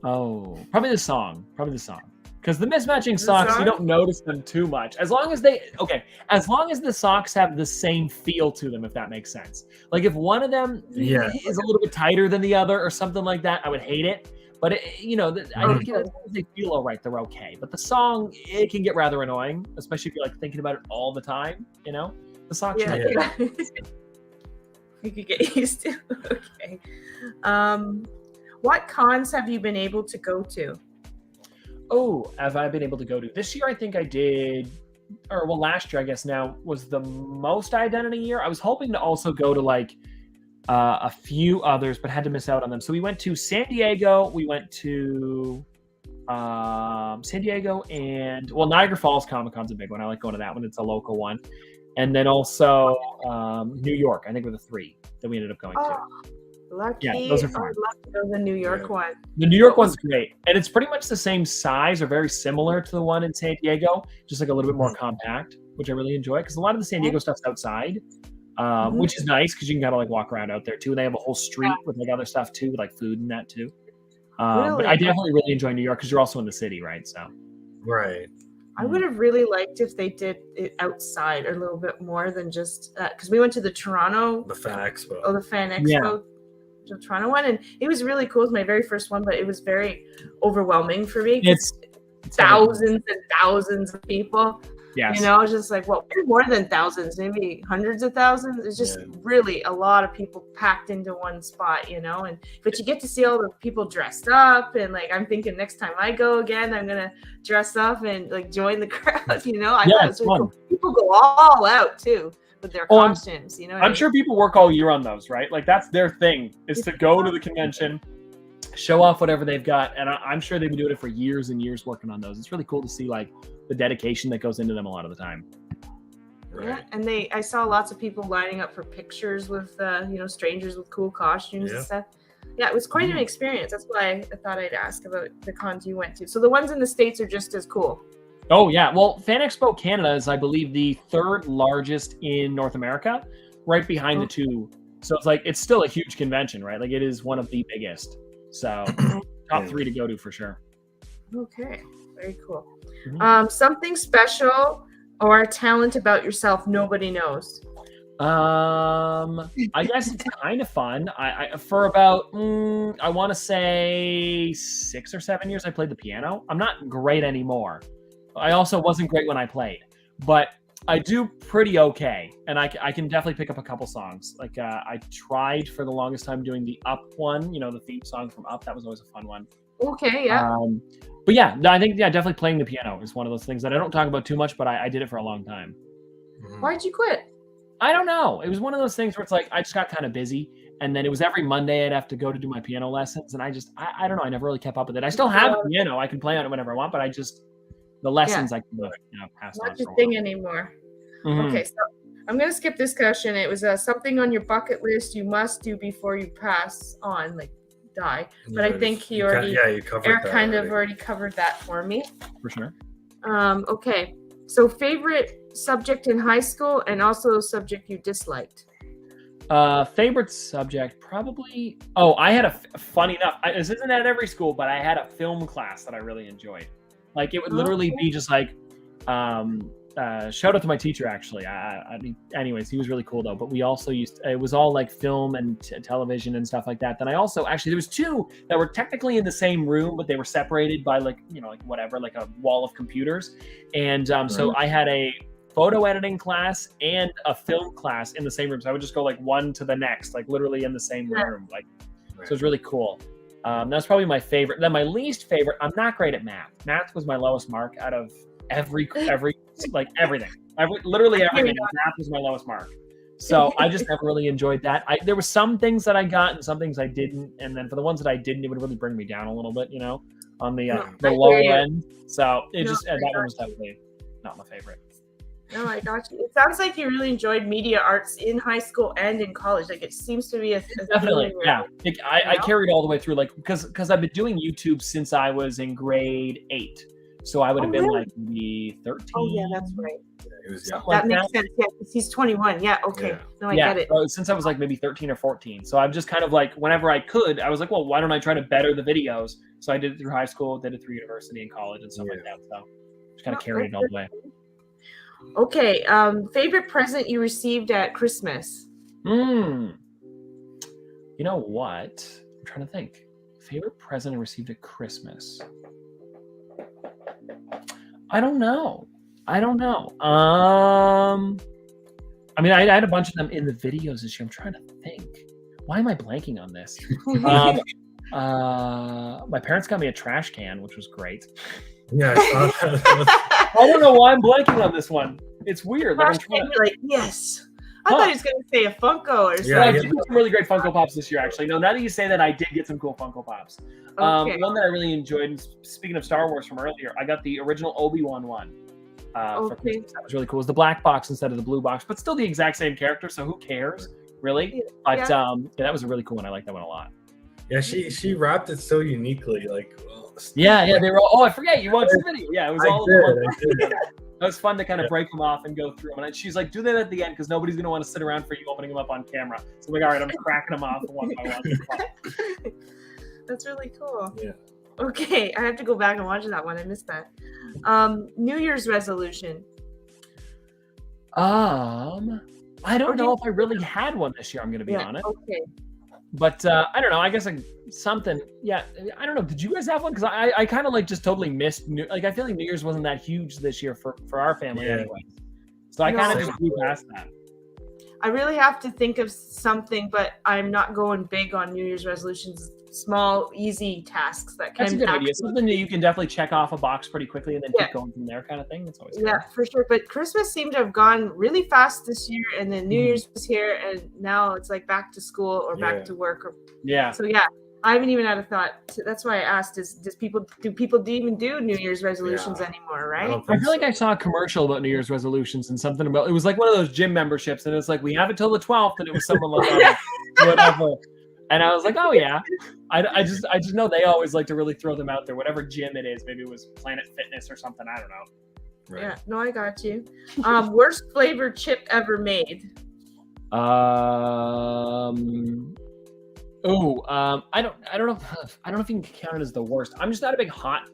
Oh, probably the song. Because the mismatching socks, you don't notice them too much. As long as the socks have the same feel to them, if that makes sense. Like if one of them is a little bit tighter than the other or something like that, I would hate it. But, I think as long as they feel all right, they're okay. But the song, it can get rather annoying, especially if you're like thinking about it all the time, you know? The socks. You could get used to. Okay. What cons have you been able to go to? Oh, have I been able to go to? This year, I think I did, last year, I guess now, was the most I'd done in a year. I was hoping to also go to like a few others, but had to miss out on them. So we went to San Diego. We went to San Diego and, Niagara Falls Comic-Con's a big one. I like going to that one. It's a local one. And then also New York, I think were the 3 that we ended up going to. Lucky. Yeah, those are fun. I would love to go to the New York one. The New York one's great. And it's pretty much the same size or very similar to the one in San Diego, just like a little bit more compact, which I really enjoy because a lot of the San Diego stuff's outside. which is nice because you can kind of like walk around out there too. And they have a whole street with like other stuff too, with like food and that too. But I definitely really enjoy New York because you're also in the city, right? So, right. I would have really liked if they did it outside a little bit more than just that, because we went to the Fan Expo. Oh, the Fan Expo, the Toronto one, and it was really cool. It was my very first one, but it was very overwhelming for me. It's thousands and thousands of people. Yes. You know, it's just like, well, more than thousands, maybe hundreds of thousands. It's just really a lot of people packed into one spot, you know. But you get to see all the people dressed up, and like I'm thinking next time I go again, I'm gonna dress up and like join the crowd, you know. I thought it was really cool. People go all out too with their costumes, you know. I'm sure people work all year on those, right? Like that's their thing, is to go to the convention, show off whatever they've got, and I'm sure they've been doing it for years and years working on those. It's really cool to see like the dedication that goes into them a lot of the time. Yeah, and I saw lots of people lining up for pictures with strangers with cool costumes and stuff. Yeah, it was quite an experience. That's why I thought I'd ask about the cons you went to. So the ones in the States are just as cool. Oh yeah, well, Fan Expo Canada is, I believe, the third largest in North America, right behind the two. So it's like it's still a huge convention, right? Like it is one of the biggest. So top 3 to go to for sure. Okay, very cool. Something special or a talent about yourself nobody knows. I guess it's kind of fun. I for about I want to say 6 or 7 years I played the piano. I'm not great anymore. I also wasn't great when I played, but I do pretty okay, and I can definitely pick up a couple songs. Like I tried for the longest time doing the Up one, you know, the theme song from Up. That was always a fun one. Okay, yeah. But yeah, no, I think definitely playing the piano is one of those things that I don't talk about too much, but I did it for a long time. Why'd you quit? I don't know. It was one of those things where it's like I just got kind of busy, and then it was every Monday I'd have to go to do my piano lessons, and I don't know. I never really kept up with it. I still have a piano. I can play on it whenever I want, but the lessons I can pass on. Not your thing anymore. Okay, so I'm going to skip this question. It was something on your bucket list you must do before you pass on, like die. But I think he already, Eric kind of already covered that for me. For sure. Okay, so favorite subject in high school and also subject you disliked. Favorite subject, probably. Oh, I had funny enough. This isn't at every school, but I had a film class that I really enjoyed. Like it would literally be just like, shout out to my teacher actually. Anyways, he was really cool though. But we also it was all like film and television and stuff like that. Then I also there was 2 that were technically in the same room, but they were separated by like like a wall of computers. And so I had a photo editing class and a film class in the same room. So I would just go like one to the next, like literally in the same room. Like so it was really cool. That's probably my favorite. Then my least favorite, I'm not great at math. Math was my lowest mark out of everything. Literally everything. Math was my lowest mark. So I just never really enjoyed that. There were some things that I got and some things I didn't. And then for the ones that I didn't, it would really bring me down a little bit, you know, on the low end. So that one was definitely not my favorite. No, I got you. It sounds like you really enjoyed media arts in high school and in college. Like it seems to be a definitely, yeah. I carried all the way through, like because I've been doing YouTube since I was in grade 8, so I would have been like maybe 13. Oh yeah, that's right. That makes sense. Yeah, because he's 21. Yeah, okay. Yeah. No, I get it. Since I was like maybe 13 or 14, so I'm just kind of like whenever I could, I was like, well, why don't I try to better the videos? So I did it through high school, did it through university and college and stuff like that. So just kind of carried it all the way. Okay, favorite present you received at Christmas? You know what? I'm trying to think. Favorite present I received at Christmas? I don't know. I mean, I had a bunch of them in the videos this year. I'm trying to think. Why am I blanking on this? My parents got me a trash can, which was great. Yeah, I saw that. I don't know why I'm blanking on this one. It's weird. Yes. I thought he was going to say a Funko or something. Yeah, I did get some really great Funko Pops this year, actually. No, now that you say that, I did get some cool Funko Pops. One that I really enjoyed, and speaking of Star Wars from earlier, I got the original Obi-Wan one. For Christmas. That was really cool. It was the black box instead of the blue box, but still the exact same character, so who cares, really? But that was a really cool one. I like that one a lot. Yeah, she wrapped it so uniquely, like. Yeah, they were all. Oh, I forget you watched the video. Yeah, it was all. It was fun to kind of break them off and go through them. And she's like, do that at the end because nobody's going to want to sit around for you opening them up on camera. So I'm like, all right, I'm cracking them off one by one. That's really cool. Yeah. Okay, I have to go back and watch that one. I missed that. New Year's resolution. I don't know if I really had one this year, I'm going to be honest. Okay. But I don't know. I guess something. Yeah, I don't know. Did you guys have one? Because I kind of like just totally missed. I feel like New Year's wasn't that huge this year for our family anyway. So I kind of just blew past that. I really have to think of something, but I'm not going big on New Year's resolutions. Small, easy tasks that can. That's a good idea. Something that you can definitely check off a box pretty quickly and then keep going from there, kind of thing. That's always good. For sure. But Christmas seemed to have gone really fast this year, and then New Year's was here, and now it's like back to school or back to work. So I haven't even had a thought. That's why I asked: do people even do New Year's resolutions anymore? Right? I feel like I saw a commercial about New Year's resolutions and something about it was like one of those gym memberships, and it's like we have it till the 12th, and it was someone like whatever. And I was like, oh yeah, I just know they always like to really throw them out there. Whatever gym it is, maybe it was Planet Fitness or something. I don't know. Right. Yeah, no, I got you. Worst flavored chip ever made. I don't know if you can count it as the worst. I'm just not a big hot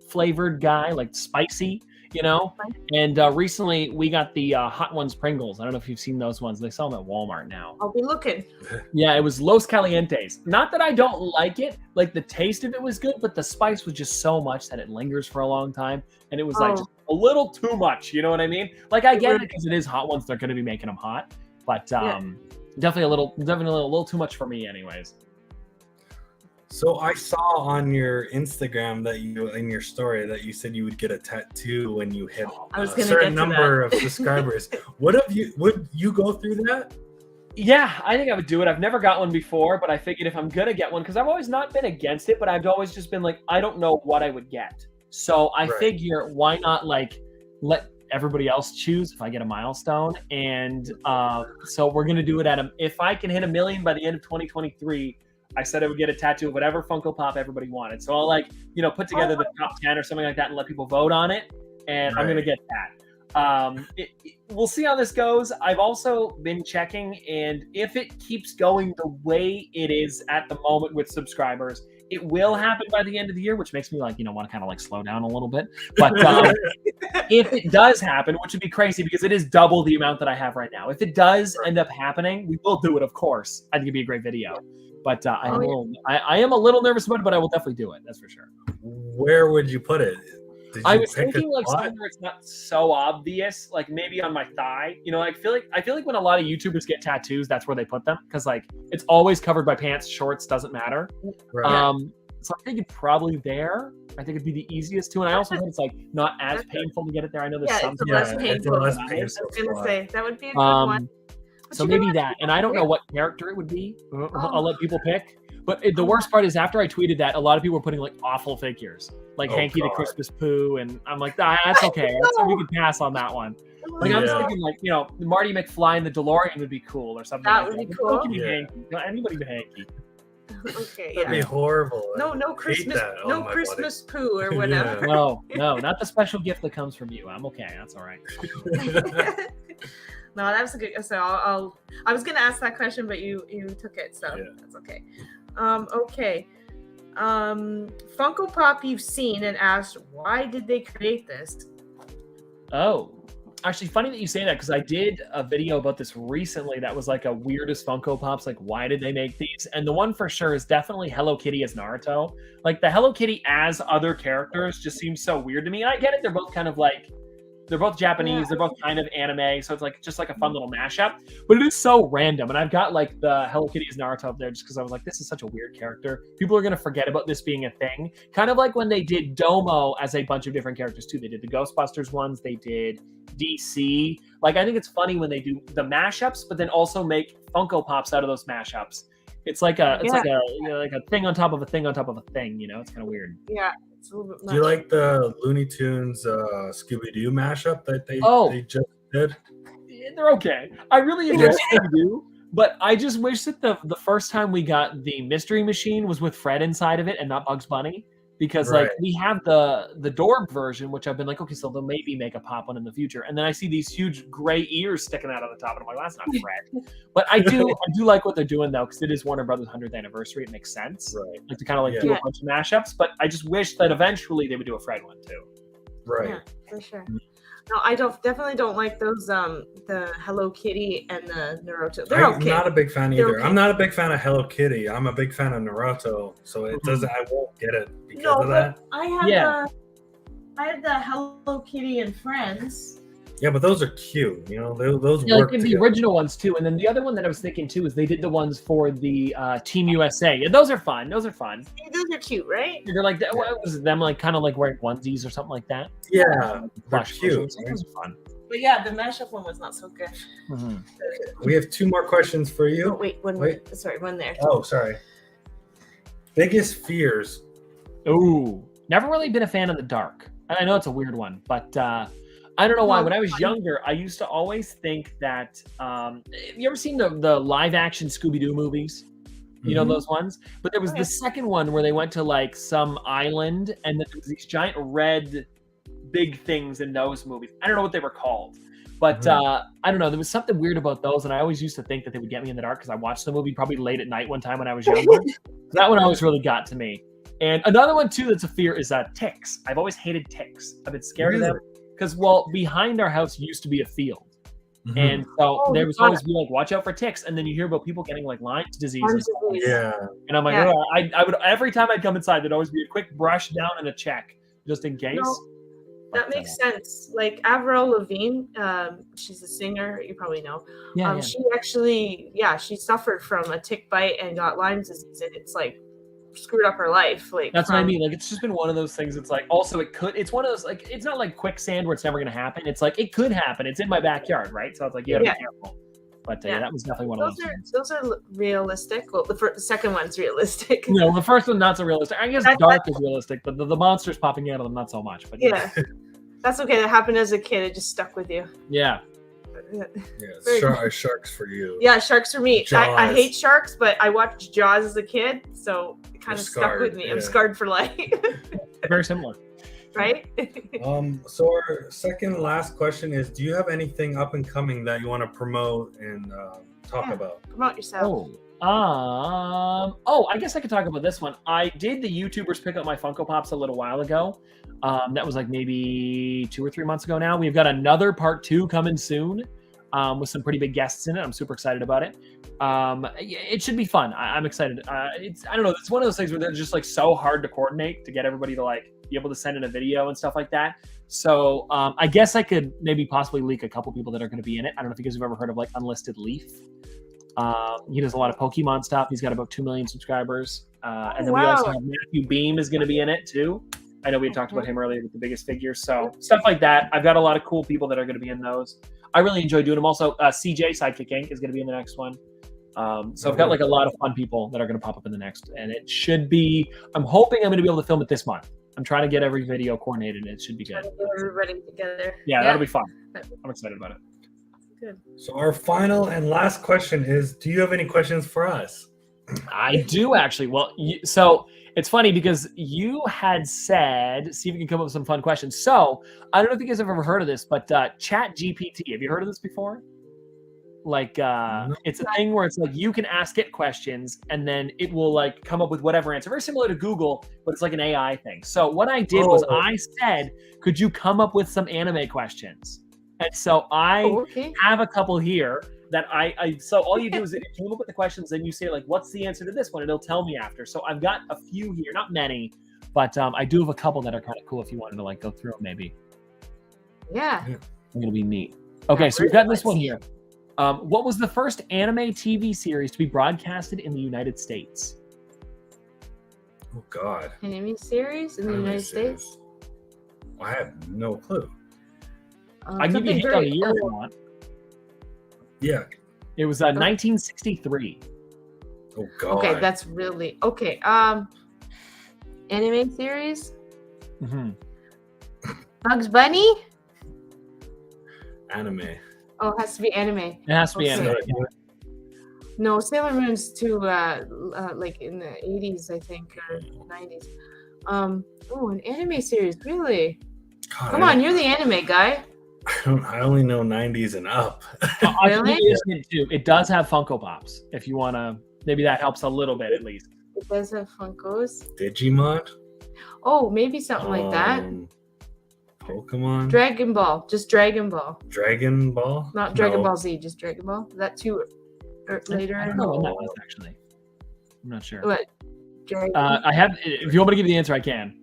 flavored guy, like spicy, And recently we got the Hot Ones Pringles. I don't know if you've seen those ones. They sell them at Walmart now. I'll be looking. Yeah, it was Los Calientes. Not that I don't like it. Like the taste of it was good, but the spice was just so much that it lingers for a long time. And it was like just a little too much. You know what I mean? Like I get it because it is Hot Ones. They're going to be making them hot. But definitely a little too much for me anyways. So I saw on your Instagram that in your story that you said you would get a tattoo when you hit a certain number of subscribers. Would you go through that? Yeah, I think I would do it. I've never got one before, but I figured if I'm gonna get one, because I've always not been against it, but I've always just been like, I don't know what I would get. So I figure why not like let everybody else choose if I get a milestone. And so we're gonna do it if I can hit 1 million by the end of 2023. I said I would get a tattoo of whatever Funko Pop everybody wanted. So I'll put together the top 10 or something like that and let people vote on it. And I'm going to get that. We'll see how this goes. I've also been checking, and if it keeps going the way it is at the moment with subscribers, it will happen by the end of the year, which makes me want to kind of slow down a little bit. But if it does happen, which would be crazy because it is double the amount that I have right now. If it does end up happening, we will do it, of course. I think it'd be a great video. But I am a little nervous about it, but I will definitely do it. That's for sure. Where would you put it? I was thinking somewhere it's not so obvious, like maybe on my thigh. I feel like when a lot of YouTubers get tattoos, that's where they put them because it's always covered by pants, shorts, doesn't matter. Right. So I think it's probably there. I think it'd be the easiest to, and I also think it's not as painful to get it there. I know there's some. Less painful. I was gonna say that would be a good one. So maybe that, and I don't know what character it would be. I'll let people pick. But the worst part is after I tweeted that, a lot of people were putting awful figures, Hanky the Christmas Pooh, and I'm like, that's okay. We can pass on that one. I'm just thinking Marty McFly and the DeLorean would be cool or something. That would be cool. Hanky. Anybody but Hanky. Okay, that'd be horrible. No Christmas, Christmas Pooh or whatever. No, not the special gift that comes from you. I'm okay. That's all right. No, that was a good. So I was gonna ask that question, but you took it, so that's okay. Okay. Funko Pop you've seen and asked, why did they create this? Oh, actually, funny that you say that because I did a video about this recently. That was a weirdest Funko Pops. Why did they make these? And the one for sure is definitely Hello Kitty as Naruto. The Hello Kitty as other characters just seems so weird to me. And I get it; they're both kind of they're both Japanese. They're both kind of anime, so it's just a fun little mashup. But it is so random, and I've got the Hello Kitty as Naruto up there just because I was this is such a weird character. People are gonna forget about this being a thing. Kind of like when they did Domo as a bunch of different characters too. They did the Ghostbusters ones. They did DC. I think it's funny when they do the mashups, but then also make Funko Pops out of those mashups. It's like a thing on top of a thing on top of a thing. It's kind of weird. Yeah. Do you like the Looney Tunes Scooby-Doo mashup that they just did? They're okay. I really enjoy Scooby-Doo, but I just wish that the first time we got the Mystery Machine was with Fred inside of it and not Bugs Bunny, because like we have the Dorb version, which I've been like, okay, so they'll maybe make a pop one in the future, and then I see these huge gray ears sticking out of the top, and I'm like, well, that's not Fred. But I do like what they're doing though, because it is Warner Brothers' 100th anniversary. It makes sense, like to kind of like do a bunch of mashups. But I just wish that eventually they would do a Fred one too. Right. Yeah, for sure. No, I definitely don't like those the Hello Kitty and the Naruto. They're okay. I'm not a big fan either. Okay. I'm not a big fan of Hello Kitty. I'm a big fan of Naruto, so it doesn't. I won't get it because of that. I have the Hello Kitty and Friends. Yeah, but those are cute. You know, those work. Like the original ones too, and then the other one that I was thinking too is they did the ones for the Team USA. Yeah, those are fun. Those are fun. Those are cute, right? They're like what was them like kind of like wearing onesies or something like that. Yeah, they're cute. Those are fun. But yeah, the mashup one was not so good. Mm-hmm. We have 2 more questions for you. Oh, wait, sorry, one there. Oh, sorry. Biggest fears. Ooh, never really been a fan of the dark. I know it's a weird one, but I don't know why. When I was younger, I used to always think that. Have you ever seen the live action Scooby-Doo movies? You know those ones? But there was the second one where they went to like some island, and there was these giant red big things in those movies. I don't know what they were called, but I don't know. There was something weird about those, and I always used to think that they would get me in the dark because I watched the movie probably late at night one time when I was younger. That one always really got to me. And another one too that's a fear is ticks. I've always hated ticks. I've been scared of them. Because, behind our house used to be a field. And so there was always be like, watch out for ticks. And then you hear about people getting like Lyme disease. And I'm like, oh, I would, every time I'd come inside, there'd always be a quick brush down and a check just in case. No, that makes sense. Like Avril Lavigne, she's a singer, you probably know. She actually, she suffered from a tick bite and got Lyme disease. And it's like, screwed up her life. Like that's what I mean. Like it's just been one of those things. It's like also it's one of those like it's not like quicksand where it's never going to happen. It's like it could happen. It's in my backyard, right? So it's like you gotta be careful. But that was definitely one of those. Those are realistic. Well, the second one's realistic. No, the first one not so realistic. I guess dark is realistic, but the monsters popping out of them not so much. But that's okay. That happened as a kid. It just stuck with you. Yeah, sharks for you. Yeah, sharks for me. I hate sharks, but I watched Jaws as a kid, so it kind of stuck with me. I'm scarred for life. Very similar. Right? So our second last question is, do you have anything up and coming that you want to promote and talk about? Promote yourself. I guess I could talk about this one. I did the YouTubers pick up my Funko Pops a little while ago. That was like maybe 2 or 3 months ago now. We've got another part 2 coming soon. With some pretty big guests in it. I'm super excited about it. It should be fun. I'm excited. I don't know. It's one of those things where they're just like so hard to coordinate to get everybody to like be able to send in a video and stuff like that. So I guess I could maybe possibly leak a couple people that are going to be in it. I don't know if you guys have ever heard of like Unlisted Leaf. He does a lot of Pokemon stuff. He's got about 2 million subscribers. And then we also have Matthew Beam is going to be in it too. I know we had talked about him earlier with the biggest figures. So stuff like that. I've got a lot of cool people that are going to be in those. I really enjoy doing them. Also, CJ Sidekick Inc. is going to be in the next one. So I've got like a lot of fun people that are going to pop up in the next. And it should be, I'm hoping I'm going to be able to film it this month. I'm trying to get every video coordinated. And it should be good. Everybody together. Yeah, that'll be fun. I'm excited about it. Good. So our final and last question is, do you have any questions for us? I do actually. Well, so it's funny because you had said, see if you can come up with some fun questions. So I don't know if you guys have ever heard of this, but Chat GPT, have you heard of this before? Like it's a thing where it's like you can ask it questions and then it will like come up with whatever answer. Very similar to Google, but it's like an AI thing. So what I did was I said, could you come up with some anime questions? And so I have a couple here that so all you do is it came up with the questions and you say like, what's the answer to this one? And it'll tell me after. So I've got a few here, not many, but I do have a couple that are kind of cool if you wanted to like go through them maybe. Yeah. It'll be neat. Okay, so we've got this one here. What was the first anime TV series to be broadcasted in the United States? Oh God. Anime series in the United States? I have no clue. I can give you a hint on the year if you want. Yeah. It was 1963. Oh God. Okay, that's really okay. Anime series? Mm-hmm. Bugs Bunny? Anime. Oh, it has to be anime. It has to be anime. No, Sailor Moon's too like in the 80s, I think, or 90s. An anime series, really? God, Come on, you're the anime guy. I only know 90s and up. Really? It does have Funko Pops. If you want to, maybe that helps a little bit at least. It does have Funkos. Digimon? Oh, maybe something like that. Pokemon? Dragon Ball. Just Dragon Ball. Dragon Ball? Not Dragon Ball Z, just Dragon Ball. Is that too later? I don't know when that was, actually. I'm not sure. What? I have. If you want me to give you the answer, I can.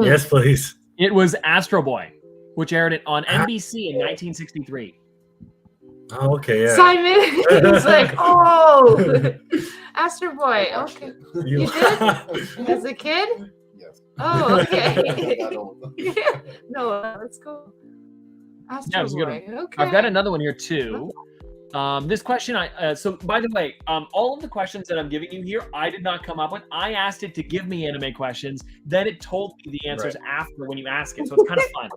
Yes, please. It was Astro Boy, which aired it on NBC in 1963. Oh, okay, yeah. Simon is like, oh, Astro Boy. Okay. You did? As a kid? Yes. Oh, okay. Not old. Yeah. No, that's cool. Astro Boy. Okay. I've got another one here too. This question, so by the way, all of the questions that I'm giving you here, I did not come up with. I asked it to give me anime questions. Then it told me the answers after when you ask it. So it's kind of fun.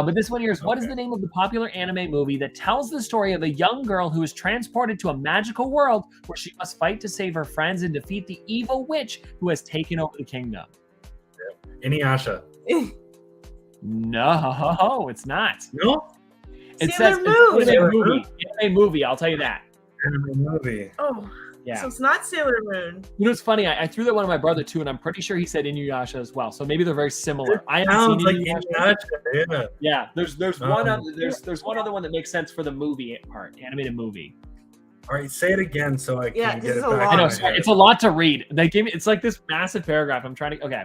But this one here is, what is the name of the popular anime movie that tells the story of a young girl who is transported to a magical world where she must fight to save her friends and defeat the evil witch who has taken over the kingdom? Inuyasha. No, it's not. No? It Sailor says Moon. It's anime movie. I'll tell you that. Anime movie. Oh, yeah. So it's not Sailor Moon. You know, it's funny. I threw that one to my brother too, and I'm pretty sure he said Inuyasha as well. So maybe they're very similar. I haven't Sounds seen like Inuyasha. Inuyasha. Yeah. Yeah, there's one other there's one other one that makes sense for the movie part, animated movie. All right, say it again so I can get it back. I know it's a lot to read. They gave me it's like this massive paragraph. I'm trying to okay.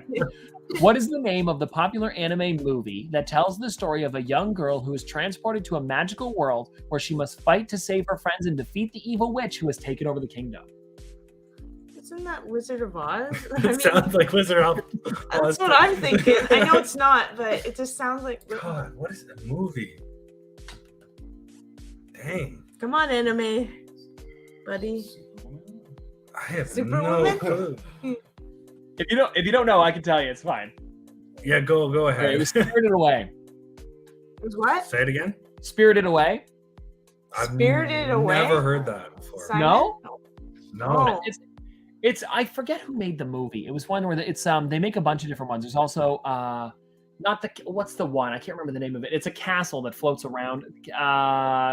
What is the name of the popular anime movie that tells the story of a young girl who is transported to a magical world where she must fight to save her friends and defeat the evil witch who has taken over the kingdom? Isn't that Wizard of Oz? It sounds like Wizard of Oz. That's what I'm thinking. I know it's not, but it just sounds like. God, what is that movie? Dang. Come on, anime, buddy. I have Superwoman? no clue. If you don't know, I can tell you. It's fine. Yeah, go ahead. Okay, it was Spirited Away. It was what? Say it again. Spirited Away. Spirited Away? Never heard that before. Simon? No. No. It's I forget who made the movie. It was one where it's they make a bunch of different ones. There's also not the what's the one? I can't remember the name of it. It's a castle that floats around.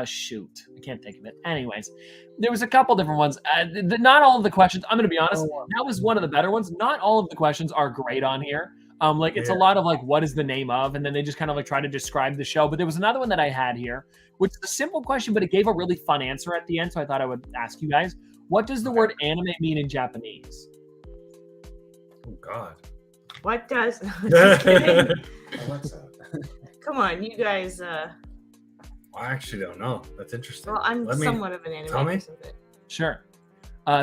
Shoot, I can't think of it. Anyways, there was a couple different ones. Not all of the questions. I'm going to be honest. That was one of the better ones. Not all of the questions are great on here. It's a lot of like, what is the name of, and then they just kind of like try to describe the show. But there was another one that I had here, which is a simple question, but it gave a really fun answer at the end. So I thought I would ask you guys. What does the word anime mean in Japanese? Oh God. What does? Just kidding. Alexa. Come on, you guys. I actually don't know. That's interesting. Well, I'm somewhat of an anime. Tell me. Sure.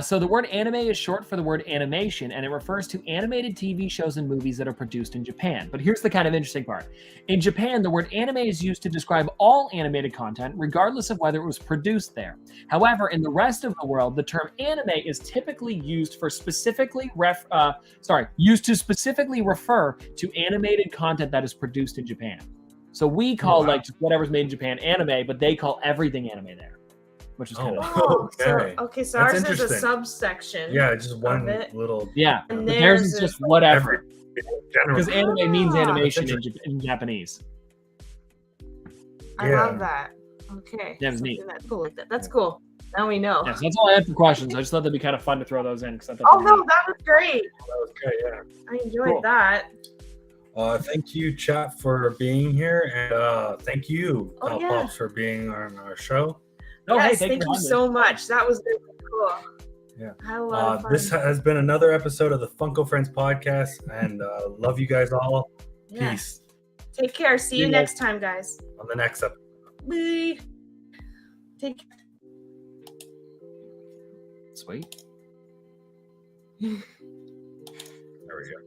So the word anime is short for the word animation, and it refers to animated TV shows and movies that are produced in Japan. But here's the kind of interesting part. In Japan, the word anime is used to describe all animated content, regardless of whether it was produced there. However, in the rest of the world, the term anime is typically used for specifically used to specifically refer to animated content that is produced in Japan. So we call like just whatever's made in Japan anime, but they call everything anime there. Which is kind of okay. So ours is a subsection. Yeah, just one little. Yeah, and theirs is just whatever. Because anime means animation in Japanese. I love that. Okay. That was neat. That's cool. That's cool. Now we know. Yeah, so that's all I had for questions. I just thought that'd be kind of fun to throw those in. No, that was great. That was great. Yeah. I enjoyed that. Thank you, chat, for being here, and thank you, Pops, for being on our show. Oh, yes, hey, thank you so much. That was really cool. Yeah. I had a lot of fun. This has been another episode of the Funko Friends podcast, and love you guys all. Yeah. Peace. Take care. See you next time, guys. On the next episode. Bye. Take care. Sweet. There we go.